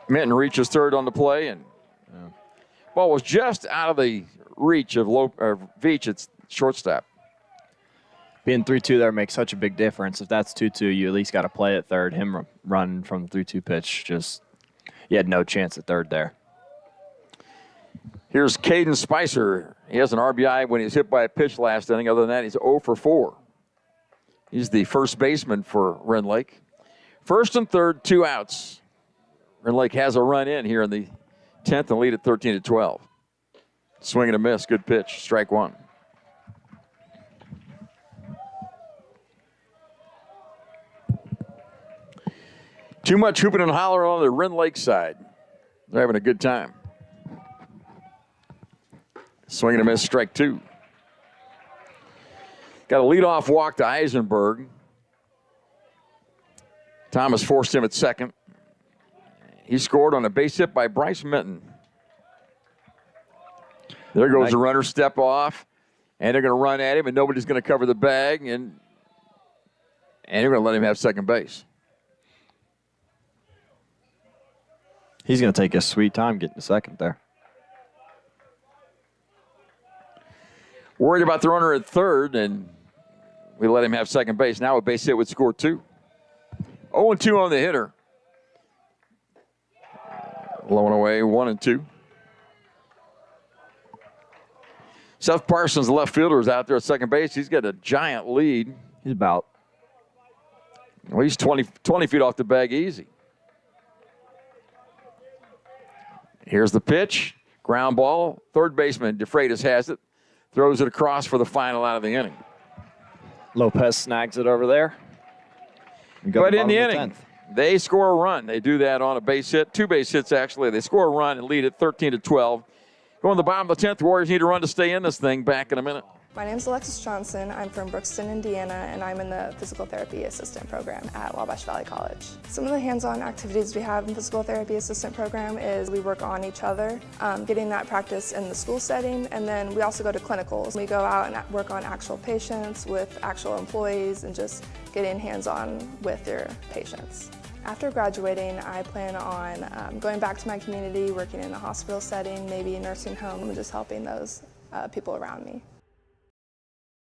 Minton reaches third on the play, and ball was just out of the reach of Veach. It's shortstop. Being 3-2 there makes such a big difference. If that's 2-2, you at least got to play at third. Him running from the 3-2 pitch, just you had no chance at third there. Here's Caden Spicer. He has an RBI when he was hit by a pitch last inning. Other than that, he's 0 for 4. He's the first baseman for Rend Lake. First and third, 2 outs. Rend Lake has a run in here in the 10th and lead at 13-12. Swing and a miss. Good pitch. Strike 1. Too much hooping and hollering on the Rend Lake side. They're having a good time. Swing and a miss, strike 2. Got a leadoff walk to Eisenberg. Thomas forced him at second. He scored on a base hit by Bryce Minton. There goes the runner, step off, and they're going to run at him, and nobody's going to cover the bag, and they're going to let him have second base. He's going to take a sweet time getting to second there. Worried about the runner at third, and we let him have second base. Now a base hit would score 2. 0-2 on the hitter. Low and away, 1-2. Seth Parsons, the left fielder, is out there at second base. He's got a giant lead. He's about. Well, he's 20 feet off the bag easy. Here's the pitch. Ground ball. Third baseman DeFreitas has it. Throws it across for the final out of the inning. Lopez snags it over there. But in the inning, they score a run. They do that on a base hit. 2 base hits, actually. They score a run and lead it 13-12. Going to the bottom of the 10th. Warriors need a run to stay in this thing. Back in a minute. My name is Alexis Johnson. I'm from Brookston, Indiana, and I'm in the physical therapy assistant program at Wabash Valley College. Some of the hands-on activities we have in the physical therapy assistant program is we work on each other, getting that practice in the school setting, and then we also go to clinicals. We go out and work on actual patients with actual employees and just getting hands-on with your patients. After graduating, I plan on going back to my community, working in a hospital setting, maybe a nursing home, and just helping those people around me.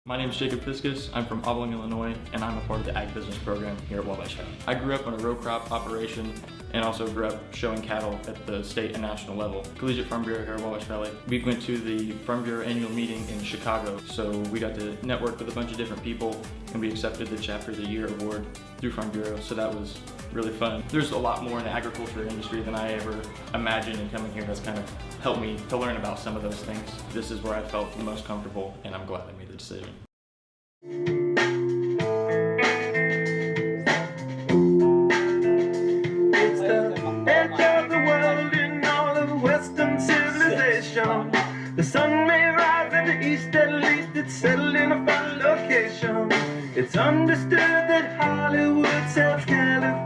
My name is Jacob Fiskus. I'm from Abilene, Illinois, and I'm a part of the Ag Business program here at Wabash Valley. I grew up on a row crop operation and also grew up showing cattle at the state and national level. Collegiate Farm Bureau here at Wabash Valley. We went to the Farm Bureau annual meeting in Chicago, so we got to network with a bunch of different people, and we accepted the Chapter of the Year award through Farm Bureau, so that was really fun. There's a lot more in the agriculture industry than I ever imagined, and coming here has kind of helped me to learn about some of those things. This is where I felt the most comfortable, and I'm glad I made the decision. It's the edge of the world in all of Western civilization. The sun may rise in the east, at least it's settled in a fun location. It's understood that Hollywood sells Californication.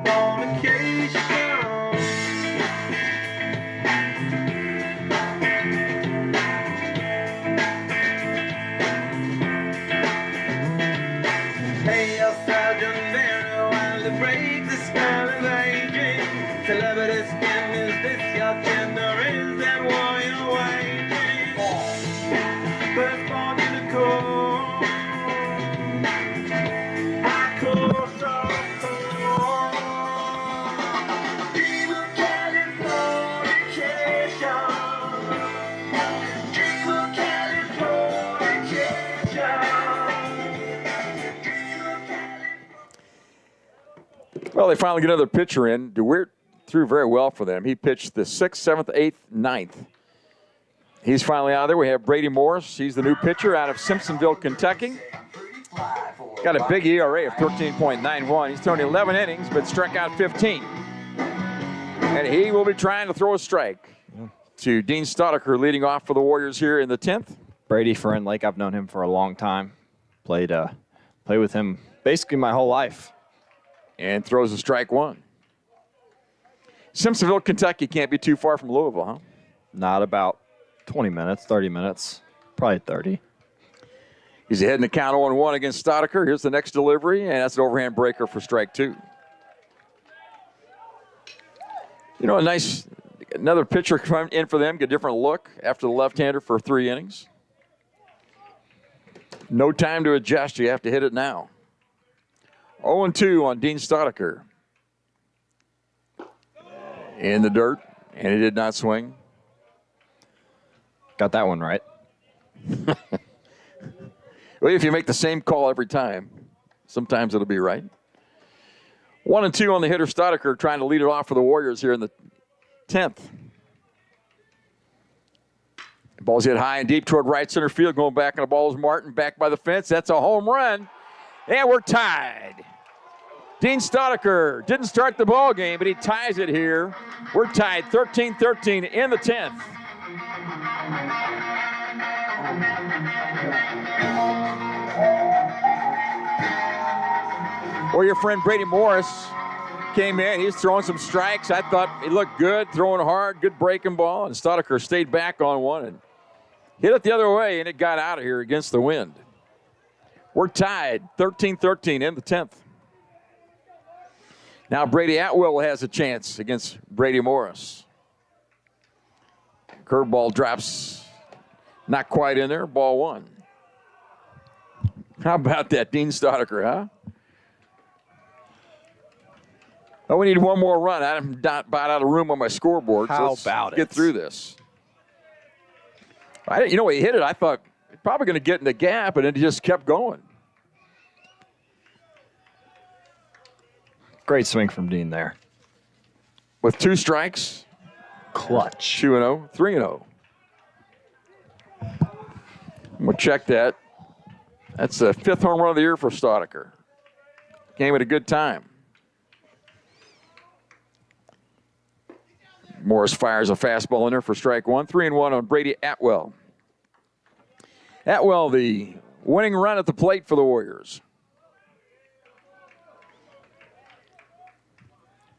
Hey, El Sergeant Mary, while they break the spell of aging. Celebrity skin, is this your gender? Is that war you're waging? Firstborn unicorn. I call Well, they finally get another pitcher in. DeWeert threw very well for them. He pitched the 6th, 7th, 8th, 9th. He's finally out there. We have Brady Morris. He's the new pitcher out of Simpsonville, Kentucky. Got a big ERA of 13.91. He's thrown 11 innings, but struck out 15. And he will be trying to throw a strike to Dean Staudacher, leading off for the Warriors here in the 10th. Brady for Rend Lake. I've known him for a long time. Played with him basically my whole life. And throws a strike 1. Simpsonville, Kentucky can't be too far from Louisville, huh? Not about 20 minutes, 30 minutes, probably 30. He's ahead in the count 0-1 against Staudacher. Here's the next delivery, and that's an overhand breaker for strike 2. You know, another pitcher come in for them, get a different look after the left-hander for 3 innings. No time to adjust. You have to hit it now. 0-2 on Dean Staudacher. In the dirt, and he did not swing. Got that one right. Well, if you make the same call every time, sometimes it'll be right. 1-2 on the hitter, Staudacher, trying to lead it off for the Warriors here in the 10th. The ball's hit high and deep toward right center field. Going back, and the ball is Martin, back by the fence. That's a home run. And we're tied. Dean Staudacher didn't start the ball game, but he ties it here. We're tied 13-13 in the 10th. Well, your friend Brady Morris came in. He's throwing some strikes. I thought he looked good, throwing hard, good breaking ball. And Staudacher stayed back on one and hit it the other way, and it got out of here against the wind. We're tied 13-13 in the 10th. Now Brady Atwell has a chance against Brady Morris. Curveball drops not quite in there, ball 1. How about that, Dean Stoddicker, huh? Oh, we need one more run. I'm about out of room on my scoreboard. How so about get through this. You know, when he hit it, I thought probably going to get in the gap, and it just kept going. Great swing from Dean there. With 2 strikes. Clutch. 2-0, 3-0. I'm going to check that. That's the 5th home run of the year for Stoddicker. Came at a good time. Morris fires a fastball in there for strike 1. 3-1 on Brady Atwell. Atwell, the winning run at the plate for the Warriors.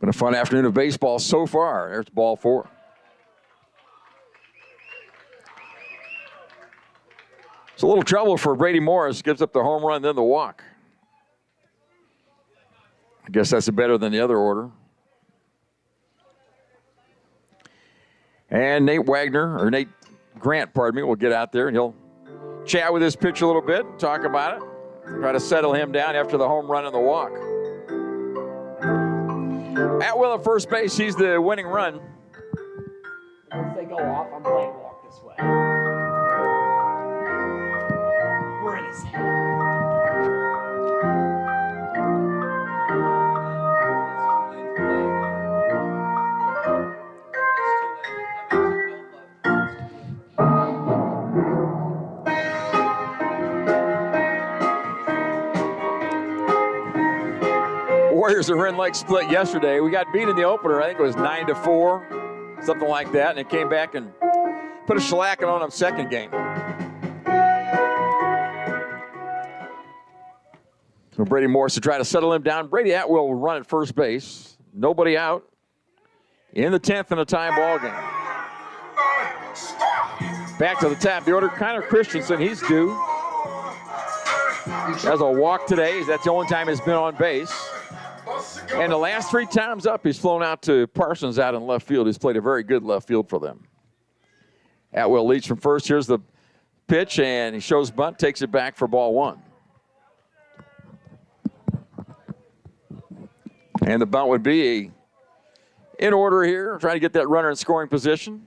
Been a fun afternoon of baseball so far. There's ball 4. It's a little trouble for Brady Morris. Gives up the home run, then the walk. I guess that's better than the other order. And Nate Grant, will get out there and he'll chat with his pitch a little bit, talk about it, try to settle him down after the home run and the walk. Atwell at first base, he's the winning run. Once they go off, I'm playing walk this way. Where is he? Warriors and Rend Lake split yesterday. We got beat in the opener. I think it was 9-4, something like that, and it came back and put a shellacking on them second game. So Brady Morris to try to settle him down. Brady Atwell will run at first base. Nobody out in the 10th in a tie ball game. Back to the top. The order, Connor Christensen, he's due. Has a walk today. That's the only time he's been on base. And the last 3 times up, he's flown out to Parsons out in left field. He's played a very good left field for them. Atwell leads from first. Here's the pitch, and he shows bunt, takes it back for ball 1. And the bunt would be in order here, trying to get that runner in scoring position.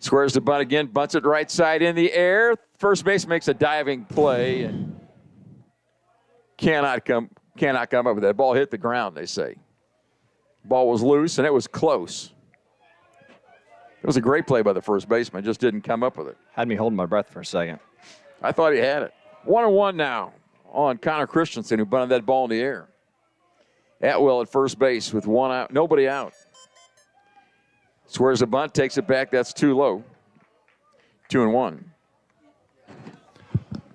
Squares the bunt again, bunts it right side in the air. First base makes a diving play and cannot come up with that. Ball hit the ground, they say. Ball was loose, and it was close. It was a great play by the first baseman, just didn't come up with it. Had me holding my breath for a second. I thought he had it. 1-1 now on Connor Christensen, who bunted that ball in the air. Atwell at first base with 1 out, nobody out. Squares the bunt, takes it back. That's too low. 2-1.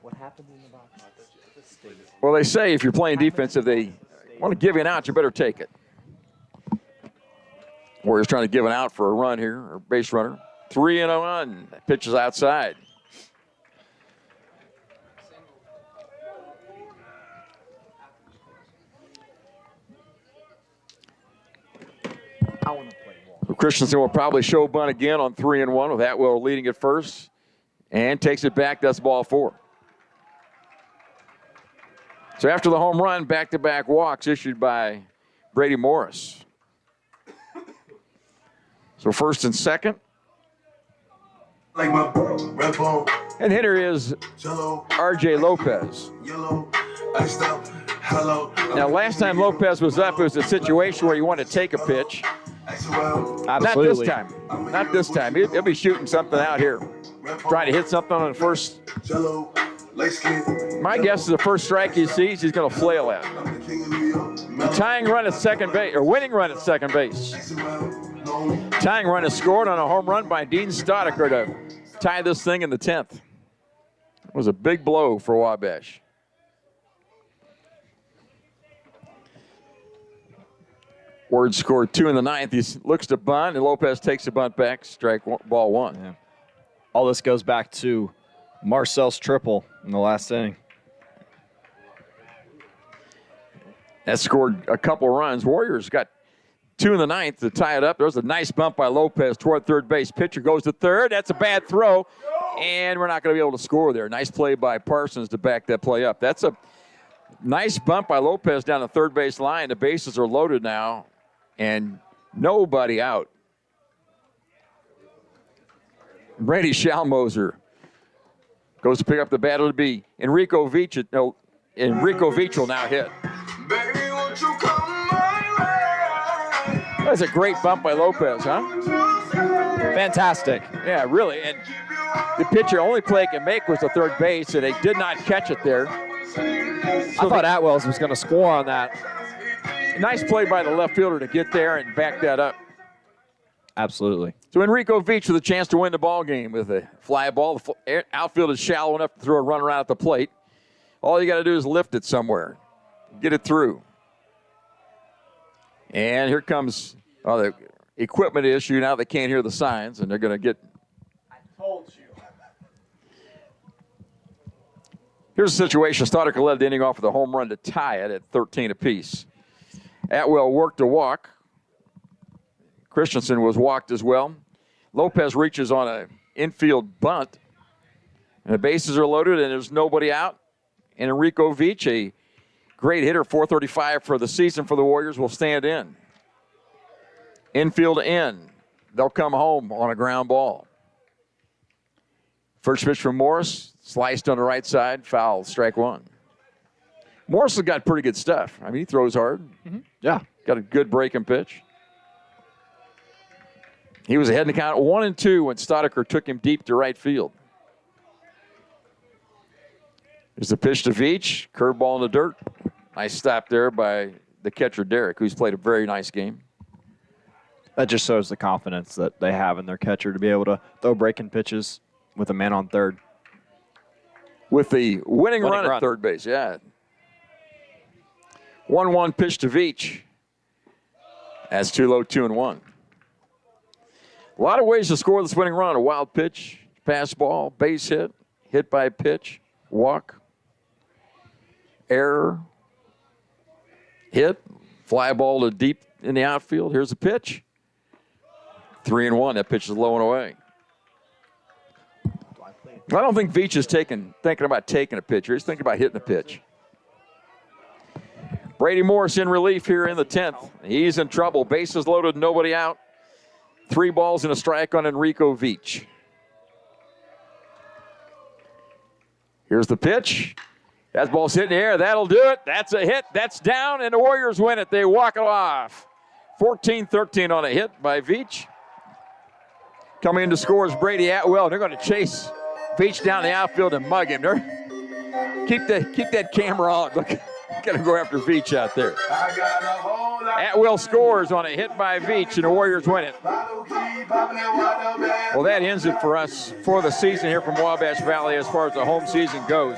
What happened in the box? Well, they say if you're playing defense, if they want to give you an out, you better take it. Warriors trying to give an out for a run here, or base runner. 3-1. Pitches outside. I want to play walk. Christensen will probably show bunt again on 3-1 with Atwell leading at first and takes it back. That's ball 4. So after the home run, back-to-back walks issued by Brady Morris. So first and second. And hitter is R.J. Lopez. Now, last time Lopez was up, it was a situation where you want to take a pitch. Absolutely. Not this time. He'll be shooting something out here. Trying to hit something on the first. My guess is the first strike he sees, he's going to flail at. Tying run at second base, or winning run at second base. Tying run is scored on a home run by Dean Stoddicker to tie this thing in the 10th. It was a big blow for Wabash. Ward scored 2 in the 9th. He looks to bunt, and Lopez takes the bunt back, ball 1. Yeah. All this goes back to Marcel's triple in the last inning. That scored a couple runs. Warriors got 2 in the 9th to tie it up. There was a nice bump by Lopez toward third base. Pitcher goes to third. That's a bad throw. And we're not going to be able to score there. Nice play by Parsons to back that play up. That's a nice bump by Lopez down the third base line. The bases are loaded now, and nobody out. Brady Schalmoser goes to pick up the bat. It'll be Enrico Veach. No, Enrico Veach will now hit. That's a great bump by Lopez, huh? Fantastic. Yeah, really. And the pitcher, only play he can make was the third base, and they did not catch it there. I thought Atwells was going to score on that. Nice play by the left fielder to get there and back that up. Absolutely. So Enrico Veach with a chance to win the ball game with a fly ball. The outfield is shallow enough to throw a run around at the plate. All you got to do is lift it somewhere, get it through. And here comes the equipment issue. Now they can't hear the signs, and they're going to get. I told you. Here's the situation. Stoddard led the inning off with a home run to tie it at 13 apiece. Atwell worked a walk. Christensen was walked as well. Lopez reaches on an infield bunt. And the bases are loaded, and there's nobody out. And Enrico Veach, a great hitter, 435 for the season for the Warriors, will stand in. Infield in. They'll come home on a ground ball. First pitch from Morris, sliced on the right side, foul, strike one. Morris has got pretty good stuff. I mean, he throws hard. Mm-hmm. Yeah. Got a good breaking pitch. He was ahead in the count 1-2 when Stoddicker took him deep to right field. There's the pitch to Veach, curveball in the dirt. Nice stop there by the catcher, Derek, who's played a very nice game. That just shows the confidence that they have in their catcher to be able to throw breaking pitches with a man on third. With the winning run at third base, yeah. 1-1 pitch to Veach. That's too low, 2-1. A lot of ways to score this winning run. A wild pitch, pass ball, base hit by pitch, walk, error, hit, fly ball to deep in the outfield. Here's a pitch. 3-1. That pitch is low and away. I don't think Veach is thinking about taking a pitch. He's thinking about hitting a pitch. Brady Morris in relief here in the 10th. He's in trouble. Bases loaded, nobody out. 3 balls and a strike on Enrico Veach. Here's the pitch. That ball's hit in the air. That'll do it. That's a hit. That's down, and the Warriors win it. They walk it off. 14-13 on a hit by Veach. Coming in to score is Brady Atwell. They're going to chase Veach down the outfield and mug him. Keep that camera on. Look, got to go after Veach out there. Atwell scores on a hit by Veach, and the Warriors win it. Well, that ends it for us for the season here from Wabash Valley as far as the home season goes.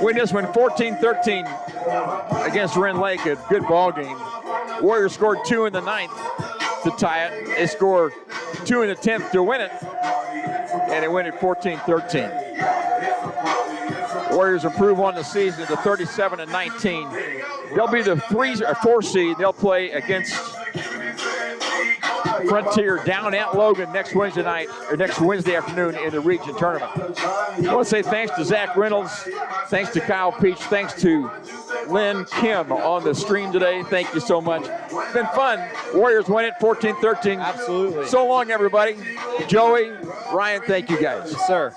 Win this one 14-13 against Rend Lake, a good ball game. Warriors scored 2 in the 9th to tie it. They scored 2 in the 10th to win it, and they win it 14-13. Warriors improve on the season to 37-19. They'll be the 3 or 4 seed. They'll play against Frontier down at Logan next Wednesday night or next Wednesday afternoon in the region tournament. I want to say thanks to Zach Reynolds, thanks to Kyle Peach, thanks to Lynn Kim on the stream today. Thank you so much. It's been fun. Warriors win it 14-13. Absolutely. So long, everybody. Joey, Ryan, thank you guys. Yes, sir.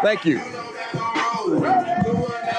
Thank you.